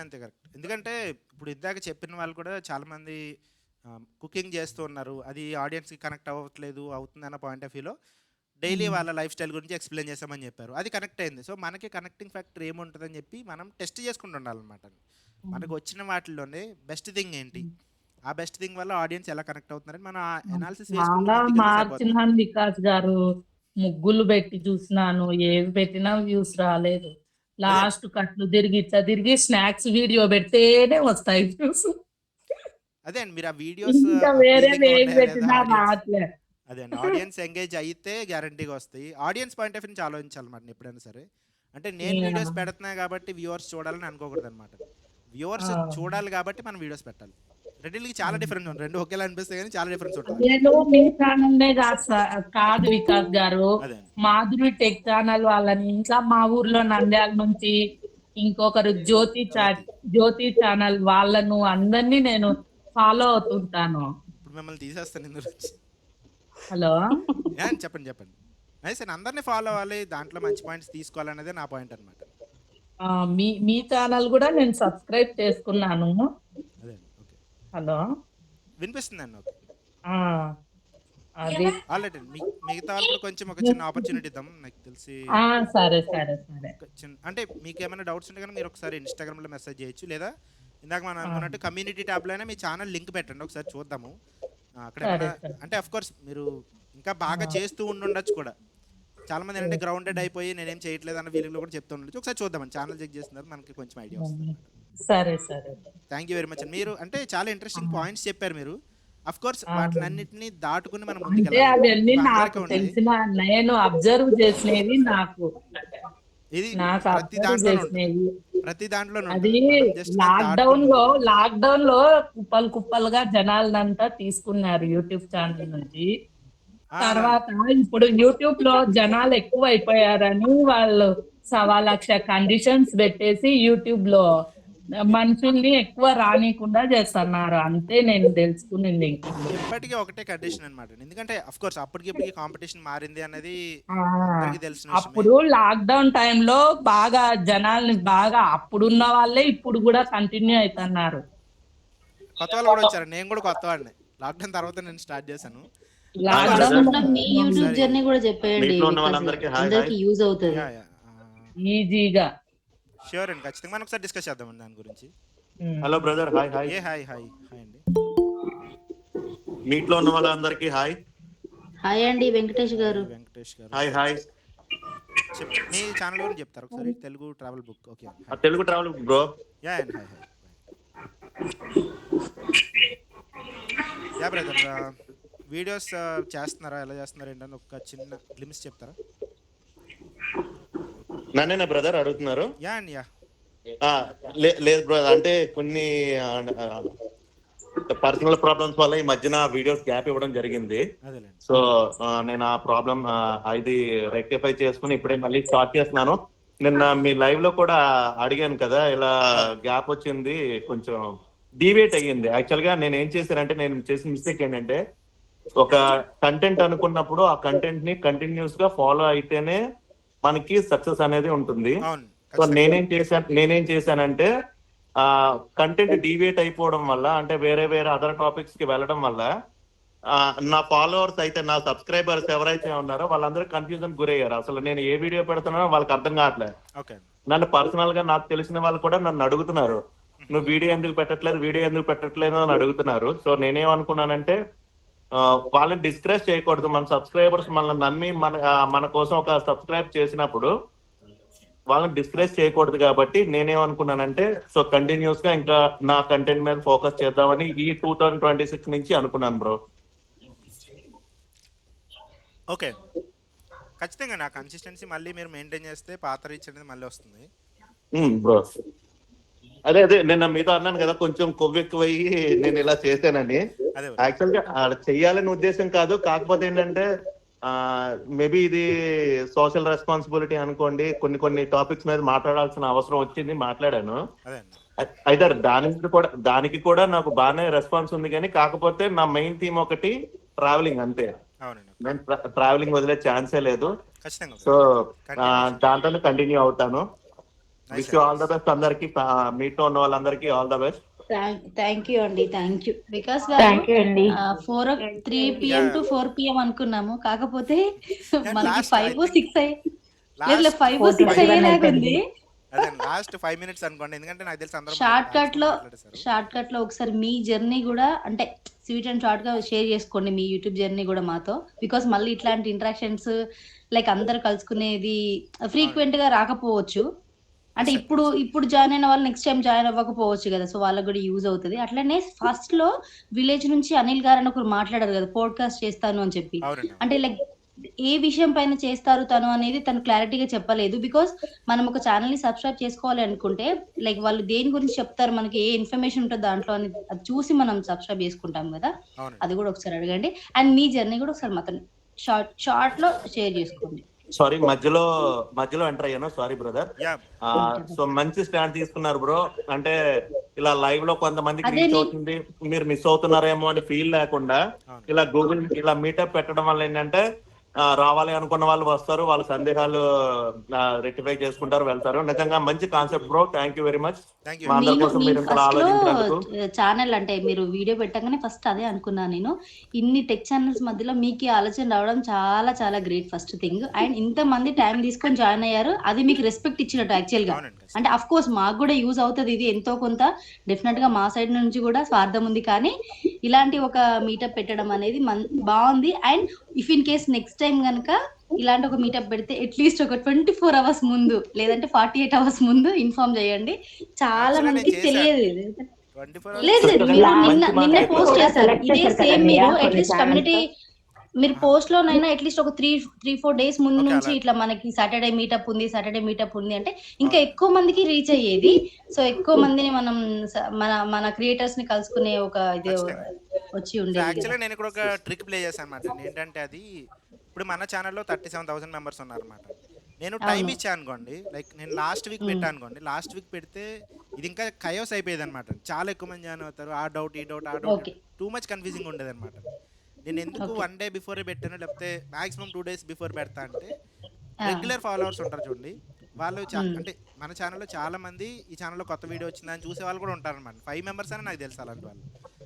అంతే కరెక్ట్. ఎందుకంటే ఇప్పుడు ఇందాక చెప్పిన వాళ్ళు కూడా చాలా మంది కుకింగ్ చేస్తూ ఉన్నారు, అది ఆడియన్స్కి కనెక్ట్ అవ్వట్లేదు, అవుతుంది అన్న పాయింట్ ఆఫ్ వ్యూలో డైలీ వాళ్ళ లైఫ్ స్టైల్ గురించి ఎక్స్ప్లెయిన్ చేస్తామని చెప్పారు, అది కనెక్ట్ అయింది. సో మనకి కనెక్టింగ్ ఫ్యాక్టర్ ఏముంటుందని చెప్పి మనం టెస్ట్ చేసుకుంటూ ఉండాలన్నమాట. మనకు వచ్చిన వాటిల్లోనే బెస్ట్ థింగ్ ఏంటి, ఆ బెస్ట్ థింగ్ వల్ల ఆడియన్స్ ఎలా కనెక్ట్ అవుతున్నారని మనం అనాలిసిస్ మార్చినాను. వికాస్ గారు ముగ్గులు పెట్టి చూసినాను, ఏవి పెట్టినా వ్యూస్ రాలేదు. లాస్ట్ కట్లు తిరిగి స్నాక్స్ వీడియో పెడితేనే వస్తాయి వ్యూస్. అదే అండి, మీరు ఆ వీడియోస్ అదే అండి, ఆడియన్స్ ఎంగేజ్ అయితే గ్యారంటీగా వస్తాయి. ఆడియన్స్ పాయింట్ ఆఫ్ వ్యూ నుంచి ఆలోచించాలన్నమాట ఎప్పుడైనా సరే. అంటే నేను వీడియోస్ పెడుతున్నా కాబట్టి వ్యూవర్స్ చూడాలని అనుకోకూడదు అనమాట. వ్యూవర్స్ చూడాలి కాబట్టి మనం వీడియోస్ పెట్టాలి. రెండింటికి చాలా డిఫరెన్స్ ఉంటుంది, రెండు ఒకేలా అనిపిస్తాయి కానీ చాలా డిఫరెన్స్ ఉంటుంది. కాదు వికాస్ గారు, మాధురి టెక్ ఛానల్ వాళ్ళని, ఇంకా మా ఊర్లో నంద్యాల నుంచి ఇంకొకరు జ్యోతి ఛానల్ వాళ్ళను అందరినీ నేను ఫాలో అవుతుంటాను. ఇప్పుడు మిమ్మల్ని తీసేస్తాను ఇందులో. హలో చెప్పండి. నైస్ అండి. అందరిని ఫాలో అవ్వాలి, దాంట్లో మంచి పాయింట్స్ తీసుకోవాలనేదే నా పాయింట్ అనమాట. మీ ఛానల్ కూడా నేను సబ్స్క్రైబ్ చేసుకున్నాను. అదే ఓకే. హలో వినిపిస్తుందండి. ఓకే. అది ఆల్రెడీ మిగతా వాళ్ళు కూడా కొంచెం ఒక చిన్న ఆపర్చునిటీ ఇద్దాం. నాకు తెలిసి సరే సరే సరే అంటే మీకు ఏమైనా డౌట్స్ ఉంటే కనుక మీరు ఒకసారి ఇన్స్టాగ్రామ్లో మెసేజ్ చేయొచ్చు, లేదా ఇందాక మనం అనుకున్నట్టు కమ్యూనిటీ ట్యాబ్లో అయినా మీ ఛానల్ లింక్ పెట్టండి, ఒకసారి చూద్దాము. అక్కడ అంటే అఫ్ కోర్స్ మీరు ఇంకా బాగా చేస్తూ ఉండొచ్చు కూడా. చాలా మంది ఏంటంటే గ్రౌండెడ్ అయిపోయి నేనేం చేయట్లేదు అన్న ఫీలింగ్లో కూడా చెప్తూ ఉండొచ్చు. ఒకసారి చూద్దామండి, ఛానల్ చెక్ చేస్తున్నారు, మనకి కొంచెం ఐడియా వస్తుంది. సరే సరే థ్యాంక్ యూ వెరీ మచ్ అండి. మీరు అంటే చాలా ఇంట్రెస్టింగ్ పాయింట్స్ చెప్పారు మీరు. అఫ్ కోర్స్ వాటినన్నిటిని దాటుకుని మనం అంటే అవన్నీ నాకు తెలిసిన, నేను అబ్జర్వ్ చేసినవి నాకు ప్రతి దాంట్లో అది లాక్డౌన్ లో కుప్పలుగా జనాలంతా తీసుకున్నారు యూట్యూబ్ ఛానల్ నుంచి. తర్వాత ఇప్పుడు యూట్యూబ్ లో జనాలు ఎక్కువ అయిపోయారని వాళ్ళు 1,00,000 కండిషన్స్ పెట్టేసి యూట్యూబ్ లో మనుషుల్ని ఎక్కువ రానికుండా చేస్తున్నారు. అంతే నేను తెలుసుకునింది. ఇప్పటికీ ఒకటే కండిషన్ అనమాట. ఎందుకంటే అఫ్ కోర్స్ అప్పటికి కాంపిటీషన్ మారింది అనేది తెలిసిన. అప్పుడు లాక్డౌన్ టైంలో బాగా జనాల్ని బాగా అప్పుడున్న వాళ్ళే ఇప్పుడు కూడా కంటిన్యూ అవుతున్నారు. కొత్త వాళ్ళు కూడా వచ్చారు. నేను కూడా కొత్త వాడిని. లాక్డౌన్ తర్వాత నేను స్టార్ట్ చేశాను. మీ యూట్యూబ్ జర్నీ కూడా చెప్పేయండి, అందరికి యూజ్ అవుతుంది ఈజీగా. ష్యూర్ అండి, ఖచ్చితంగా మనం ఒకసారి డిస్కస్ చేద్దామండి దాని గురించి. Hello brother, hi hi. Hi hi hi అండి. మీట్లో ఉన్న వాళ్ళందరికీ హాయ్. హాయ్ అండి వెంకటేష్ గారు. Hi hi. మీ ఛానల్ గురించి చెప్తారు ఒకసారి. Telugu travel book. Okay, Telugu travel book bro. Yeah అండి. Hi hi. Yeah brother, videos చేస్తున్నారా, ఎలా చేస్తున్నారు ఏంటని ఒక చిన్న గ్లిమ్స్ చెప్తారా? నన్నేనా బ్రదర్ అడుగుతున్నారు? యా అండి. యా లేదు బ్రదర్, అంటే కొన్ని పర్సనల్ ప్రాబ్లమ్స్ వల్ల ఈ మధ్యన వీడియోస్ గ్యాప్ ఇవ్వడం జరిగింది. సో నేను ఆ ప్రాబ్లం ఇది రెక్టిఫై చేసుకుని ఇప్పుడే మళ్ళీ స్టార్ట్ చేస్తున్నాను. నిన్న మీ లైవ్ లో కూడా అడిగాను కదా, ఇలా గ్యాప్ వచ్చింది, కొంచెం డివేట్ అయ్యింది. యాక్చువల్ గా నేను ఏం చేశానంటే, నేను చేసిన మిస్టేక్ ఏంటంటే, ఒక కంటెంట్ అనుకున్నప్పుడు ఆ కంటెంట్ ని కంటిన్యూస్ గా ఫాలో అయితేనే మనకి సక్సెస్ అనేది ఉంటుంది. సో నేనేం చేశానంటే కంటెంట్ డీవియేట్ అయిపోవడం వల్ల, అంటే వేరే అదర్ టాపిక్స్ కి వెళ్ళడం వల్ల నా ఫాలోవర్స్ అయితే, నా సబ్స్క్రైబర్స్ ఎవరైతే ఉన్నారో వాళ్ళందరూ కన్ఫ్యూజన్ గురయ్యారు. అసలు నేను ఏ వీడియో పెడుతున్నానో వాళ్ళకి అర్థం కావట్లేదు. నన్ను పర్సనల్ గా నాకు తెలిసిన వాళ్ళు కూడా నన్ను అడుగుతున్నారు, నువ్వు వీడియో ఎందుకు పెట్టట్లేదు అని అడుగుతున్నారు. సో నేనేమనుకున్నానంటే, వాళ్ళని డిస్కరేజ్ చేయకూడదు. మన సబ్స్క్రైబర్స్ మనల్ని నమ్మి మన కోసం ఒక సబ్స్క్రైబ్ చేసినప్పుడు వాళ్ళని డిస్కరేజ్ చేయకూడదు. కాబట్టి నేనేమనుకున్నానంటే, సో కంటిన్యూస్ గా ఇంకా నా కంటెంట్ మీద ఫోకస్ చేద్దామని ఈ 2026 నుంచి అనుకున్నాను బ్రో. ఓకే, ఖచ్చితంగా నా కన్సిస్టెన్సీ మళ్ళీ మీరు మెయింటైన్ చేస్తే పాత రీచ్ అనేది మళ్ళీ వస్తుంది బ్రో. అదే నిన్న మీతో అన్నాను కదా, కొంచెం కొవ్వెక్కువయ్యి నేను ఇలా చేశానని. యాక్చువల్ గా చెయ్యాలని ఉద్దేశం కాదు, కాకపోతే ఏంటంటే మేబీ ఇది సోషల్ రెస్పాన్సిబిలిటీ అనుకోండి. కొన్ని టాపిక్స్ మీద మాట్లాడాల్సిన అవసరం వచ్చింది, మాట్లాడాను. అయితే దానికి కూడా నాకు బాగానే రెస్పాన్స్ ఉంది. కానీ కాకపోతే నా మెయిన్ థీమ్ ఒకటి ట్రావెలింగ్, అంతే. నేను ట్రావెలింగ్ వదిలే ఛాన్సే లేదు. సో దాంట్లోనే కంటిన్యూ అవుతాను. Wish you all the best అందరికి, మీతో ఉన్న వాళ్ళందరికీ all the best. Thank you అండి. Thank you. Because 3 PM to 4 PM అనుకున్నాము, కాకపోతే మనకి 5 or 6 అయ్యేలాగుంది. లాస్ట్ 5 minutes అనుకోండి, ఎందుకంటే నాకు తెలిసి అందరూ షార్ట్ కట్ లో ఒకసారి మీ జర్నీ కూడా, అంటే స్వీట్ అండ్ షార్ట్ గా షేర్ చేసుకోండి మీ యూట్యూబ్ జర్నీ కూడా మాతో. బికాస్ మళ్ళీ ఇట్లాంటి ఇంటరాక్షన్స్ లైక్ అందరు కలుసుకునేది ఫ్రీక్వెంట్ గా రాకపోవచ్చు. అంటే ఇప్పుడు జాయిన్ అయిన వాళ్ళు నెక్స్ట్ టైం జాయిన్ అవ్వకపోవచ్చు కదా, సో వాళ్ళకి కూడా యూజ్ అవుతుంది. అట్లనే ఫస్ట్ లో విలేజ్ నుంచి అనిల్ గారు అని ఒకరు మాట్లాడారు కదా, పోడ్కాస్ట్ చేస్తాను అని చెప్పి. అంటే లైక్ ఏ విషయం పైన చేస్తారు తను అనేది తను క్లారిటీగా చెప్పలేదు. బికాస్ మనం ఒక ఛానల్ ని సబ్స్క్రైబ్ చేసుకోవాలి అనుకుంటే లైక్ వాళ్ళు దేని గురించి చెప్తారు, మనకి ఏ ఇన్ఫర్మేషన్ ఉంటుంది దాంట్లో అని అది చూసి మనం సబ్స్క్రైబ్ చేసుకుంటాం కదా. అది కూడా ఒకసారి అడగండి. అండ్ మీ జర్నీ కూడా ఒకసారి మాత్రం షార్ట్ లో షేర్ చేసుకోండి. సారీ, మధ్యలో ఎంటర్ అయ్యాను, సారీ బ్రదర్. సో మంచి స్టాండ్ తీసుకున్నారు బ్రో. అంటే ఇలా లైవ్ లో కొంతమందికి రీచ్ అవుతుంది, మీరు మిస్ అవుతున్నారేమో అని ఫీల్ లేకుండా ఇలా గూగుల్ ఇలా మీటప్ పెట్టడం వల్ల ఏంటంటే రావాలి అనుకున్న వాళ్ళు వస్తారు, వాళ్ళ సందేహాలు రెక్టిఫై చేసుకుంటారు, వెళ్తారు. నిజంగా మంచి concept bro, thank you very much. మా అందరి కోసం మీరు ఇంతలా ఆలోచించినందుకు. ఛానల్ అంటే మీరు వీడియో పెట్టగానే ఫస్ట్ అదే అనుకున్నాను నేను. ఇన్ని టెక్ ఛానల్స్ మధ్యలో మీకు ఈ ఆలోచన రావడం చాలా చాలా గ్రేట్ ఫస్ట్ థింగ్. అండ్ ఇంతమంది టైం తీసుకొని జాయిన్ అయ్యారు, అది మీకు రెస్పెక్ట్ ఇచ్చినట్టు యాక్చువల్ గా. అంటే అఫ్ కోర్స్ మాకు కూడా యూజ్ అవుతుంది ఇది ఎంతో కొంత, డెఫినెట్ గా మా సైడ్ నుంచి కూడా స్వార్థం ఉంది, కానీ ఇలాంటి ఒక మీటప్ పెట్టడం అనేది బాగుంది. And if in case next time కనుక ఇలాంటి ఒక మీటప్ పెడితే అట్లీస్ట్ ఒక 24 hours ముందు లేదంటే 48 hours ముందు ఇన్ఫార్మ్ చేయండి. చాలా మందికి తెలియదు. లేదు మీరు నిన్న పోస్ట్ చేశారు ఇదే సేమ్. మీరు అట్లీస్ట్ కమ్యూనిటీ మీరు పోస్ట్ లోనైనా అట్లీస్ట్ ఒక 3-4 days ముందు నుంచి ఇట్లా మనకి సాటర్డే మీటప్ ఉంది అంటే ఇంకా ఎక్కువ మందికి రీచ్ అయ్యేది. సో ఎక్కువ మందిని మనం మన క్రియేటర్స్ ని కలుసుకునే ఒక ఇది వచ్చి ఉండేది. యాక్చువల్లీ నేను ఇక్కడ ఒక ట్రిక్ ప్లే చేశాను అనమాట. ఏంటంటే అది ఇప్పుడు మన ఛానల్లో 37,000 members ఉన్నారన్నమాట. నేను టైం ఇచ్చాను అనుకోండి, లైక్ నేను లాస్ట్ వీక్ పెట్టాను అనుకోండి, లాస్ట్ వీక్ పెడితే ఇది ఇంకా కయోస్ అయిపోయేది అనమాట. చాలా ఎక్కువ మంది జాయిన్ అవుతారు, ఆ డౌట్ ఈ డౌట్ టూ మచ్ కన్ఫ్యూజింగ్ ఉండేది అనమాట. నేను ఎందుకు 1 day బిఫోర్ పెట్టాను, లేకపోతే మాక్సిమం 2 days బిఫోర్ పెడతా అంటే రెగ్యులర్ ఫాలోవర్స్ ఉంటారు చూడండి, వాళ్ళు అంటే మన ఛానల్లో చాలా మంది ఈ ఛానల్లో కొత్త వీడియో వచ్చిందని చూసే వాళ్ళు కూడా ఉంటారు అనమాట. 5 members అని నాకు తెలుసు అలాంటి వాళ్ళు.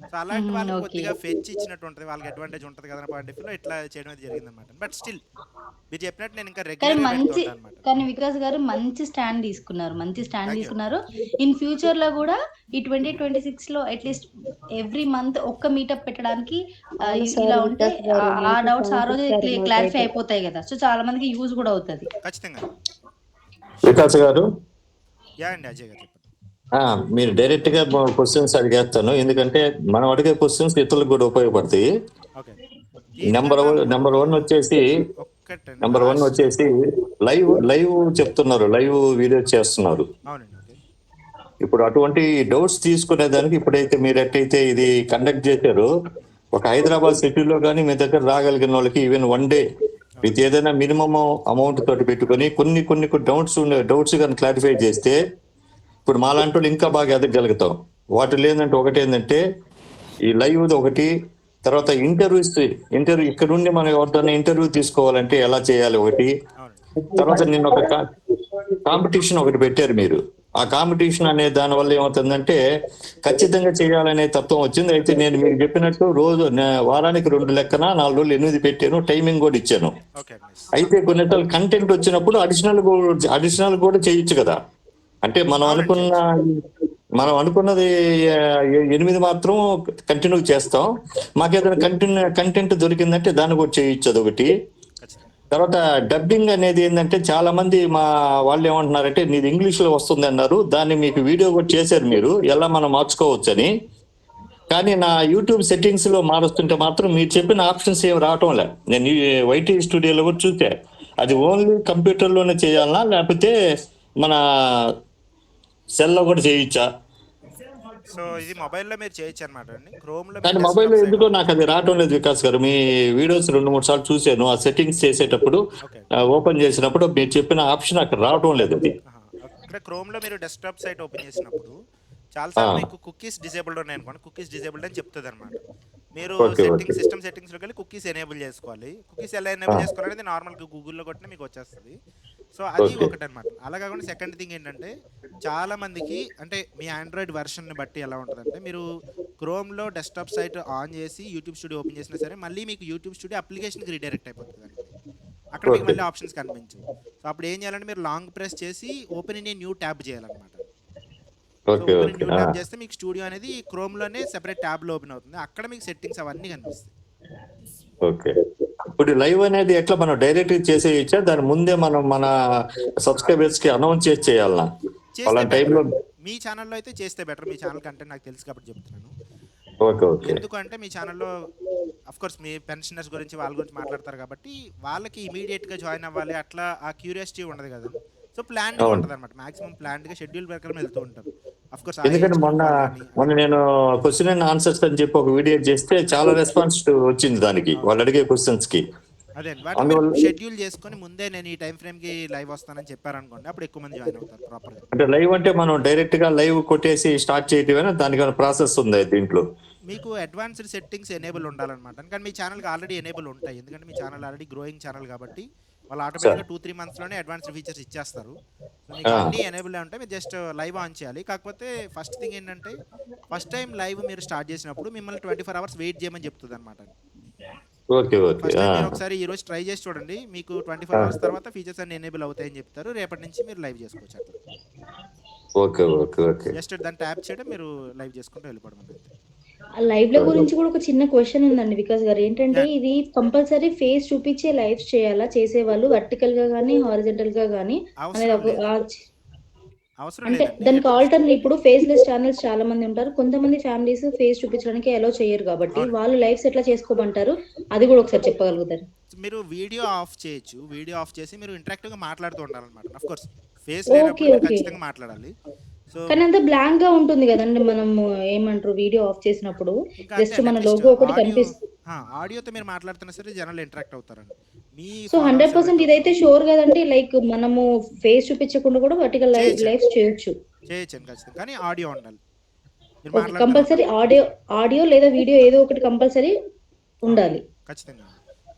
సో అలాంటి వాళ్ళు కొద్దిగా ఫెచ్ ఇచ్చినట్టు ఉంటుంది, వాళ్ళకి అడ్వాంటేజ్ ఉంటుంది కదా పాయింట్ ఆఫ్ వ్యూలో ఇట్లా చేయడం అయితే జరిగింది అనమాట. బట్ స్టిల్ మీరు చెప్పినట్టు నేను ఇంకా రెగ్యులర్. కానీ వికాస్ గారు మంచి స్టాండ్ తీసుకున్నారు. ఇన్ ఫ్యూచర్ లో కూడా ఈ 2026 లో అట్లీస్ట్ ఎవ్రీ మంత్ ఒక్క మీటప్ పెట్టడానికి ఇలా ఉంటే ఆ డౌట్స్ ఆ రోజు క్లారిఫై అయిపోతాయి కదా. సో చాలా మందికి యూజ్ కూడా అవుతుంది. ఖచ్చితంగా వికాస్ గారు, అజయ్ గారు మీరు డైరెక్ట్ గా క్వశ్చన్స్ అడిగేస్తాను, ఎందుకంటే మనం అడిగే క్వశ్చన్స్ ఇతరులకు కూడా ఉపయోగపడతాయి. నెంబర్ వన్ వచ్చేసి లైవ్ చెప్తున్నారు, లైవ్ వీడియో చేస్తున్నారు. ఇప్పుడు అటువంటి డౌట్స్ తీసుకునే దానికి ఇప్పుడైతే మీరు ఎట్టయితే ఇది కండక్ట్ చేశారో, ఒక హైదరాబాద్ సిటీలో కానీ మీ దగ్గర రాగలిగిన వాళ్ళకి ఈవెన్ 1 day విత్ ఏదైనా మినిమం అమౌంట్ తోటి పెట్టుకొని కొన్ని డౌట్స్ కానీ క్లారిఫై చేస్తే ఇప్పుడు మాలాంటి వాళ్ళు ఇంకా బాగా ఎదగలుగుతాం. వాటి లేదంటే ఒకటి ఏంటంటే ఈ లైవ్ ఒకటి, తర్వాత ఇంటర్వ్యూ ఇక్కడ నుండి మనం ఎవరితోనే ఇంటర్వ్యూ తీసుకోవాలంటే ఎలా చేయాలి ఒకటి, తర్వాత నిన్న ఒక కాంపిటీషన్ ఒకటి పెట్టారు మీరు. ఆ కాంపిటీషన్ అనే దాని వల్ల ఏమవుతుందంటే ఖచ్చితంగా చేయాలనే తత్వం వచ్చింది. అయితే నేను మీకు చెప్పినట్టు రోజు వారానికి 2 లెక్కన 4 రోజులు 8 పెట్టాను, టైమింగ్ కూడా ఇచ్చాను. అయితే కొన్నిసార్లు కంటెంట్ వచ్చినప్పుడు అడిషనల్ కూడా చేయొచ్చు కదా. అంటే మనం అనుకున్నది 8 మాత్రం కంటిన్యూ చేస్తాం, మాకేదైనా కంటెంట్ దొరికిందంటే దాన్ని కూడా చేయొచ్చు అదొకటి. తర్వాత డబ్బింగ్ అనేది ఏంటంటే చాలా మంది మా వాళ్ళు ఏమంటున్నారంటే నీది ఇంగ్లీష్ లో వస్తుంది అన్నారు, దాన్ని మీకు వీడియో కూడా చేశారు మీరు ఎలా మనం మార్చుకోవచ్చు అని. కానీ నా యూట్యూబ్ సెట్టింగ్స్ లో మారుస్తుంటే మాత్రం మీరు చెప్పిన ఆప్షన్స్ ఏమి రావటం లే. నేను వైటీ స్టూడియోలో కూడా చూసా, అది ఓన్లీ కంప్యూటర్లోనే చేయాలనా లేకపోతే మన సెల్లో కూడా చేయొచ్చా? సో ఇది మొబైల్లో మీరు చేయొచ్చు అనమాట అండి. క్రోమ్లో కానీ మొబైల్లో ఎందుకో నాకు అది రావటం లేదు వికాస్ గారు. మీ వీడియోస్ 2-3 సార్లు చూశాను, ఆ సెట్టింగ్స్ చేసేటప్పుడు ఓపెన్ చేసినప్పుడు మీరు చెప్పిన ఆప్షన్ అక్కడ రావటం లేదు. అది ఇక్కడ క్రోమ్లో మీరు డెస్క్టాప్ సైట్ ఓపెన్ చేసినప్పుడు చాలాసార్లు మీకు కుకీస్ డిజేబుల్డ్ ఉన్నాయి అనుకోండి, కుకీస్ డిజేబుల్డ్ అని చెప్తుంది అనమాట. మీరు సిస్టమ్ సెట్టింగ్స్లోకి వెళ్ళి కుకీస్ ఎనేబుల్ చేసుకోవాలి. కుకీస్ ఎలా ఎనేబుల్ చేసుకోవాలనేది నార్మల్గా గూగుల్లో కొట్టినా మీకు వచ్చేస్తుంది. సో అది ఒకటి అనమాట. అలా కాకుండా సెకండ్ థింగ్ ఏంటంటే చాలా మందికి అంటే మీ ఆండ్రాయిడ్ వెర్షన్ని బట్టి ఎలా ఉంటుందంటే మీరు క్రోమ్లో డెస్క్టాప్ సైట్ ఆన్ చేసి యూట్యూబ్ స్టూడియో ఓపెన్ చేసినా సరే మళ్ళీ మీకు యూట్యూబ్ స్టూడియో అప్లికేషన్కి రీడైరెక్ట్ అయిపోతుంది. అక్కడ మీకు మళ్ళీ ఆప్షన్స్ కనిపించవు. సో అప్పుడు ఏం చేయాలంటే మీరు లాంగ్ ప్రెస్ చేసి open in a new tab చేయాలన్నమాట. ఓపెన్ న్యూ ట్యాబ్ చేస్తే మీకు స్టూడియో అనేది క్రోమ్లోనే సెపరేట్ ట్యాబ్లో ఓపెన్ అవుతుంది. అక్కడ మీకు సెట్టింగ్స్ అవన్నీ కనిపిస్తాయి. ఓకే, ఇప్పుడు లైవ్ అనేది ఎట్లా మనం డైరెక్ట్ చేసేయచ్చా? దాని ముందే మనం మన సబ్స్క్రైబర్స్ కి అనౌన్స్ చేయాలనా? అలాంటి టైంలో మీ ఛానల్లో అయితే చేస్తే బెటర్. మీ ఛానల్ కంటే నాకు తెలుసు కాబట్టి చెప్తున్నాను. ఎందుకంటే మీ ఛానల్లో అఫ్ కోర్స్ మీ పెన్షనర్స్ గురించి వాళ్ళ గురించి మాట్లాడతారు కాబట్టి వాళ్ళకి ఇమీడియట్ గా జాయిన్ అవ్వాలి అట్లా ఆ క్యూరియాసిటీ ఉండదు కదా. సో ప్లాన్డ్ గా ఉంటుంది అనమాట. మాక్సిమం ప్లాన్డ్ గా షెడ్యూల్ ప్రకారం వెళ్తూ ఉంటారు. అఫ్ కోర్స్ ఎందుకంటే మొన్న నేను క్వశ్చన్ అండ్ ఆన్సర్స్ అని చెప్పి ఒక వీడియో చేస్తే చాలా రెస్పాన్స్ వచ్చింది దానికి, వాళ్ళు అడిగే క్వశ్చన్స్ కి. అదే షెడ్యూల్ చేసుకొని ముందే నేను ఈ టైం ఫ్రేమ్ కి లైవ్ వస్తానని చెప్పారనుకోండి, అప్పుడు ఎక్కువ మంది జాయిన్ అవుతారు ప్రాపర్ గా. అంటే లైవ్ అంటే మనం డైరెక్ట్ గా లైవ్ కొట్టేసి స్టార్ట్ చేయటమేనా? దానికి ప్రాసెస్ ఉంది దీంట్లో? మీకు అడ్వాన్స్డ్ సెట్టింగ్స్ ఎనేబుల్ ఉండాలన్నమాట. కానీ మీ ఛానల్కి ఆల్రెడీ ఎనేబుల్ ఉంటాయి, ఎందుకంటే మీ ఛానల్ ఆల్రెడీ గ్రోయింగ్ ఛానల్ కాబట్టి వాళ్ళు ఆటోమేటిక్గా 2-3 మంత్స్లోనే అడ్వాన్స్డ్ ఫీచర్స్ ఇచ్చేస్తారు. సో మీకు అన్నీ ఎనేబుల్ ఉంటాయి, మీరు జస్ట్ లైవ్ ఆన్ చేయాలి. కాకపోతే ఫస్ట్ థింగ్ ఏంటంటే ఫస్ట్ టైం లైవ్ మీరు స్టార్ట్ చేసినప్పుడు మిమ్మల్ని 24 hours వెయిట్ చేయమని చెప్తుంది అనమాట. ఫస్ట్ టైం మీరు ఒకసారి ఈరోజు ట్రై చేసి చూడండి, మీకు 24 hours తర్వాత ఫీచర్స్ అన్ని ఎనేబుల్ అవుతాయని చెప్తారు. రేపటి నుంచి మీరు లైవ్ చేసుకోవచ్చు అట్లా. జస్ట్ దాన్ని ట్యాప్ చేయడం, మీరు లైవ్ చేసుకుంటూ వెళ్ళిపోవడం అంతే. లైవ్ లో గురించి కూడా ఒక చిన్న క్వశ్చన్ ఉందండి వికాస్ గారు. ఏంటంటే ఇది కంపల్సరీ ఫేస్ చూపించే లైవ్ చేయాలా చేసేవాళ్ళు, వర్టికల్ గా గానీ హారిజంటల్ గా గానీ అనేది అంటే దానికి ఆల్టర్నేట్ ఇప్పుడు ఫేస్ లెస్ ఛానల్స్ చాలా మంది ఉంటారు, కొంతమంది ఫ్యామిలీస్ ఫేస్ చూపించడానికి అలో చేయరు కాబట్టి వాళ్ళు లైవ్స్ ఎట్లా చేసుకోమంటారు అది కూడా ఒకసారి చెప్పగలుగుతారు? మీరు వీడియో ఆఫ్ చేయొచ్చు, వీడియో ఆఫ్ చేసి మీరు ఇంటరాక్టివ్ గా మాట్లాడుతూ ఉండాలన్నమాట. ఆఫ్ కోర్స్ ఫేస్ లేనప్పుడు ఖచ్చితంగా మాట్లాడాలి. కానీ అంత బ్లాంక్ గా ఉంటుంది కదండి, మనం ఏమంటారు వీడియో ఆఫ్ చేసినప్పుడు జస్ట్ మన లోగో ఒకటి కనిపిస్తుంది. ఆడియోతో మీరు మాట్లాడుతున్నా సరే జనాలు ఇంటరాక్ట్ అవుతారండి. సో 100% ఇదైతే షూర్ కదండి, లైక్ మనము ఫేస్ చూపించకుండా కూడా వర్టికల్ లైవ్స్ చేయొచ్చు. ఖచ్చితంగా, కానీ ఆడియో ఉండాలి. కంపల్సరీ ఆడియో లేదా వీడియో ఏదో ఒకటి కంపల్సరీ ఉండాలి. ఖచ్చితంగా.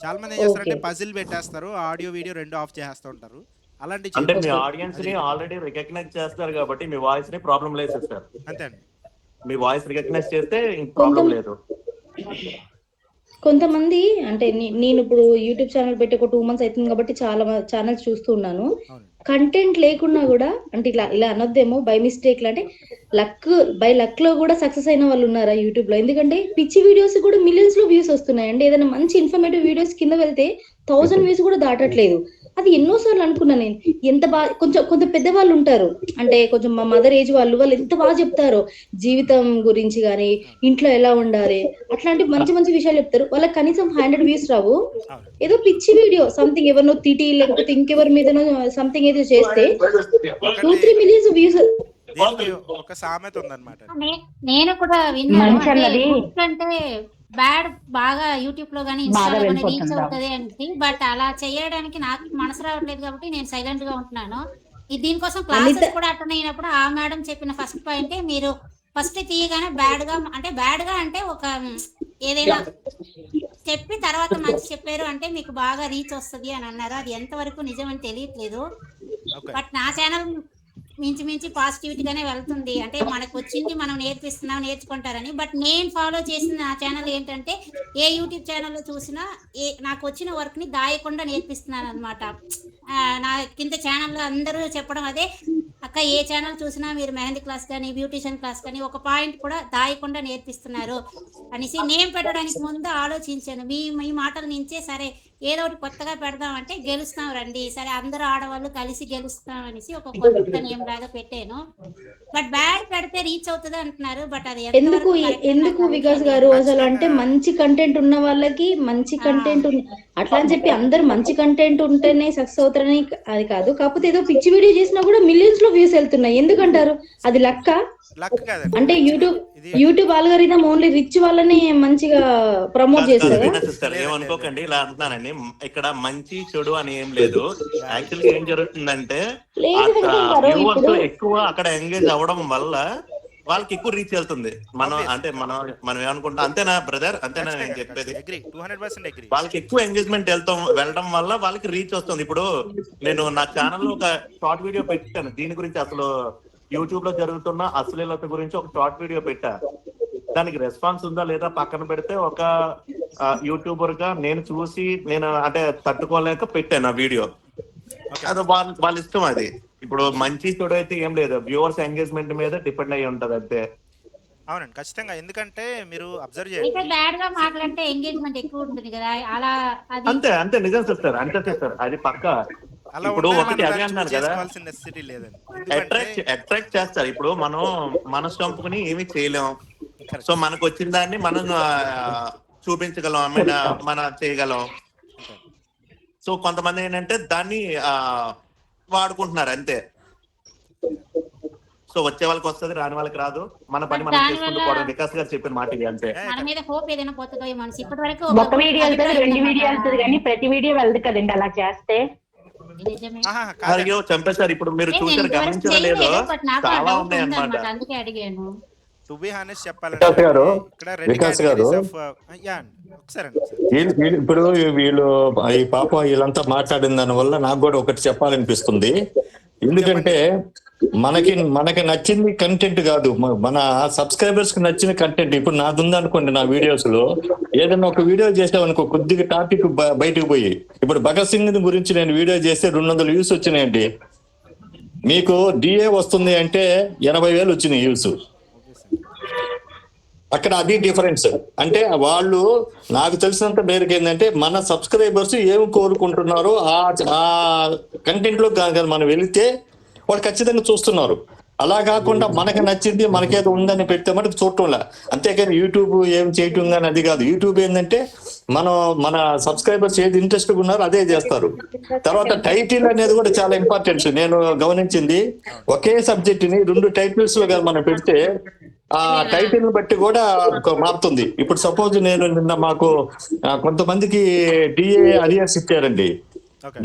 చాలా మంది ఏం చేస్తారంటే పజిల్ పెట్టేస్తారు, ఆడియో వీడియో రెండు ఆఫ్ చేస్తూ ఉంటారు. అలాంటి అంటే మీ ఆడియన్స్ ని ఆల్రెడీ రికగ్నైజ్ చేస్తారు కాబట్టి మీ వాయిస్ ని ప్రాబ్లం లేదు సార్. అంతే అండి, మీ వాయిస్ రికగ్నైజ్ చేస్తే ప్రాబ్లం లేదు. కొంతమంది అంటే నేను ఇప్పుడు యూట్యూబ్ ఛానల్ పెట్టి ఒక 2 months అవుతుంది కాబట్టి చాలా ఛానల్స్ చూస్తూ ఉన్నాను. కంటెంట్ లేకున్నా కూడా అంటే ఇలా అనొద్దేమో బై మిస్టేక్ అంటే బై లక్ లో కూడా సక్సెస్ అయిన వాళ్ళు ఉన్నారా యూట్యూబ్ లో? ఎందుకంటే పిచ్చి వీడియోస్ కూడా మిలియన్స్ లో వ్యూస్ వస్తున్నాయండి. ఏదైనా మంచి ఇన్ఫర్మేటివ్ వీడియోస్ కింద వెళ్తే 1000 వ్యూస్ కూడా దాటట్లేదు. అది ఎన్నోసార్లు అనుకున్నా నేను, ఎంత బాగా కొంత పెద్దవాళ్ళు ఉంటారు అంటే కొంచెం మా మదర్ ఏజ్ వాళ్ళు ఎంత బాగా చెప్తారో జీవితం గురించి కానీ ఇంట్లో ఎలా ఉండాలి అట్లాంటి మంచి మంచి విషయాలు చెప్తారు. వాళ్ళకి కనీసం 100 వ్యూస్ రావు. ఏదో పిచ్చి వీడియో సంథింగ్ ఎవరినో తిటి లేకపోతే ఇంకెవరి మీదనో సంథింగ్ ఏదో చేస్తే 2-3 millions వ్యూస్. ఒక సామెత ఉందన్నమాట, నేను కూడా విన్నాను అంటే బ్యాడ్ బాగా యూట్యూబ్ లో కానీ ఇన్స్టాలో కానీ రీచ్ అవుతుంది అంటే, బట్ అలా చేయడానికి నాకు మనసు రావట్లేదు కాబట్టి నేను సైలెంట్ గా ఉంటున్నాను. దీనికోసం క్లాసెస్ కూడా అటెండ్ అయినప్పుడు ఆ మేడం చెప్పిన ఫస్ట్ పాయింట్, మీరు ఫస్ట్ తీయగానే బ్యాడ్ గా అంటే ఒక ఏదైనా చెప్పి తర్వాత మంచి చెప్పారు అంటే మీకు బాగా రీచ్ వస్తుంది అని అన్నారు. అది ఎంతవరకు నిజమని తెలియట్లేదు, బట్ నా ఛానల్ మించి పాజిటివిటీగానే వెళ్తుంది. అంటే మనకు వచ్చింది మనం నేర్చుకుంటారని. బట్ నేను ఫాలో చేసిన నా ఛానల్ ఏంటంటే ఏ యూట్యూబ్ ఛానల్లో చూసినా నాకు వచ్చిన వర్క్ ని దాయకుండా నేర్పిస్తున్నాను అనమాట. నా కింద ఛానల్లో అందరూ చెప్పడం అదే, అక్క ఏ ఛానల్ చూసినా మీరు మెహందీ క్లాస్ కానీ బ్యూటిషియన్ క్లాస్ కానీ ఒక పాయింట్ కూడా దాయకుండా నేర్పిస్తున్నారు అనేసి నేను పెట్టడానికి ముందు ఆలోచించాను. మీ మాటల నుంచే సరే ఏదో ఒకటి కొత్తగా పెడదాం అంటే గెలుస్తాం రండి, సరే అందరూ ఆడవాళ్ళు కలిసి గెలుస్తాం అనేసి ఒక కొత్త నేమ్ లాగా పెట్టాను. బట్ బ్యాడ్ పెడితే రీచ్ అవుతుంది అంటున్నారు, బట్ అది ఎందుకు వికాస్ గారు అసలు అంటే మంచి కంటెంట్ ఉన్న వాళ్ళకి మంచి కంటెంట్ అట్లా అని చెప్పి అందరు మంచి కంటెంట్ ఉంటేనే సక్సెస్ అవుతారని అది కాదు. కాకపోతే ఏదో పిచ్చి వీడియో చేసినా కూడా మిలియన్స్ లో వ్యూస్ వెళ్తున్నాయి, ఎందుకంటారు? అది లక్క అంటే యూట్యూబ్ ఆల్గరిథం ఓన్లీ రిచ్ వాళ్ళని మంచిగా ప్రమోట్ చేస్తారు. ఏమనుకోకండి, ఇలా అంటున్నానండి, ఇక్కడ మంచి చెడు అని ఏం లేదు. యాక్చువల్గా ఏం జరుగుతుందంటే వ్యూవర్స్ ఎక్కువ అక్కడ ఎంగేజ్ అవ్వడం వల్ల వాళ్ళకి ఎక్కువ రీచ్ వెళ్తుంది. మనం ఏమనుకుంటాం, అంతేనా బ్రదర్? అంతేనా నేను చెప్పేది? వాళ్ళకి ఎక్కువ ఎంగేజ్మెంట్ వెళ్ళడం వల్ల వాళ్ళకి రీచ్ వస్తుంది. ఇప్పుడు నేను నా ఛానల్లో ఒక షార్ట్ వీడియో పెట్టాను దీని గురించి, అసలు యూట్యూబ్ లో జరుగుతున్న అశ్లీలత గురించి ఒక షార్ట్ వీడియో పెట్టా. దానికి రెస్పాన్స్ ఉందా లేదా పక్కన పెడితే, ఒక యూట్యూబర్ గా నేను చూసి అంటే తట్టుకోలేక పెట్టాను ఆ వీడియో. అది వాళ్ళ ఇష్టం. అది ఇప్పుడు మంచి చెడు అయితే ఏం లేదు, వ్యూవర్స్ ఎంగేజ్మెంట్ మీద డిపెండ్ అయ్యి ఉంటది అంతే. అవునండి, ఖచ్చితంగా. ఎందుకంటే మీరు అబ్జర్వ్ చేయండి, బ్యాడ్ గా మాట్లాడితే ఎంగేజ్మెంట్ ఎక్కువ ఉంటుంది కదా, అలా అంతే నిజం చెప్తారు, అంతే చెప్తారు, అది పక్కా. ఇప్పుడు ఒకటి అదే అన్నాను కదా, అట్రాక్ట్ చేస్తారు. ఇప్పుడు మనం మనసు చంపుకుని ఏమి చేయలేం. సో మనకు వచ్చిన దాన్ని మనం చూపించగలం, మన చేయగలం. సో కొంతమంది ఏంటంటే దాన్ని వాడుకుంటున్నారు అంతే. సో వచ్చే వాళ్ళకి వస్తుంది, రాని వాళ్ళకి రాదు. మన పని మనం చేసుకుంటూ పోవడం. వికాస్ గారు చెప్పిన మాట ఇది అంతే. మన మీద హోప్ ఏదైనా పోతుందో మనసు. ఇప్పటి వరకు ఒక వీడియో వెళ్తుంది, 2 వీడియో వెళ్తుంది, కానీ ప్రతి వీడియో వెళ్దు కదండి అలా చేస్తే. చంపేశారు. ఇప్పుడు మీరు చూసారు, గమనించడం లేదో, చాలా ఉన్నాయి అన్నమాట. టు బి హానెస్ట్ వికాస్ గారు, ఇక్కడ రెండు వికాస్ గారు, కేటగిరీస్ ఆఫ్ ఒకసారి ఇప్పుడు వీళ్ళు ఈ పాప వీళ్ళంతా మాట్లాడిన దాని వల్ల నాకు కూడా ఒకటి చెప్పాలనిపిస్తుంది. ఎందుకంటే మనకి నచ్చింది కంటెంట్ కాదు, మన సబ్స్క్రైబర్స్ కి నచ్చిన కంటెంట్. ఇప్పుడు నాది ఉందనుకోండి, నా వీడియోస్ లో ఏదైనా ఒక వీడియో చేసామనుకో, కొద్దిగా టాపిక్ బయటకు పోయి, ఇప్పుడు భగత్ సింగ్ గురించి నేను వీడియో చేస్తే 200 వ్యూస్ వచ్చినాయండి. మీకు డిఏ వస్తుంది అంటే 80,000 వచ్చినాయి వ్యూస్. అక్కడ అది డిఫరెన్స్. అంటే వాళ్ళు నాకు తెలిసినంత మేరకు ఏంటంటే మన సబ్స్క్రైబర్స్ ఏమి కోరుకుంటున్నారో ఆ కంటెంట్ లో మనం వెళితే వాళ్ళు ఖచ్చితంగా చూస్తున్నారు. అలా కాకుండా మనకి నచ్చింది మనకేదో ఉందని పెడితే మటుకు చూడటంలా. అంతేకాని యూట్యూబ్ ఏం చేయటం కానీ అది కాదు. యూట్యూబ్ ఏంటంటే మన సబ్స్క్రైబర్స్ ఏది ఇంట్రెస్ట్ ఉన్నారో అదే చేస్తారు. తర్వాత టైటిల్ అనేది కూడా చాలా ఇంపార్టెంట్. నేను గమనించింది, ఒకే సబ్జెక్ట్ ని 2 టైటిల్స్ లో మనం పెడితే ఆ టైటిల్ బట్టి కూడా మారుతుంది. ఇప్పుడు సపోజ్ నేను నిన్న మాకు కొంతమందికి డిఏ అరియర్స్ ఇచ్చారండి.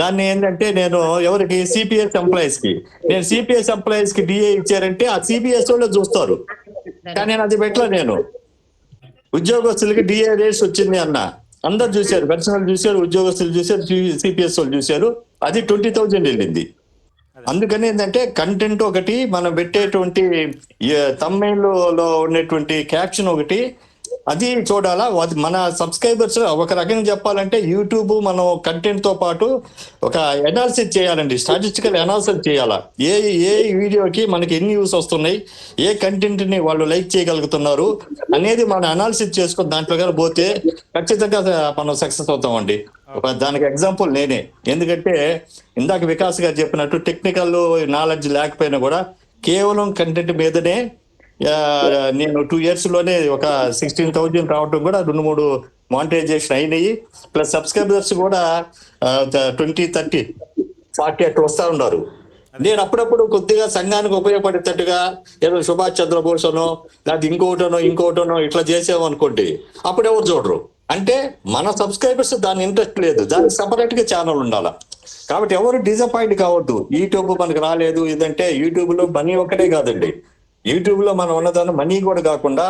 దాన్ని ఏంటంటే నేను ఎవరికి సిపిఎస్ ఎంప్లాయీస్ కి, నేను సిపిఎస్ ఎంప్లాయీస్ కి డిఏ ఇచ్చారంటే ఆ సిపిఎస్ వాళ్ళు చూస్తారు. కానీ నేను అది పెట్టలే. నేను ఉద్యోగస్తులకి డిఏ రేట్స్ వచ్చింది అన్న, అందరు చూశారు, పెన్షనర్లు చూశారు, ఉద్యోగస్తులు చూశారు, సిపిఎస్ వాళ్ళు చూశారు. అది 20,000 వెళ్ళింది. అందుకని ఏంటంటే కంటెంట్ ఒకటి, మనం పెట్టేటువంటి తమ్మైల్ లో ఉండేటువంటి క్యాప్షన్ ఒకటి, అది చూడాలా. మన సబ్స్క్రైబర్స్ ఒక రకంగా చెప్పాలంటే యూట్యూబ్ మనం కంటెంట్ తో పాటు ఒక అనాలిసిస్ చేయాలండి, స్టాటిస్టికల్ అనాలిసిస్ చేయాలా. ఏ వీడియోకి మనకి ఎన్ని వ్యూస్ వస్తున్నాయి, ఏ కంటెంట్ ని వాళ్ళు లైక్ చేయగలుగుతున్నారు అనేది మనం అనాలిసిస్ చేసుకుని దాంట్లో కానీ పోతే ఖచ్చితంగా మనం సక్సెస్ అవుతామండి. దానికి ఎగ్జాంపుల్ నేనే. ఎందుకంటే ఇందాక వికాస్ గారు చెప్పినట్టు టెక్నికల్ నాలెడ్జ్ లేకపోయినా కూడా కేవలం కంటెంట్ మీదనే నేను 2 years లోనే ఒక 16,000 రావటం కూడా 2-3 మానిటైజేషన్ అయినాయి. ప్లస్ సబ్స్క్రైబర్స్ కూడా 20, 30, 40 అట్లా వస్తూ ఉన్నారు. నేను అప్పుడప్పుడు కొద్దిగా సంఘానికి ఉపయోగపడేటట్టుగా ఏదో సుభాష్ చంద్రబోసనో లేకపోతే ఇంకోటనో ఇట్లా చేసాము అనుకోండి, అప్పుడు ఎవరు చూడరు. అంటే మన సబ్స్క్రైబర్స్ దాని ఇంట్రెస్ట్ లేదు, దానికి సపరేట్ గా ఛానల్ ఉండాలి. కాబట్టి ఎవరు డిసప్పాయింట్ కావద్దు. యూట్యూబ్ మనకు రాలేదు ఇదంటే, యూట్యూబ్ లో మనీ ఒకటే కాదండి. యూట్యూబ్ లో మనం ఉన్నదాన్ని మనీ కూడా కాకుండా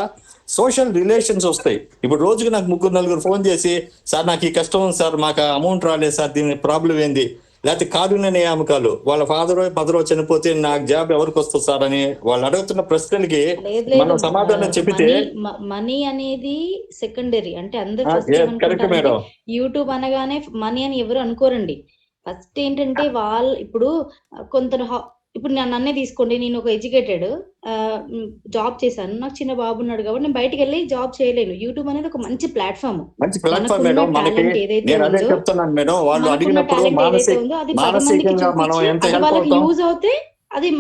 సోషల్ రిలేషన్స్ వస్తాయి. ఇప్పుడు రోజుకి నాకు 3-4 ఫోన్ చేసి, సార్ నాకు ఈ కష్టం ఉంది సార్, మాకు అమౌంట్ రాలేదు సార్, దీని ప్రాబ్లం ఏంది, లేకపోతే కారుణ్య నియామకాలు, వాళ్ళ మదరో చనిపోతే నాకు జాబ్ ఎవరికి వస్తుంది సార్ అని వాళ్ళు అడుగుతున్న ప్రశ్నలకి మనం సమాధానం చెబితే, మనీ అనేది సెకండరీ. అంటే అందరు కరెక్ట్ మేడం, యూట్యూబ్ అనగానే మనీ అని ఎవరు అనుకోరండి. ఫస్ట్ ఏంటంటే వాళ్ళు ఇప్పుడు నన్నే తీసుకోండి, నేను ఒక ఎడ్యుకేటెడ్ జాబ్ చేశాను, నాకు చిన్న బాబు ఉన్నాడు కాబట్టి నేను బయటకు వెళ్ళి జాబ్ చేయలేను. యూట్యూబ్ అనేది ఒక మంచి ప్లాట్ఫామ్ మేడం. మనకి నేను అదే చెప్తున్నాను మేడం, వాళ్ళు అడిగినప్పుడు మానసికంగా మనం ఎంత హెల్ప్ వాళ్ళకి అవుతాం. యూజ్ అవుతే అది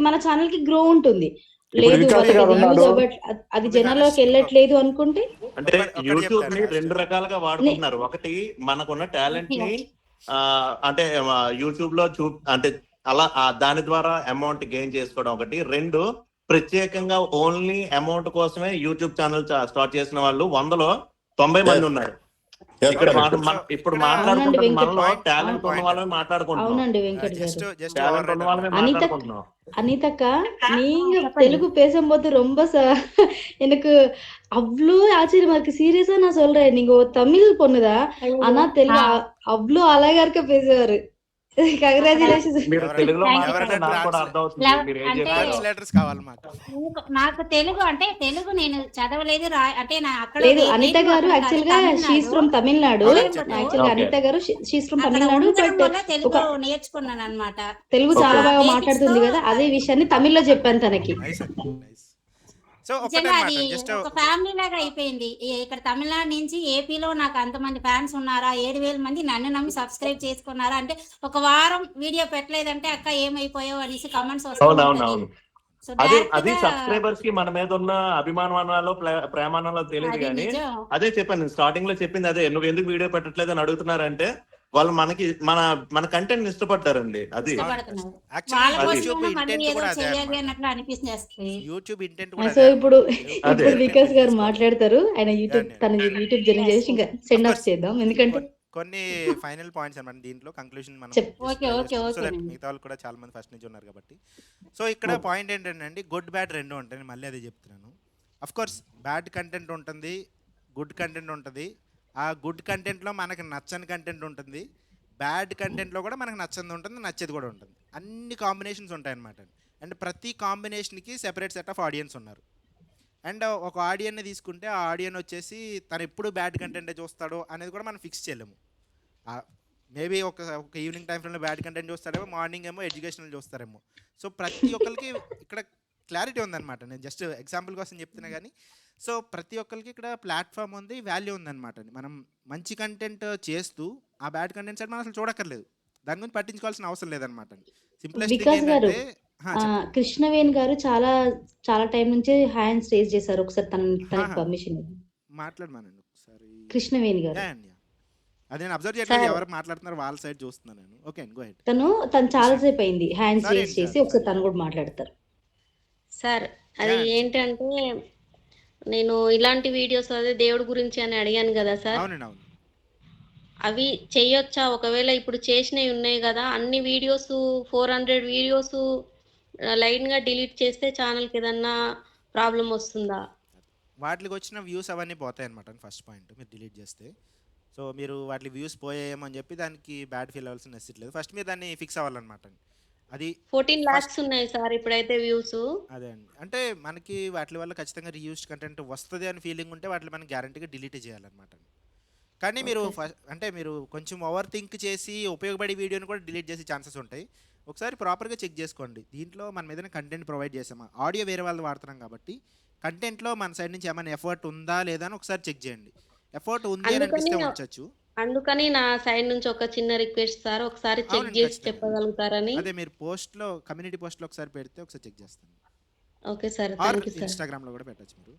మన ఛానల్ కి గ్రో ఉంటుంది. లేదు అది జనాల్లోకి వెళ్ళట్లేదు అనుకుంటే, అంటే యూట్యూబ్ ని 2 రకాలుగా వాడుతున్నారు. ఒకటి మనకున్న టాలెంట్ ని అంటే యూట్యూబ్ లో అంటే అలా దాని ద్వారా అమౌంట్ గెయిన్ చేసుకోవడం ఒకటి. 2, ప్రత్యేకంగా ఓన్లీ అమౌంట్ కోసమే యూట్యూబ్ ఛానల్ స్టార్ట్ చేసిన వాళ్ళు 100లో 90 మంది ఉన్నారు. ఇక్కడ ఇప్పుడు మాట్లాడుకుంటున్న మనలో టాలెంట్ ఉన్న వాళ్ళమే మాట్లాడుకుంటున్నాం. టాలెంట్ ఉన్న వాళ్ళమే మాట్లాడుకుంటున్నాం. அனிதாக்கா, நீங்க தெலுங்கு பேசும்போது ரொம்ப எனக்கு அவ்வளோ ஆச்சரியமா இருக்கு. சீரியஸா நான் சொல்றேன், நீங்க ஒரு தமிழ் பொண்ணுதான், ஆனா தெலுங்கு அவ்வளோ அழகா இருக்க பேசுவாரு. కంగ్రాచులేషన్స్. నాకు తెలుగు అంటే తెలుగు నేను చదవలేదు, అంటే లేదు. అనిత గారు యాక్చువల్ గా షీస్ ఫ్రమ్ తమిళనాడు. యాక్చువల్ గా అనిత గారు she's from Tamil Nadu, but Telugu నేర్చుకున్నాను అన్నమాట. తెలుగు చాలా బాగా మాట్లాడుతుంది కదా, అదే విషయాన్ని తమిళ్లో చెప్పాను తనకి. ఒక ఫ్యామిలీ లాగా అయిపోయింది. ఇక్కడ తమిళనాడు నుంచి ఏపీలో నాకు అంతమంది ఫ్యాన్స్ ఉన్నారా, 7,000 మంది నన్ను నమ్మి సబ్స్క్రైబ్ చేసుకున్నారా. అంటే ఒక వారం వీడియో పెట్టలేదంటే అక్క ఏమైపోయావు అనేసి కమెంట్స్ వస్తాయి. అది సబ్స్క్రైబర్స్ కి మన మీద ఉన్న అభిమానాలు ప్రేమానాలో తెలియదు. కానీ అదే చెప్పాను, స్టార్టింగ్ లో చెప్పింది అదే, నువ్వు ఎందుకు వీడియో పెట్టట్లేదు అని అడుగుతున్నారంటే వాళ్ళు మన కంటెంట్ ఇష్టపడతారండి. అది సో ఇప్పుడు వికాస్ గారు మాట్లాడతారు. ఆయన తన యూట్యూబ్ జర్నీ చేసి ఇంకా సెండ్ ఆఫ్ చేద్దాం, ఎందుకంటే కొన్ని ఫైనల్ పాయింట్స్ అన్నమాట దీంట్లో కంక్లూషన్ మనం. మిగతా వాళ్ళు కూడా చాలా మంది ఫస్ట్ నుంచి ఉన్నారు కాబట్టి. సో ఇక్కడ పాయింట్ ఏంటంటే అండి, గుడ్ బ్యాడ్ 2 ఉంటాయి. మళ్ళీ అదే చెప్తున్నాను. అఫ్ కోర్స్ బ్యాడ్ కంటెంట్ ఉంటుంది, గుడ్ కంటెంట్ ఉంటుంది. ఆ గుడ్ కంటెంట్లో మనకి నచ్చని కంటెంట్ ఉంటుంది, బ్యాడ్ కంటెంట్లో కూడా మనకు నచ్చని ఉంటుంది, నచ్చేది కూడా ఉంటుంది. అన్ని కాంబినేషన్స్ ఉంటాయన్నమాట. అండ్ ప్రతి కాంబినేషన్కి సెపరేట్ సెట్ ఆఫ్ ఆడియన్స్ ఉన్నారు. అండ్ ఒక ఆడియన్ని తీసుకుంటే ఆ ఆడియన్ వచ్చేసి తను ఎప్పుడు బ్యాడ్ కంటెంటే చూస్తాడో అనేది కూడా మనం ఫిక్స్ చేయలేము. మేబీ ఒక ఈవినింగ్ టైం ఫ్రేమ్లో బ్యాడ్ కంటెంట్ చూస్తాడేమో, మార్నింగ్ ఏమో ఎడ్యుకేషనల్ చూస్తారేమో. సో ప్రతి ఒక్కరికి ఇక్కడ క్లారిటీ ఉందన్నమాట. నేను జస్ట్ ఎగ్జాంపుల్ కోసం చెప్తున్నా కానీ, సో ప్రతి ఒక్కరికి ఇక్కడ ప్లాట్ఫామ్ ఉంది, వాల్యూ ఉందన్నమాట. మనం మంచి కంటెంట్ చేస్తూ ఆ బ్యాడ్ కంటెంట్ సైడ్ మనం అసలు చూడక్కర్లేదు, దాని గురించి పట్టించుకోవాల్సిన అవసరం లేదనమాట. సింప్లెస్ట్ వికాస్ గారు, ఏంటంటే కృష్ణవేణి గారు చాలా చాలా టైం నుంచి హ్యాండ్స్ రేజ్ చేశారు. ఒకసారి తనకి పర్మిషన్ మాట్లాడమానండి ఒకసారి. కృష్ణవేణి గారు అదే నేను అబ్జర్వ్ చేయట్లేదు, ఎవరు మాట్లాడుతున్నారు వాళ్ళ సైడ్ చూస్తున్నాను నేను. Okay go head. తను చాలా సేపు అయింది హ్యాండ్స్ రేజ్ చేసి, ఒకసారి తను కూడా మాట్లాడతారు. సార్ అది ఏంటంటే నేను ఇలాంటి వీడియోస్ అదే దేవుడి గురించి అని అడిగాను కదా సార్, అవి చేయొచ్చా? ఒకవేళ ఇప్పుడు చేసినవి ఉన్నాయి కదా అన్ని వీడియోస్ 400 వీడియోస్ లైన్గా డిలీట్ చేస్తే ఛానల్కి ఏదన్నా ప్రాబ్లం వస్తుందా? వాటికి వచ్చిన వ్యూస్ అవన్నీ పోతాయి అనమాట. ఫస్ట్ పాయింట్, మీరు డిలీట్ చేస్తే. సో మీరు వాటి వ్యూస్ పోయాయేమో అని చెప్పి దానికి బ్యాడ్ ఫీల్ అవ్వాల్సిన నెసెసిటీ లేదు. ఫస్ట్ మీరు దాన్ని ఫిక్స్ అవ్వాలన్నమాట. అది 14 lakhs ఉన్నాయి సార్ ఇప్పుడైతే వ్యూస్. అదే అండి, అంటే మనకి వాటి వల్ల ఖచ్చితంగా రీయూస్డ్ కంటెంట్ వస్తుంది అని ఫీలింగ్ ఉంటే వాటిని మనం గ్యారంటీగా డిలీట్ చేయాలన్నమాట. కానీ మీరు అంటే మీరు కొంచెం ఓవర్ థింక్ చేసి ఉపయోగపడే వీడియోని కూడా డిలీట్ చేసే ఛాన్సెస్ ఉంటాయి. ఒకసారి ప్రాపర్గా చెక్ చేసుకోండి, దీంట్లో మనం ఏదైనా కంటెంట్ ప్రొవైడ్ చేసామా, ఆడియో వేరే వాళ్ళు వాడుతున్నాం కాబట్టి కంటెంట్లో మన సైడ్ నుంచి ఏమైనా ఎఫర్ట్ ఉందా లేదా అని ఒకసారి చెక్ చేయండి. ఎఫర్ట్ ఉంది అని అనిపిస్తే ఉంచొచ్చు. అందుకని నా సైడ్ నుంచి ఒక చిన్న రిక్వెస్ట్ సార్, ఒకసారి చెక్ చేసి చెప్పగలుగుతారని. అదే మీరు పోస్ట్లో కమ్యూనిటీ పోస్ట్లో ఒకసారి పెడితే ఒకసారి చెక్ చేస్తాను. Okay sir, thank you sir. ఇన్స్టాగ్రామ్లో కూడా పెట్టచ్చు మీరు.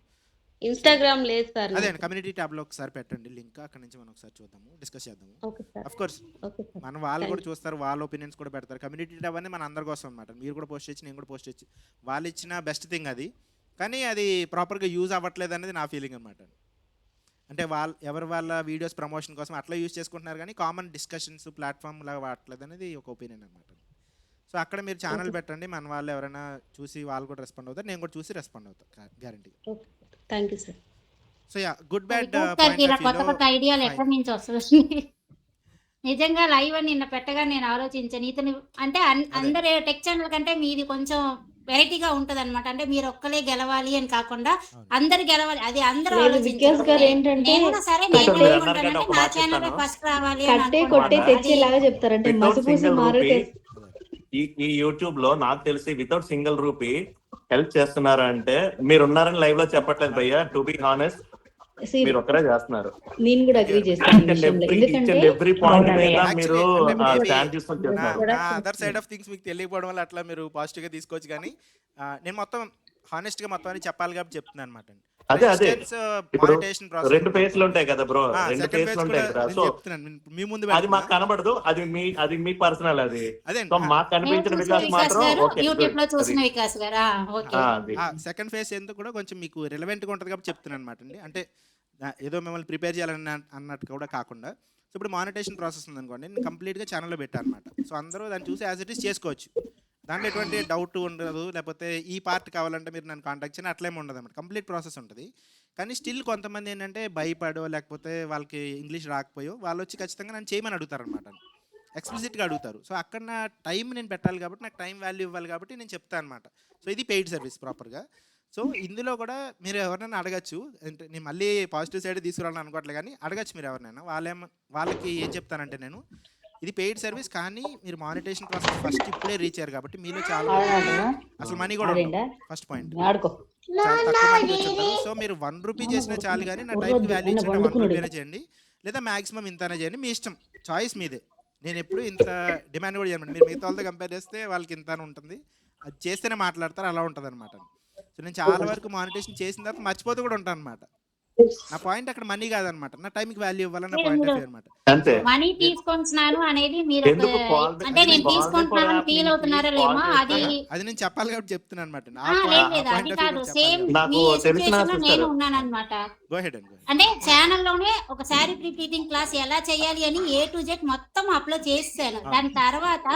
ఇన్స్టాగ్రామ్ లేదు సార్. అదే కమ్యూనిటీ ట్యాబ్లో ఒకసారి పెట్టండి లింక్, అక్కడ నుంచి మనం ఒకసారి చూద్దాము, డిస్కస్ చేద్దాము. ఆఫ్ కోర్స్ మన వాళ్ళు కూడా చూస్తారు, వాళ్ళ ఒపీనియన్స్ కూడా పెడతారు. కమ్యూనిటీ ట్యాబ్ అనేది మన అందరి కోసం అనమాట. మీరు కూడా పోస్ట్ చేయొచ్చు, నేను కూడా పోస్ట్ చేయొచ్చు. వాళ్ళు ఇచ్చిన బెస్ట్ థింగ్ అది, కానీ అది ప్రాపర్గా యూజ్ అవ్వట్లేదు అనేది నా ఫీలింగ్ అనమాట. అంటే ఎవరు వాళ్ళ వీడియోస్ ప్రమోషన్ కోసం అట్లా యూజ్ చేసుకుంటున్నారు, కానీ కామన్ డిస్కషన్స్ ప్లాట్ఫామ్ లాగా వాడట్లేదు అనేది ఒక ఒపీనియన్ అనమాట. సో అక్కడ మీరు ఛానల్ పెట్టండి, మన వాళ్ళు ఎవరైనా చూసి వాళ్ళు కూడా రెస్పాండ్ అవుతారు, నేను కూడా చూసి రెస్పాండ్ అవుతాను guarantee. Thank you sir. So yeah, good bad కొత్త ఐడియాలు ఎక్కడి నుంచి వస్తుంది? నిజంగా లైవ్ అని నిన్న పెట్టగా నేను ఆలోచించాను, ఇతను అంటే అందరు టెక్ ఛానల్ కంటే మీది కొంచెం వెరైటీగా ఉంటది అనమాట. అంటే మీరు ఒక్కలే గెలవాలి అని కాకుండా అందరు గెలవాలి, అది అందరూ వికాస్ గారు ఏంటంటే నా ఛానల్ ఫస్ట్ రావాలి కట్టే కొట్టే తెచ్చేలాగా చెప్తారు. అంటే మసిపూసి మారటే ఈ యూట్యూబ్ లో నాకు తెలిసి వితౌట్ సింగిల్ రూపీ హెల్ప్ చేస్తున్నారు అంటే మీరు ఉన్నారని లైవ్ లో చెప్పట్లేదు భయ్యా. టు బి హానెస్ట్, మీరు ఒక్కరే చేస్తున్నారు. నేను కూడా అగ్రీ చేస్తాను. ఎవ్రీ పాయింట్ మీద మీరు స్టాండ్ తీసుకొని చేస్తున్నారు. అదర్ సైడ్ ఆఫ్ థింగ్స్ మీకు తెలియకపోవడం వల్ల అట్లా మీరు పాజిటివ్ గా తీసుకోవచ్చు, కానీ నేను మొత్తం హానెస్ట్ గా మొత్తం అని చెప్పాలి కాబట్టి చెప్తున్నాను అనమాట. అదే ఇప్పుడు 2 ఫేస్లు ఉంటాయి కదా బ్రో, 2 ఫేస్లు ఉంటాయి కదా. సో మీ ముందు అది మాకు కనబడదు, అది మీ పర్సనల్. అది సో మాకు కనిపించిన వికాస్ మాత్రం యూట్యూబ్ లో చూసిన వికాస్ గారా. సెకండ్ ఫేస్ ఎందుకు కూడా కొంచెం మీకు రిలవెంట్ గా ఉంటుంది కాబట్టి చెప్తున్నాను అనమాట అండి. అంటే ఏదో మిమ్మల్ని ప్రిపేర్ చేయాలని అన్నట్టు కూడా కాకుండా, సో ఇప్పుడు మానిటైజేషన్ ప్రాసెస్ ఉందనుకోండి, నేను కంప్లీట్గా ఛానల్లో పెట్టాను అనమాట. సో అందరూ దాన్ని చూసి యాజ్ ఇట్ ఈస్ చేసుకోవచ్చు, దాంట్లో ఎటువంటి డౌట్ ఉండదు. లేకపోతే ఈ పార్ట్ కావాలంటే మీరు నన్ను కాంటాక్ట్ చేయని అట్లేమి ఉండదు అనమాట, కంప్లీట్ ప్రాసెస్ ఉంటుంది. కానీ స్టిల్ కొంతమంది ఏంటంటే భయపడో లేకపోతే వాళ్ళకి ఇంగ్లీష్ రాకపోయో వాళ్ళు వచ్చి ఖచ్చితంగా నన్ను చేయమని అడుగుతారు అనమాట, ఎక్స్ప్లిసిట్గా అడుగుతారు. సో అక్కడ నా టైం నేను పెట్టాలి కాబట్టి, నాకు టైం వాల్యూ ఇవ్వాలి కాబట్టి నేను చెప్తాను అనమాట. సో ఇది పెయిడ్ సర్వీస్ ప్రాపర్గా. సో ఇందులో కూడా మీరు ఎవరినైనా అడగచ్చు, అంటే నేను మళ్ళీ పాజిటివ్ సైడ్ తీసుకురావాలని అనుకోవట్లేదు, కానీ అడగచ్చు మీరు ఎవరినైనా. వాళ్ళకి ఏం చెప్తానంటే, నేను ఇది పెయిడ్ సర్వీస్ కానీ మీరు మానిటైజేషన్ ప్రాసెస్ ఫస్ట్ ఇప్పుడే రీచ్ అయ్యారు కాబట్టి మీలో చాలా అసలు మనీ కూడా ఫస్ట్ పాయింట్ చాలా తక్కువ మంది వచ్చారు. సో మీరు 1 రూపీ చేసినా చాలు, కానీ నా టైంకి వాల్యూ ఇచ్చిన 1 రూపీనే చేయండి, లేదా మాక్సిమం ఇంతనే చేయండి, మీ ఇష్టం, చాయిస్ మీదే. నేను ఎప్పుడు ఇంత డిమాండ్ కూడా చేయమండి. మీరు మిగతా వాళ్ళతో కంపేర్ చేస్తే వాళ్ళకి ఇంతనే ఉంటుంది, అది చేస్తేనే మాట్లాడతారు, అలా ఉంటుంది అనమాట. సో నేను చాలా వరకు మానిటైజేషన్ చేసిన తర్వాత మర్చిపోతూ కూడా ఉంటాను అనమాట. నా పాయింట్ అక్కడ మనీ కాదనమాట, నా టైంకి వాల్యూ ఇవ్వాలన్న పాయింట్ ఆఫ్ వ్యూ అనమాట. మనీ తీసుకుంటున్నాను అనేది మీరు అంటే నేను తీసుకుంటున్నాను ఫీల్ అవుతున్నారో లేమో, అది నేను చెప్పాలి కాబట్టి చెప్తున్నాను అనమాట. అది కాదు, సేమ్ మీ సిచువేషన్ లో నేను ఉన్నాను అనమాట. అంటే ఛానల్ లోనే ఒక శారీ ప్రీ ప్లీటింగ్ క్లాస్ ఎలా చేయాలి అని A to Z మొత్తం మొత్తం అప్లోడ్ చేసేసాను. దాని తర్వాత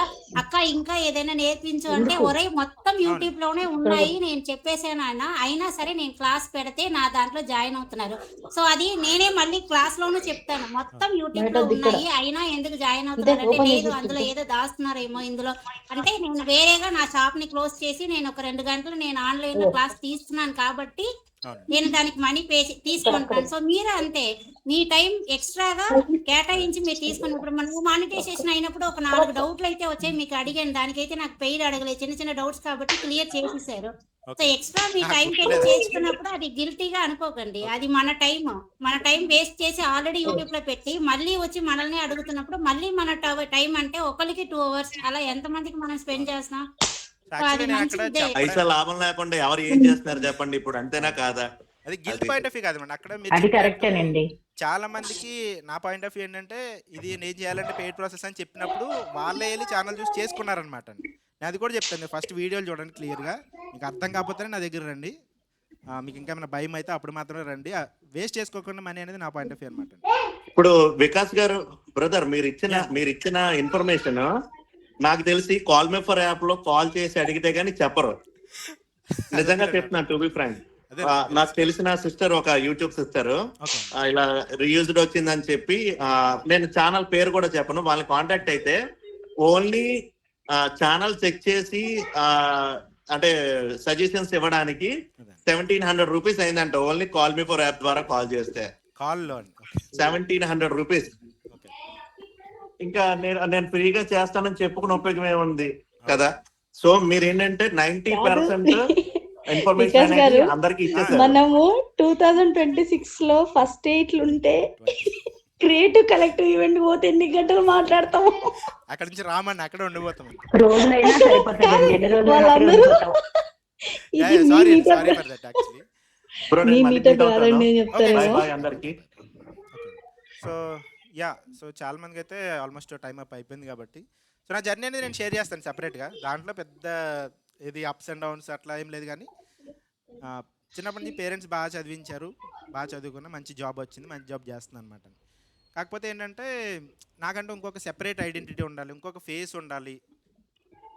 అక్క ఇంకా ఏదైనా నేర్పించు అంటే ఒరేయ్ మొత్తం యూట్యూబ్ లోనే ఉన్నాయి నేను చెప్పేసాను అయినా సరే నేను క్లాస్ పెడితే నా దాంట్లో జాయిన్ అవుతున్నారు. సో అది నేనే మళ్ళీ క్లాస్ లోనూ చెప్తాను మొత్తం యూట్యూబ్ లో ఉన్నాయి అయినా ఎందుకు జాయిన్ అవుతున్నారు అంటే లేదు అందులో ఏదో దాస్తున్నారేమో ఇందులో అంటే నేను వేరేగా నా షాప్ ని క్లోజ్ చేసి నేను ఒక 2 గంటలు నేను ఆన్లైన్ లో క్లాస్ తీస్తున్నాను కాబట్టి నేను దానికి మనీ పే తీసుకుంటాను. సో మీరు అంతే మీ టైం ఎక్స్ట్రాగా కేటాయించి మీరు తీసుకుని ఇప్పుడు మనం మానిటైజేషన్ అయినప్పుడు ఒక 4 డౌట్లు అయితే వచ్చాయి మీకు అడిగాను. దానికైతే నాకు పెయిడ్ అడగలేదు, చిన్న చిన్న డౌట్స్ కాబట్టి క్లియర్ చేసేసారు. సో ఎక్స్ట్రా మీ టైం పెట్టి చేసుకున్నప్పుడు అది గిల్టీగా అనుకోకండి. అది మన టైం వేస్ట్ చేసి ఆల్రెడీ యూట్యూబ్ లో పెట్టి మళ్ళీ వచ్చి మనల్ని అడుగుతున్నప్పుడు మళ్ళీ మన టైం అంటే ఒకరికి 2 hours అలా ఎంతమందికి మనం స్పెండ్ చేస్తాం. పైసా లాభం లేకుండా ఎవరు ఏం చేస్తున్నారు చెప్పండి ఇప్పుడు, అంతేనా కాదా? అది గిల్ట్ పాయింట్ ఆఫ్ వ్యూ కాదు అక్కడ అది కరెక్టేనండి. చాలా మందికి నా పాయింట్ ఆఫ్ వ్యూ ఏంటంటే ఇది నేను చేయాలంటే పెయిడ్ ప్రాసెస్ అని చెప్పినప్పుడు వాళ్ళే వెళ్ళి ఛానల్ చూసి చేసుకున్నారనమాట. నేను అది కూడా చెప్తాను, ఫస్ట్ వీడియోలు చూడండి క్లియర్గా, మీకు అర్థం కాకపోతే నా దగ్గర రండి, మీకు ఇంకా ఏమైనా భయం అయితే అప్పుడు మాత్రమే రండి, వేస్ట్ చేసుకోకుండా మనీ అనేది నా పాయింట్ ఆఫ్ వ్యూ అనమాట. ఇప్పుడు వికాస్ గారు బ్రదర్ మీరు ఇచ్చిన ఇన్ఫర్మేషన్ నాకు తెలిసి కాల్ మీ ఫర్ యాప్ లో కాల్ చేసి అడిగితే గానీ చెప్పరు. నిజంగా చెప్తున్నాను టు బి ఫ్రాంక్. నాకు తెలిసిన సిస్టర్ ఒక యూట్యూబ్ సిస్టర్ ఇలా రీయూజ్డ్ వచ్చిందని చెప్పి, నేను ఛానల్ పేరు కూడా చెప్పను, వాళ్ళని కాంటాక్ట్ అయితే ఓన్లీ ఛానల్ చెక్ చేసి అంటే సజెషన్స్ ఇవ్వడానికి 1700 రూపీస్ అయిందంట only call me for app ద్వారా కాల్ చేస్తే. 1700 రూపీస్. ఇంకా నేను ఫ్రీగా చేస్తానని చెప్పుకుని ఉపయోగం ఏముంది కదా. సో మీరు ఏంటంటే 90% ఇన్ఫర్మేషన్ అనేది అందరికి ఇచ్చేసారు. మనము 2026 లో ఫస్ట్ 8 ఉంటే క్రియేటివ్ కలెక్టివ్ ఈవెంట్ పోతే ఎన్ని గంటలు మాట్లాడతాము. అక్కడ నుంచి రామని అక్కడ ఉండిపోతాం. సో చాలా మందికి అయితే ఆల్మోస్ట్ టైం అప్ అయిపోయింది కాబట్టి సో నా జర్నీ అనేది నేను షేర్ చేస్తాను సెపరేట్గా. దాంట్లో పెద్ద ఇది అప్స్ అండ్ డౌన్స్ అట్లా ఏం లేదు, కానీ చిన్నప్పటి నుంచి పేరెంట్స్ బాగా చదివించారు, బాగా చదువుకున్నా, మంచి జాబ్ వచ్చింది, మంచి జాబ్ చేస్తున్నాను అనమాట. కాకపోతే ఏంటంటే నాకంటూ ఇంకొక సెపరేట్ ఐడెంటిటీ ఉండాలి, ఇంకొక ఫేస్ ఉండాలి.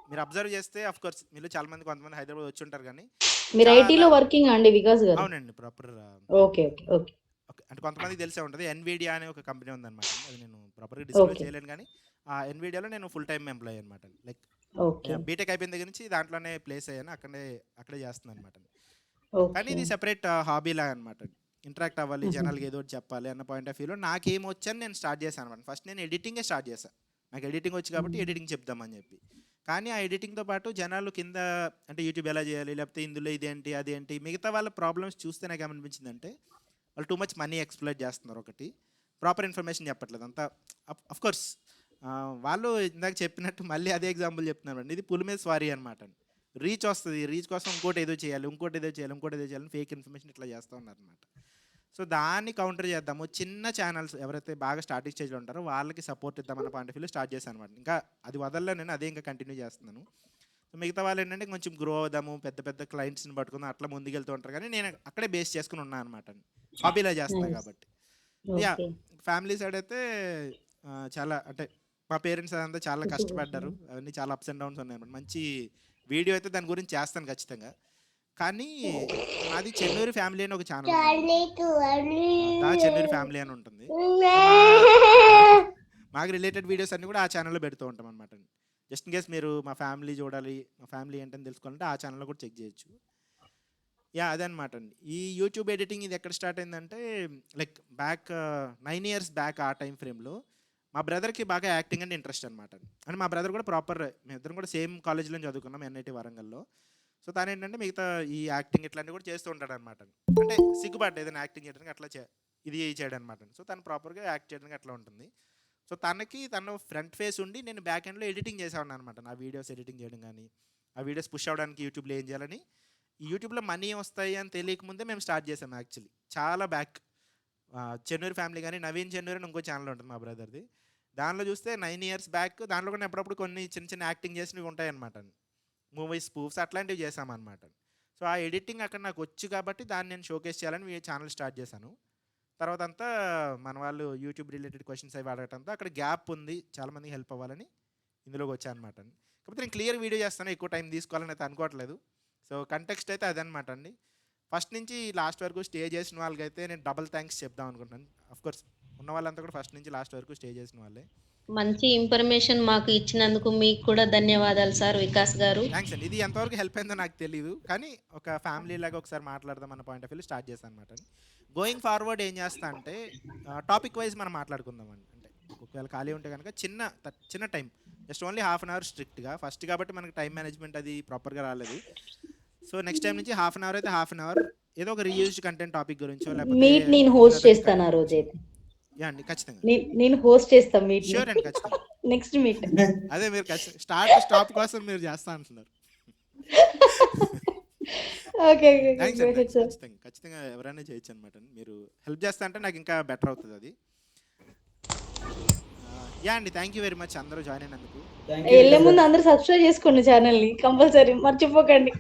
మీరు అబ్జర్వ్ చేస్తే అఫ్ కోర్స్ మీరు చాలా మంది కొంతమంది హైదరాబాద్ వచ్చి ఉంటారు, కానీ మీరు ఐటీలో వర్కింగ్ అండి వికాస్ గారు? అవునండి, ప్రాపర్. Okay okay okay. అంటే కొంతమందికి తెలిసే ఉంటుంది, ఎన్విడియా అనే ఒక కంపెనీ ఉందన్నమాట. అది నేను ప్రాపర్గా డిస్క్లోజ్ చేయలేను, కానీ ఆ ఎన్విడియాలో నేను ఫుల్ టైమ్ ఎంప్లాయీ అనమాట. లైక్ బీటెక్ అయిపోయిన దగ్గర నుంచి దాంట్లోనే ప్లేస్ అయ్యాను, అక్కడే చేస్తున్నాను అనమాట. కానీ ఇది సెపరేట్ హాబీలా అనమాట. ఇంటరాక్ట్ అవ్వాలి, జనాలకి ఏదో ఒకటి చెప్పాలి అన్న పాయింట్ ఆఫ్ వ్యూలో నాకేమొచ్చని నేను స్టార్ట్ చేశాను అనమాట. ఫస్ట్ నేను ఎడిటింగే స్టార్ట్ చేశాను, నాకు ఎడిటింగ్ వచ్చి కాబట్టి ఎడిటింగ్ చెప్దామని చెప్పి. కానీ ఆ ఎడిటింగ్తో పాటు జనాలు కింద అంటే యూట్యూబ్ ఎలా చేయాలి, లేకపోతే ఇందులో ఇదేంటి అదేంటి మిగతా వాళ్ళ ప్రాబ్లమ్స్ చూస్తే నాకు ఏమనిపించిందంటే వాళ్ళు టూ మచ్ మనీ ఎక్స్ప్లోర్ చేస్తున్నారు, ఒకటి ప్రాపర్ ఇన్ఫర్మేషన్ చెప్పట్లేదు అంతా. అఫ్ కోర్స్ వాళ్ళు ఇందాక చెప్పినట్టు మళ్ళీ అదే ఎగ్జాంపుల్ చెప్తున్నారు అండి, ఇది పులి మీద స్వారీ అనమాట. రీచ్ వస్తుంది, రీచ్ కోసం ఇంకోటి ఏదో చేయాలి, ఇంకోటి ఏదో చేయాలని ఫేక్ ఇన్ఫర్మేషన్ ఇట్లా చేస్తూ ఉన్నారు అనమాట. సో దాన్ని కౌంటర్ చేద్దాము, చిన్న ఛానల్స్ ఎవరైతే బాగా స్టార్టింగ్ స్టేజ్లో ఉంటారో వాళ్ళకి సపోర్ట్ ఇద్దామన్న పాయింట్ ఆఫ్ వ్యూలో స్టార్ట్ చేశాను అనమాట. ఇంకా అది వదలలే, నేను అదే ఇంకా కంటిన్యూ చేస్తున్నాను. సో మిగతా వాళ్ళు ఏంటంటే కొంచెం గ్రో అవుదాము, పెద్ద పెద్ద క్లయింట్స్ని పట్టుకుందాం అట్లా ముందుకెళ్తూ ఉంటారు, కానీ నేను అక్కడే బేస్ చేసుకుని ఉన్నాను అనమాట, హాబీలా చేస్తున్నాను కాబట్టి. యా ఫ్యామిలీ సైడ్ అయితే చాలా అంటే మా పేరెంట్స్ అదంతా చాలా కష్టపడ్డారు, అవన్నీ చాలా అప్స్ అండ్ డౌన్స్ ఉన్నాయి అనమాట. మంచి వీడియో అయితే దాని గురించి చేస్తాను ఖచ్చితంగా. కానీ నాది చెన్నూరు ఫ్యామిలీ అని ఒక ఛానల్, చెన్నూరు ఫ్యామిలీ అని ఉంటుంది. మాకు రిలేటెడ్ వీడియోస్ అన్ని కూడా ఆ ఛానల్లో పెడుతూ ఉంటాం అనమాట. జస్ట్ ఇన్ కేస్ మీరు మా ఫ్యామిలీ చూడాలి, మా ఫ్యామిలీ ఏంటని తెలుసుకోవాలంటే ఆ ఛానల్లో కూడా చెక్ చేయొచ్చు. యా అదే అనమాట అండి. ఈ యూట్యూబ్ ఎడిటింగ్ ఇది ఎక్కడ స్టార్ట్ అయిందంటే లైక్ బ్యాక్ 9 years బ్యాక్. ఆ టైం ఫ్రేమ్లో మా బ్రదర్కి బాగా యాక్టింగ్ అంటే ఇంట్రెస్ట్ అనమాట. అంటే మా బ్రదర్ కూడా ప్రాపర్, మేమిద్దరం కూడా సేమ్ కాలేజ్లో చదువుకున్నాం, ఎన్ఐటి వరంగల్లో. సో తను ఏంటంటే మిగతా ఈ యాక్టింగ్ ఇట్లాంటివి కూడా చేస్తూ ఉంటాడు అనమాట. అంటే సిగ్గుపడ్డ ఏదైనా యాక్టింగ్ చేయడానికి అట్లా ఇది చేయడం అనమాట. సో తను ప్రాపర్గా యాక్ట్ చేయడానికి అట్లా ఉంటుంది. సో తను ఫ్రంట్ ఫేస్ ఉండి నేను బ్యాక్ ఎండ్లో ఎడిటింగ్ చేసేవాడిని అనమాట. నా వీడియోస్ ఎడిటింగ్ చేయడం కానీ, ఆ వీడియోస్ పుష్ అవ్వడానికి యూట్యూబ్లో ఏం చేయాలని, ఈ యూట్యూబ్లో మనీ వస్తాయి అని తెలియకముందే మేము స్టార్ట్ చేసాం యాక్చువల్లీ. చాలా బ్యాక్ చెన్నూరు ఫ్యామిలీ కానీ నవీన్ చెన్నూరు అని ఇంకో ఛానల్ ఉంటుంది మా బ్రదర్ది. దానిలో చూస్తే 9 years బ్యాక్ దాంట్లో కూడా ఎప్పుడప్పుడు కొన్ని చిన్న యాక్టింగ్ చేసినవి ఉంటాయన్నమాట, మూవీస్ స్పూఫ్స్ అట్లాంటివి చేసామన్నమాట. సో ఆ ఎడిటింగ్ అక్కడ నాకు వచ్చు కాబట్టి దాన్ని నేను షోకేస్ చేయాలని ఛానల్ స్టార్ట్ చేశాను. తర్వాత అంతా మన వాళ్ళు యూట్యూబ్ రిలేటెడ్ క్వశ్చన్స్ అవి అడగటంతో అక్కడ గ్యాప్ ఉంది, చాలామందికి హెల్ప్ అవ్వాలని ఇందులోకి వచ్చాను అనమాట అండి. కాకపోతే నేను క్లియర్ వీడియో చేస్తాను, ఎక్కువ టైం తీసుకోవాలని అయితే అనుకోవట్లేదు. సో కంటెక్స్ట్ అయితే అదనమాట అండి. ఫస్ట్ నుంచి లాస్ట్ వరకు స్టే చేసిన వాళ్ళకైతే నేను డబుల్ థ్యాంక్స్ చెప్దాం అనుకుంటున్నాను. అఫ్కోర్స్ ఉన్న వాళ్ళంతా కూడా ఫస్ట్ నుంచి లాస్ట్ వరకు స్టే చేసిన వాళ్ళే. మంచి ఇన్ఫర్మేషన్ మాకు ఇచ్చినందుకు మీకు కూడా ధన్యవాదాలు సార్ వికాస్ గారు. థ్యాంక్స్ అండి. ఇది ఎంతవరకు హెల్ప్ అయిందో నాకు తెలియదు, కానీ ఒక ఫ్యామిలీ లాగా ఒకసారి మాట్లాడదాం అన్న పాయింట్ ఆఫ్ వ్యూ స్టార్ట్ చేస్తాను అనమాట. గోయింగ్ ఫార్వర్డ్ ఏం చేస్తా అంటే టాపిక్ వైజ్ మనం మాట్లాడుకుందాం అండి. అంటే ఒకవేళ ఖాళీ ఉంటే కనుక చిన్న time, just only half an hour స్ట్రిక్ట్గా. ఫస్ట్ కాబట్టి మనకి టైం మేనేజ్మెంట్ అది ప్రాపర్గా రాలేదు. సో నెక్స్ట్ టైం నుంచి హాఫ్ అన్ అవర్ అయితే హాఫ్ అన్ అవర్ ఏదో ఒక రీయూజ్డ్ కంటెంట్ టాపిక్ గురించో మీట్ నేను హోస్ట్ చేస్తాను ఆ రోజు అయితే. యా అండి, ఖచ్చితంగా నేను హోస్ట్ చేస్తాను మీట్. షూర్ అండి, ఖచ్చితంగా. నెక్స్ట్ మీట్ అదే మీరు స్టాప్ కోసం మీరు చేస్తా అంటున్నారు. ఓకే ఖచ్చితంగా ఎవరైనా చేయొచ్చు అనమాట. మీరు హెల్ప్ చేస్తా అంటే నాకు ఇంకా బెటర్ అవుతుంది అది. యా అండి, థ్యాంక్ యూ వెరీ మచ్ అందరూ జాయిన్ అయినందుకు. వెళ్ళే ముందు అందరూ సబ్స్క్రైబ్ చేసుకోండి ఛానల్ ని, కంపల్సరీ మర్చిపోకండి.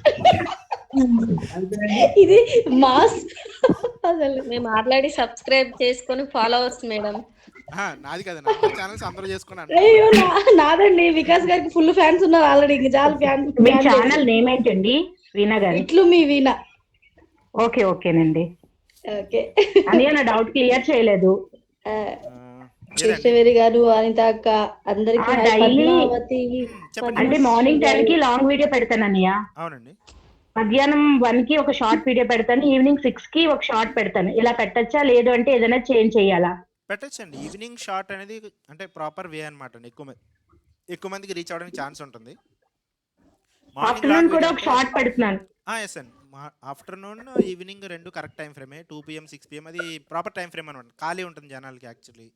ఇది మాస్ అసలు మేము ఆల్రెడీ సబ్స్క్రైబ్ చేసుకొని ఫాలోవర్స్ మేడం. నాది కదా, ఛానల్స్ అందరూ చేసుకున్నాను. అయ్యో నాదండి, వికాస్ గారికి ఫుల్ ఫ్యాన్స్ ఉన్నారు ఆల్రెడీ. ఇంకా చాలా ఫ్యాన్స్. మీ ఛానల్ నేమ్ ఏంటండి? వీణా గారు. ఇట్లు మీ వీణా. ఓకేనండి. ఓకే అని నా డౌట్ క్లియర్ చేయలేదు. కృష్ణవేరి గారు, అనిత అక్క అందరికి అంటే మార్నింగ్ 10 కి లాంగ్ వీడియో పెడతాను అన్నయ్య. అవునండి. మధ్యాహ్నం 1 కి ఒక షార్ట్ వీడియో పెడతాను, ఈవినింగ్ 6 కి ఒక షార్ట్ పెడతాను. ఇలా పెట్టచ్చా, లేదు అంటే ఏదైనా చేంజ్ చేయాలా? పెట్టచ్చండి. ఈవినింగ్ షార్ట్ అనేది అంటే ప్రాపర్ వే అనమాట అండి. ఎక్కువ మందికి రీచ్ అవడానికి ఛాన్స్ ఉంటుంది. ఆఫ్టర్నూన్ కూడా ఒక షార్ట్ పెడుతున్నాను. ఎస్ అండి, ఆఫ్టర్నూన్ ఈవినింగ్ 2 కరెక్ట్ టైం ఫ్రేమే. 2 PM 6 PM అది ప్రాపర్ టైం ఫ్రేమ్ అనమాట. ఖాళీ ఉంటుంది జనాలకి. యాక్చువల్లీ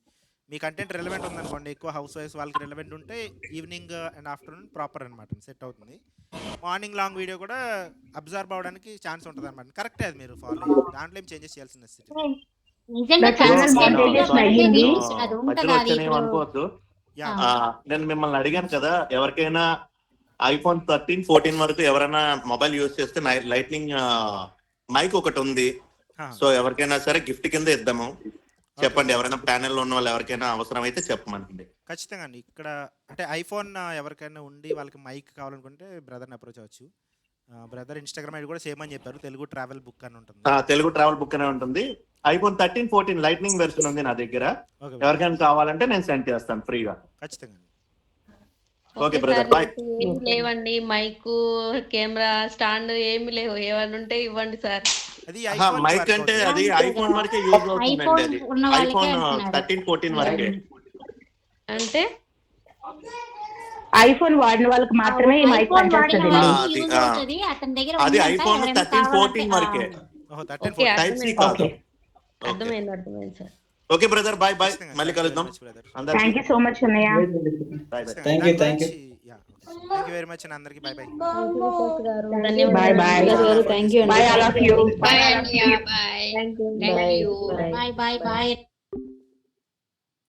మీ కంటెంట్ రెలవెంట్ ఉందనుకోండి, ఎక్కువ హౌస్ వైఫ్స్ వాళ్ళకి రెలవెంట్ ఉంటే ఈవినింగ్ అండ్ ఆఫ్టర్నూన్ ప్రాపర్ అనమాట, సెట్ అవుతుంది. మార్నింగ్ లాంగ్ వీడియో కూడా అబ్జర్వ్ అవడానికి ఛాన్స్ ఉంటుంది అనమాట. కరెక్టే, అది మీరు ఫాలో అయ్యి దాంట్లో ఏం చేంజెస్ చేయాల్సిన నెసెసిటీ. నేను మిమ్మల్ని అడిగాను కదా, ఎవరికైనా iPhone 13, 14 వరకు ఎవరైనా మొబైల్ యూజ్ చేస్తే లైట్నింగ్ మైక్ ఒకటి ఉంది. సో ఎవరికైనా సరే గిఫ్ట్ కింద ఇద్దాము. చెప్పండి, ఎవరైనా ప్యానెల్ ఉన్న వాళ్ళు ఎవరికైనా అవసరం అయితే చెప్పమండి. ఖచ్చితంగా అండి. ఇక్కడ అంటే ఐఫోన్ ఎవరికైనా ఉండి వాళ్ళకి మైక్ కావాలనుకుంటే బ్రదర్ని అప్రోచ్ అవ్వచ్చు. బ్రదర్ ఇన్స్టాగ్రామ్ ఐడి కూడా సేమ్ అని చెప్పారు, తెలుగు ట్రావెల్ బుక్ అని ఉంటుంది. తెలుగు ట్రావెల్ బుక్ అనే ఉంటుంది. iPhone 13, 14 లైట్నింగ్ వెర్షన్ ఉంది నా దగ్గర. ఎవరికైనా కావాలంటే నేను సెండ్ చేస్తాను ఫ్రీగా. ఖచ్చితంగా. Okay brother, bye. ఏం లేవండి, మైక్ కెమెరా స్టాండ్ ఏమి లేవు. ఏమన్నా ఉంటే ఇవ్వండి సార్. మైక్ అంటే అది ఐఫోన్ వరకే యూజ్ అవుతుందండి. అది iPhone 13, 14 వరకే. అంటే ఐఫోన్ వాడిన వాళ్ళకి మాత్రమే ఈ మైక్ పనిచేస్తుంది. అది iPhone 13, 14 వరకే. టైప్ సి కాదు. అర్థమైంది sir. Okay brother, bye bye, మళ్ళీ కలుద్దాం. థ్యాంక్ యూ సో మచ్ అన్నయ్య. థ్యాంక్ యూ వెరీ మచ్ అండి అందరికి. Bye bye. Bye bye. Thank you. Bye all of you. Bye. Thank you. Bye bye.